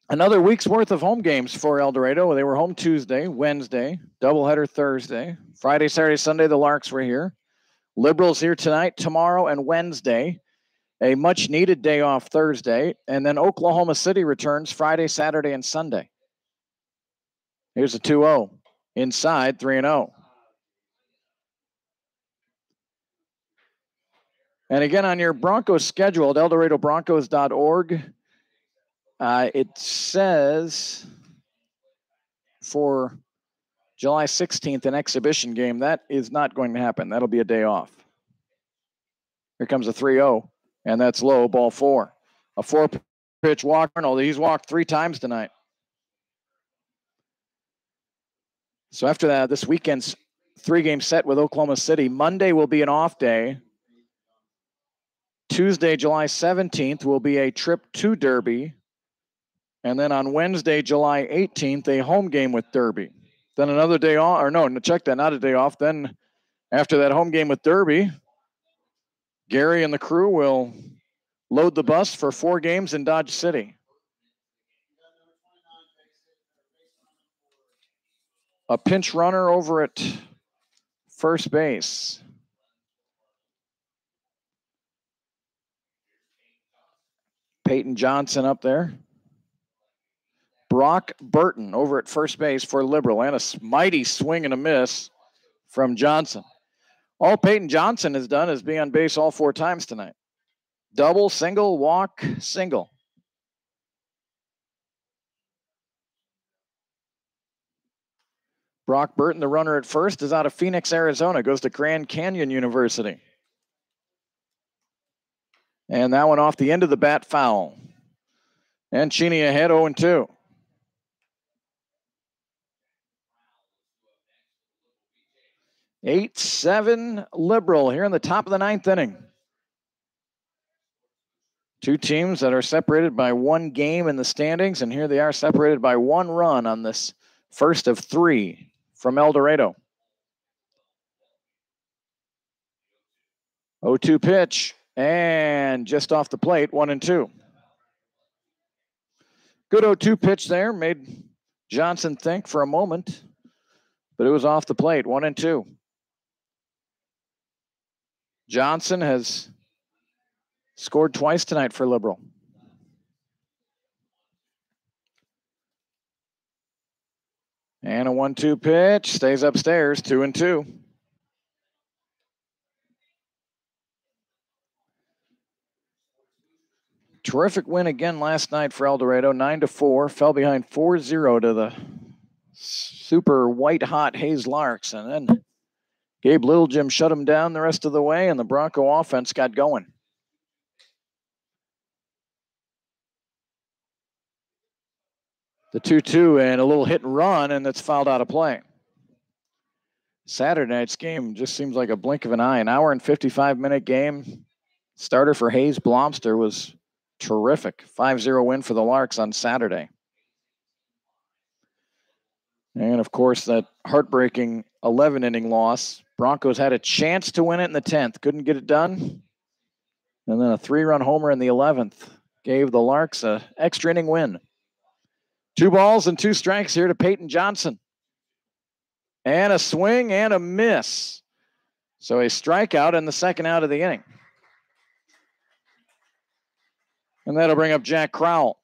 Another week's worth of home games for El Dorado. They were home Tuesday, Wednesday, doubleheader Thursday. Friday, Saturday, Sunday, the Larks were here. Liberals here tonight, tomorrow, and Wednesday. A much-needed day off Thursday. And then Oklahoma City returns Friday, Saturday, and Sunday. Here's a 2-0. Inside, 3-0. And again, on your Broncos schedule at ElDoradoBroncos.org, it says for July 16th, an exhibition game. That is not going to happen. That'll be a day off. Here comes a 3-0, and that's low, ball 4. A 4-pitch walk. Arnold, he's walked 3 times tonight. So after that, this weekend's 3-game set with Oklahoma City. Monday will be an off day. Tuesday, July 17th, will be a trip to Derby. And then on Wednesday, July 18th, a home game with Derby. Then another day off, or no, check that, not a day off. Then after that home game with Derby, Gary and the crew will load the bus for 4 games in Dodge City. A pinch runner over at first base. Peyton Johnson up there. Brock Burton over at first base for Liberal, and a mighty swing and a miss from Johnson. All Peyton Johnson has done is be on base all 4 times tonight. Double, single, walk, single. Brock Burton, the runner at first, is out of Phoenix, Arizona, goes to Grand Canyon University. And that one off the end of the bat, foul. And Cheney ahead, 0-2. Eight, 7 Liberal here in the top of the 9th inning. 2 teams that are separated by 1 game in the standings, and here they are separated by 1 run on this first of 3 from El Dorado. 0-2 pitch, and just off the plate, 1-2. Good 0-2 pitch there, made Johnson think for a moment, but it was off the plate, 1-2. Johnson has scored twice tonight for Liberal. And a 1-2 pitch, stays upstairs, 2-2. Terrific win again last night for El Dorado, 9-4. Fell behind 4-0 to the super white-hot Hayes Larks. And then Gabe Littlejim shut him down the rest of the way, and the Bronco offense got going. The 2-2 and a little hit and run, and it's fouled out of play. Saturday night's game just seems like a blink of an eye. An hour and 55-minute game. Starter for Hayes Blomster was terrific. 5-0 win for the Larks on Saturday. And, of course, that heartbreaking 11-inning loss. Broncos had a chance to win it in the 10th. Couldn't get it done. And then a 3-run homer in the 11th gave the Larks an extra inning win. 2 balls and 2 strikes here to Peyton Johnson. And a swing and a miss. So a strikeout in the second out of the inning. And that'll bring up Jack Crowell.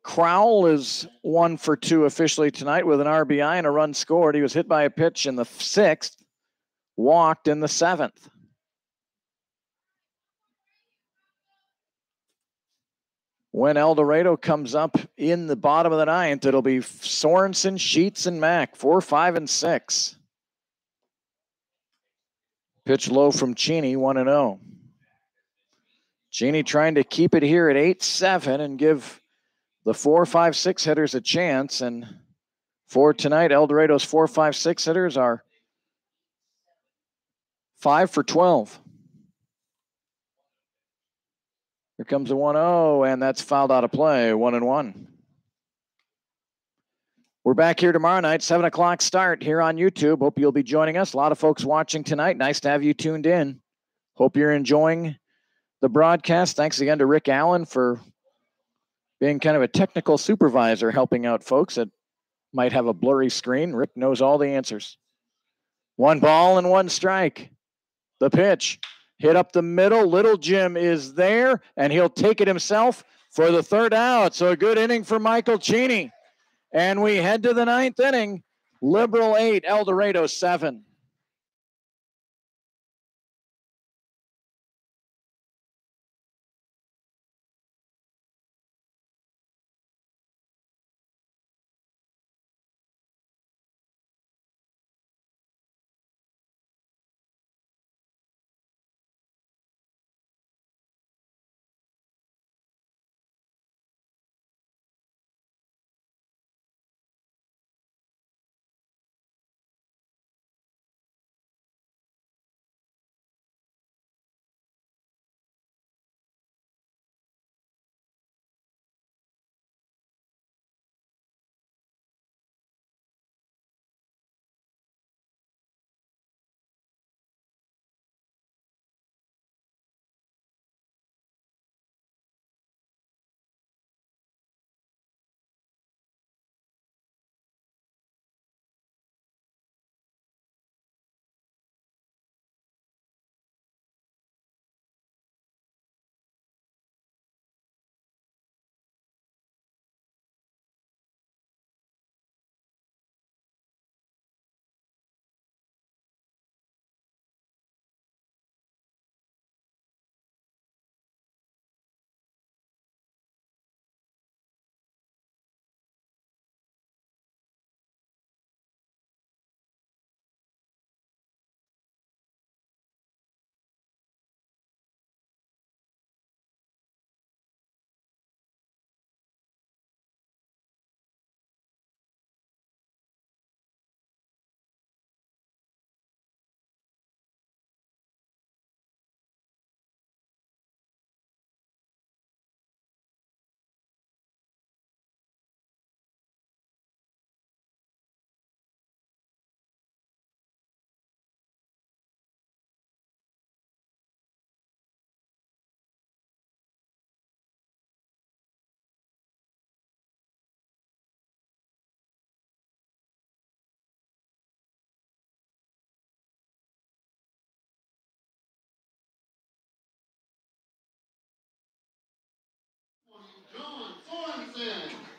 Crowell is 1 for 2 officially tonight with an RBI and a run scored. He was hit by a pitch in the 6th, walked in the 7th. When El Dorado comes up in the bottom of the 9th, it'll be Sorensen, Sheets, and Mack, 4, 5, and 6. Pitch low from Cheney, 1-0. Cheney trying to keep it here at 8-7 and give the 4, 5, 6 hitters a chance. And for tonight, El Dorado's 4, 5, 6 hitters are 5 for 12. Here comes a 1-0, and that's fouled out of play, 1-1. We're back here tomorrow night, 7 o'clock start here on YouTube. Hope you'll be joining us. A lot of folks watching tonight. Nice to have you tuned in. Hope you're enjoying the broadcast. Thanks again to Rick Allen for being kind of a technical supervisor, helping out folks that might have a blurry screen. Rick knows all the answers. 1 ball and 1 strike. The pitch. Hit up the middle. Littlejim is there, and he'll take it himself for the 3rd out. So a good inning for Michael Cheney. And we head to the 9th inning. Liberal 8, El Dorado 7.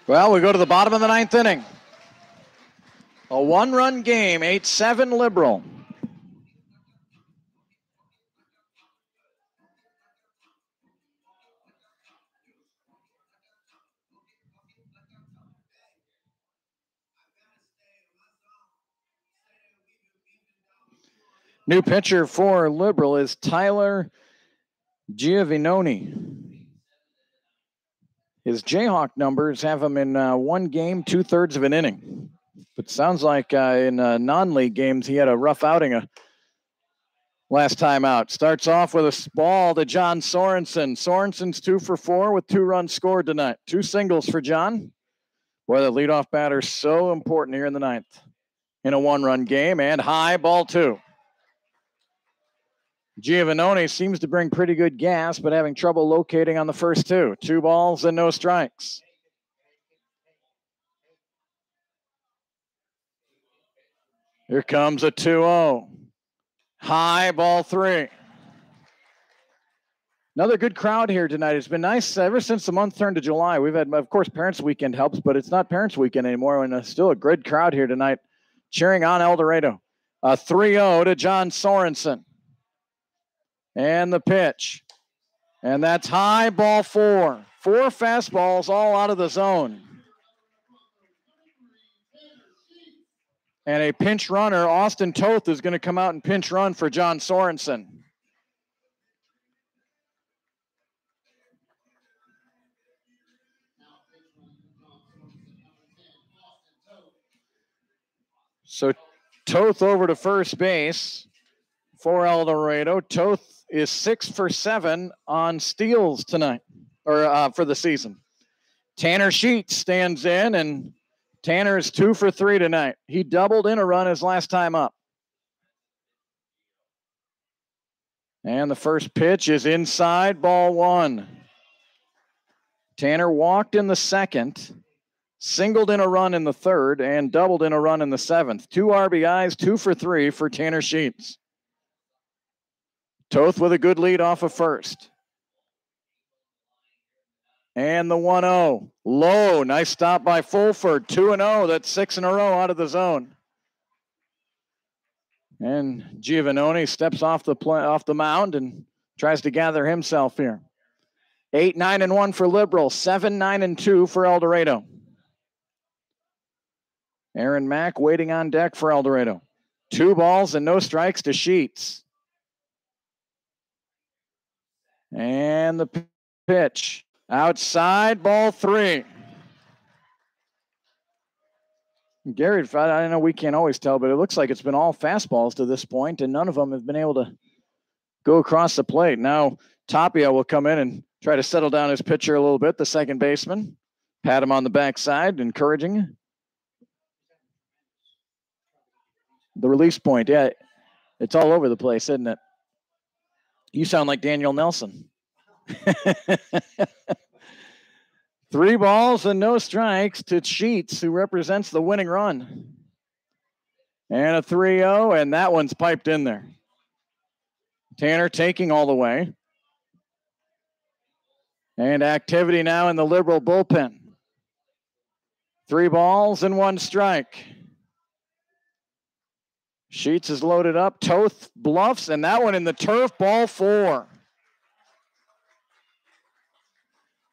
Well, we go to the bottom of the ninth inning. A one-run game, 8-7 Liberal. New pitcher for Liberal is Tyler Giovinone. His Jayhawk numbers have him in one game, 2/3 of an inning. But sounds like in non-league games, he had a rough outing last time out. Starts off with a ball to John Sorensen. Sorensen's 2 for 4 with 2 runs scored tonight. 2 singles for John. Boy, the leadoff batter is so important here in the ninth in a one-run game. And high, ball 2. Giovinone seems to bring pretty good gas, but having trouble locating on the first 2. 2 balls and no strikes. Here comes a 2-0. High, ball 3. Another good crowd here tonight. It's been nice ever since the month turned to July. We've had, of course, Parents Weekend helps, but it's not Parents Weekend anymore, and still a good crowd here tonight cheering on El Dorado. A 3-0 to John Sorensen. And the pitch. And that's high, ball 4. 4 fastballs all out of the zone. And a pinch runner, Austin Toth, is going to come out and pinch run for John Sorensen. So Toth over to first base for El Dorado. Toth is 6 for 7 on steals tonight, or for the season. Tanner Sheets stands in, and Tanner is 2 for 3 tonight. He doubled in a run his last time up. And the first pitch is inside, ball 1. Tanner walked in the second, singled in a run in the third, and doubled in a run in the 7th. 2 RBIs, 2 for 3 for Tanner Sheets. Toth with a good lead off of first. And the 1-0. Low. Nice stop by Fulford. 2-0. That's 6 in a row out of the zone. And Giovinone steps off the mound and tries to gather himself here. 8-9-1 for Liberal. 7-9-2 for El Dorado. Aaron Mack waiting on deck for El Dorado. 2 balls and no strikes to Sheets. And the pitch. Outside, ball 3. Gary, I know we can't always tell, but it looks like it's been all fastballs to this point, and none of them have been able to go across the plate. Now, Tapia will come in and try to settle down his pitcher a little bit, the second baseman. Pat him on the backside, encouraging. The release point, yeah, it's all over the place, isn't it? You sound like Daniel Nelson. 3 balls and no strikes to Sheets, who represents the winning run. And a 3-0, and that one's piped in there. Tanner taking all the way. And activity now in the Liberal bullpen. 3 balls and 1 strike. Sheets is loaded up. Toth bluffs, and that one in the turf, ball 4.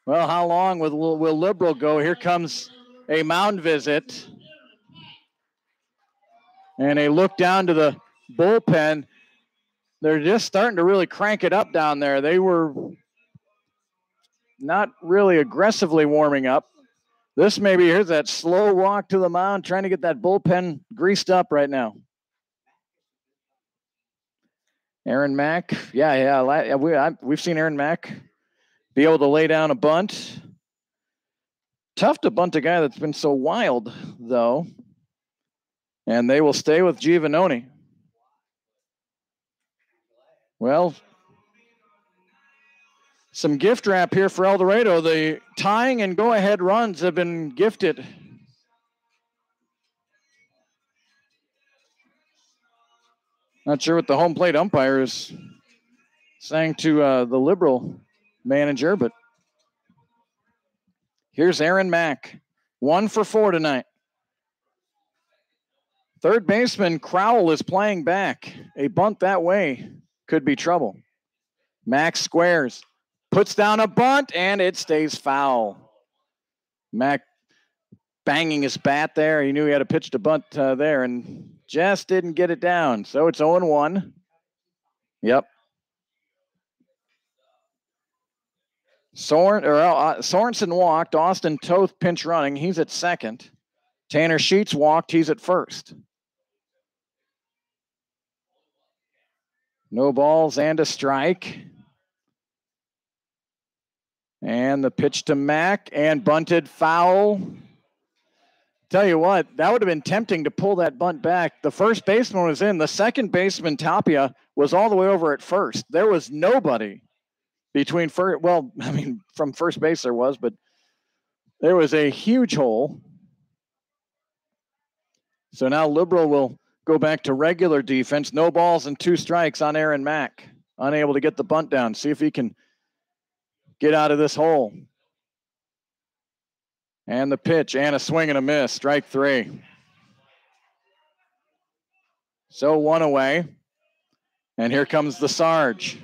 Well, how long will Liberal go? Here comes a mound visit. And a look down to the bullpen. They're just starting to really crank it up down there. They were not really aggressively warming up. This maybe, here's that slow walk to the mound, trying to get that bullpen greased up right now. Aaron Mack, we've seen Aaron Mack be able to lay down a bunt. Tough to bunt a guy that's been so wild, though. And they will stay with Giovinone. Well, some gift wrap here for El Dorado. The tying and go-ahead runs have been gifted. Not sure what the home plate umpire is saying to the Liberal manager, but Here's Aaron Mack. 1 for 4 tonight. Third baseman Crowell is playing back. A bunt that way could be trouble. Mack squares, puts down a bunt, and it stays foul. Mack banging his bat there. He knew he had a pitch to bunt there and just didn't get it down. So it's 0-1. Yep. Sorensen walked. Austin Toth pinch running. He's at second. Tanner Sheets walked. He's at first. No balls and a strike. And the pitch to Mack and bunted foul. Tell you what, that would have been tempting to pull that bunt back. The first baseman was in. The second baseman, Tapia, was all the way over at first. There was nobody between first. Well, I mean, from first base there was, but there was a huge hole. So now Liberal will go back to regular defense. No balls and 2 strikes on Aaron Mack. Unable to get the bunt down. See if he can get out of this hole. And the pitch, and a swing and a miss, strike 3. So 1 away. And here comes the Sarge.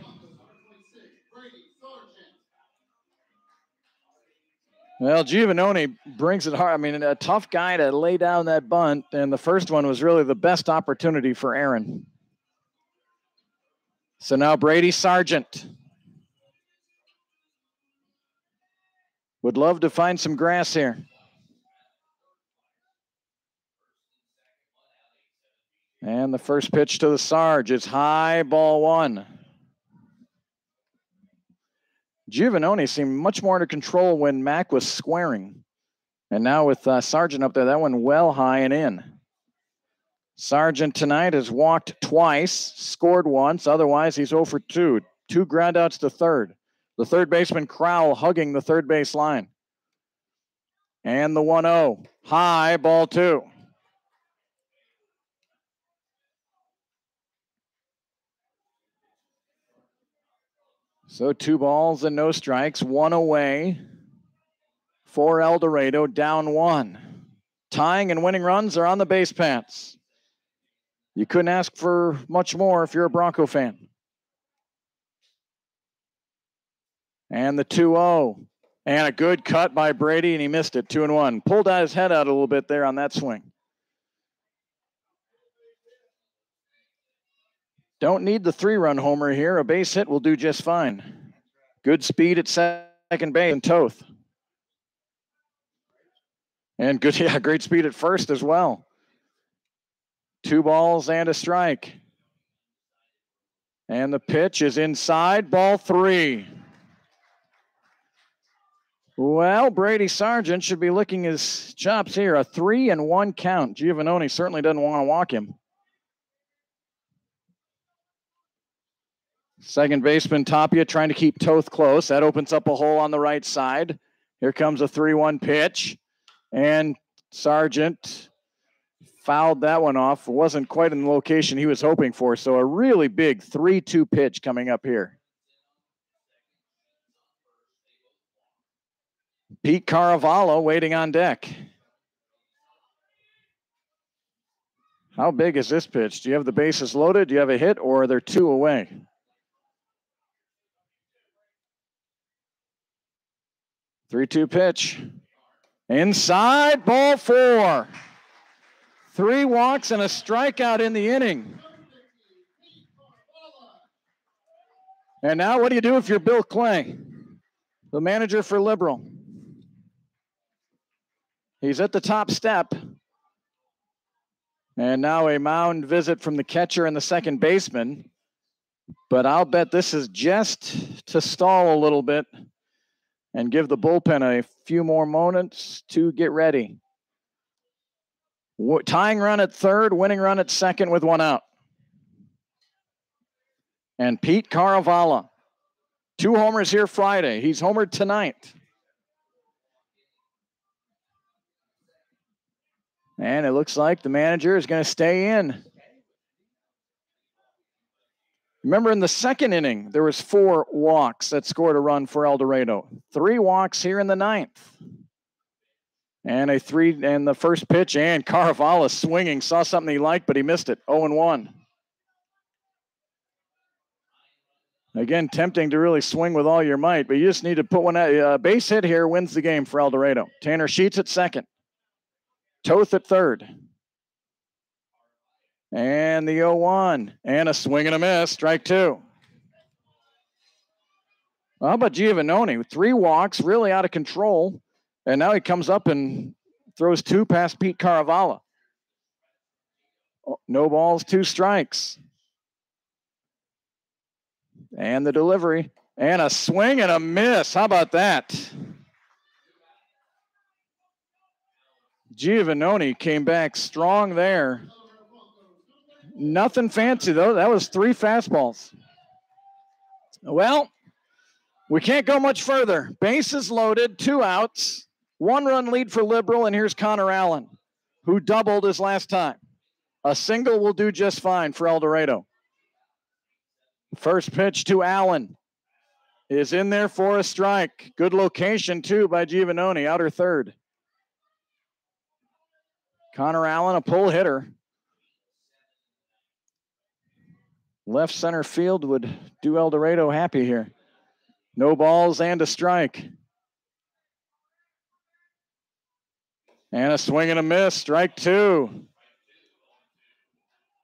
Well, Giovannone brings it hard. I mean, a tough guy to lay down that bunt, and the first one was really the best opportunity for Aaron. So now Brady Sargent. Would love to find some grass here. And the first pitch to the Sarge is high, ball 1. Giovannone seemed much more under control when Mack was squaring. And now with Sargent up there, that one well high and in. Sargent tonight has walked twice, scored once. Otherwise, he's 0 for 2. 2 ground outs to third. The third baseman, Crowell, hugging the third base line. And the 1-0. High, ball 2. So 2 balls and no strikes. 1 away for El Dorado, down 1. Tying and winning runs are on the base paths. You couldn't ask for much more if you're a Bronco fan. And the 2-0. And a good cut by Brady, and he missed it, 2-1. Pulled out his head out a little bit there on that swing. Don't need the 3-run homer here. A base hit will do just fine. Good speed at second base and Toth. And good, great speed at first as well. 2 balls and a strike. And the pitch is inside, ball 3. Well, Brady Sargent should be licking his chops here. A 3-1 count. Giovannone certainly doesn't want to walk him. Second baseman Tapia trying to keep Toth close. That opens up a hole on the right side. Here comes a 3-1 pitch. And Sargent fouled that one off. It wasn't quite in the location he was hoping for. So a really big 3-2 pitch coming up here. Pete Caravallo waiting on deck. How big is this pitch? Do you have the bases loaded? Do you have a hit, or are there 2 away? Three-two pitch. Inside, ball 4. 3 walks and a strikeout in the inning. And now what do you do if you're Bill Clay, the manager for Liberal? He's at the top step. And now a mound visit from the catcher and the second baseman. But I'll bet this is just to stall a little bit and give the bullpen a few more moments to get ready. Tying run at third, winning run at second with 1 out. And Pete Caravallo, 2 homers here Friday. He's homered tonight. And it looks like the manager is going to stay in. Remember, in the second inning, there was 4 walks that scored a run for El Dorado. 3 walks here in the 9th. And the first pitch, and Caravala swinging, saw something he liked, but he missed it. 0-1. Again, tempting to really swing with all your might, but you just need to put one at base hit here, wins the game for El Dorado. Tanner Sheets at second. Toth at third. And the 0-1. And a swing and a miss, strike two. Well, how about Giovannone? 3 walks, really out of control. And now he comes up and throws 2 past Pete Caravala. No balls, 2 strikes. And the delivery. And a swing and a miss. How about that? Giovannone came back strong there. Nothing fancy, though. That was 3 fastballs. Well, we can't go much further. Bases loaded, 2 outs. 1-run lead for Liberal, and here's Connor Allen, who doubled his last time. A single will do just fine for El Dorado. First pitch to Allen is in there for a strike. Good location, too, by Giovannone, outer third. Connor Allen, a pull hitter. Left center field would do El Dorado happy here. No balls and a strike. And a swing and a miss, strike 2.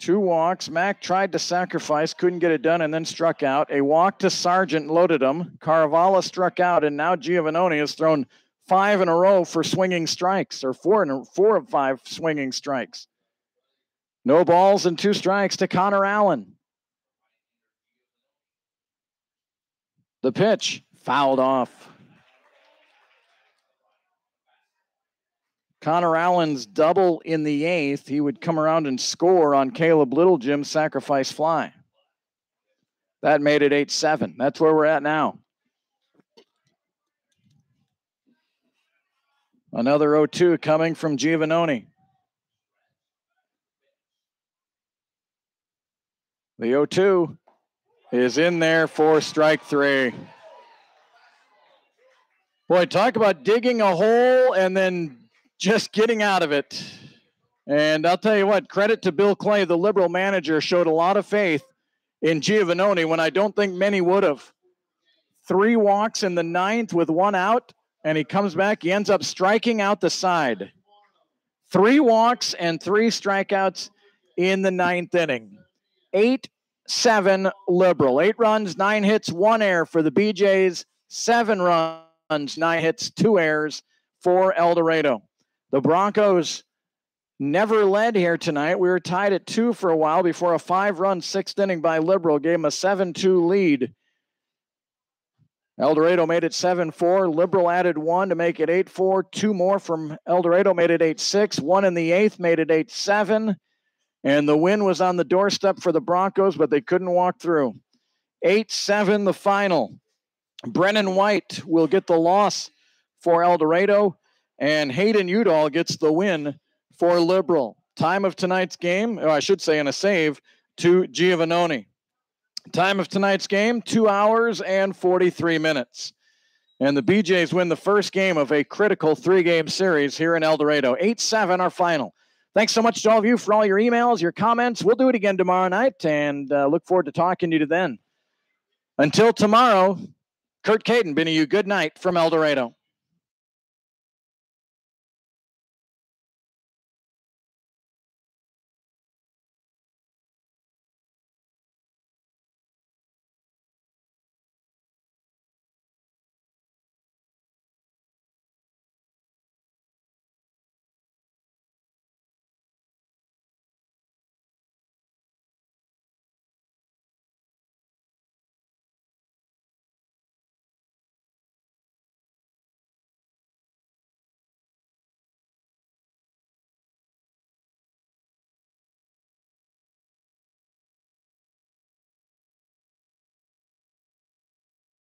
2 walks. Mack tried to sacrifice, couldn't get it done, and then struck out. A walk to Sargent loaded him. Caravala struck out, and now Giovannone has thrown 5 in a row for swinging strikes, or 4 of 5 swinging strikes. No balls and 2 strikes to Connor Allen. The pitch fouled off. Connor Allen's double in the 8th. He would come around and score on Caleb Littlejim's sacrifice fly. That made it 8-7. That's where we're at now. Another 0-2 coming from Giovannone. The 0-2 is in there for strike 3. Boy, talk about digging a hole and then just getting out of it. And I'll tell you what, credit to Bill Clay, the Liberal manager, showed a lot of faith in Giovannone when I don't think many would have. 3 walks in the 9th with 1 out, and he comes back. He ends up striking out the side. 3 walks and 3 strikeouts in the 9th inning. 8-7 Liberal. 8 runs, 9 hits, 1 error for the BeeJays. 7 runs, 9 hits, 2 errors for El Dorado. The Broncos never led here tonight. We were tied at 2 for a while before a 5-run 6th inning by Liberal gave them a 7-2 lead. El Dorado made it 7-4. Liberal added 1 to make it 8-4. 2 more from El Dorado made it 8-6. 1 in the 8th made it 8-7. And the win was on the doorstep for the Broncos, but they couldn't walk through. 8-7 the final. Brennan White will get the loss for El Dorado, and Hayden Udall gets the win for Liberal. Time of tonight's game, or I should say in a save, to Giovannone. Time of tonight's game, 2 hours and 43 minutes. And the BeeJays win the first game of a critical 3-game series here in El Dorado. 8-7 our final. Thanks so much to all of you for all your emails, your comments. We'll do it again tomorrow night, and look forward to talking to you then. Until tomorrow, Kurt Caden bidding you good night from El Dorado.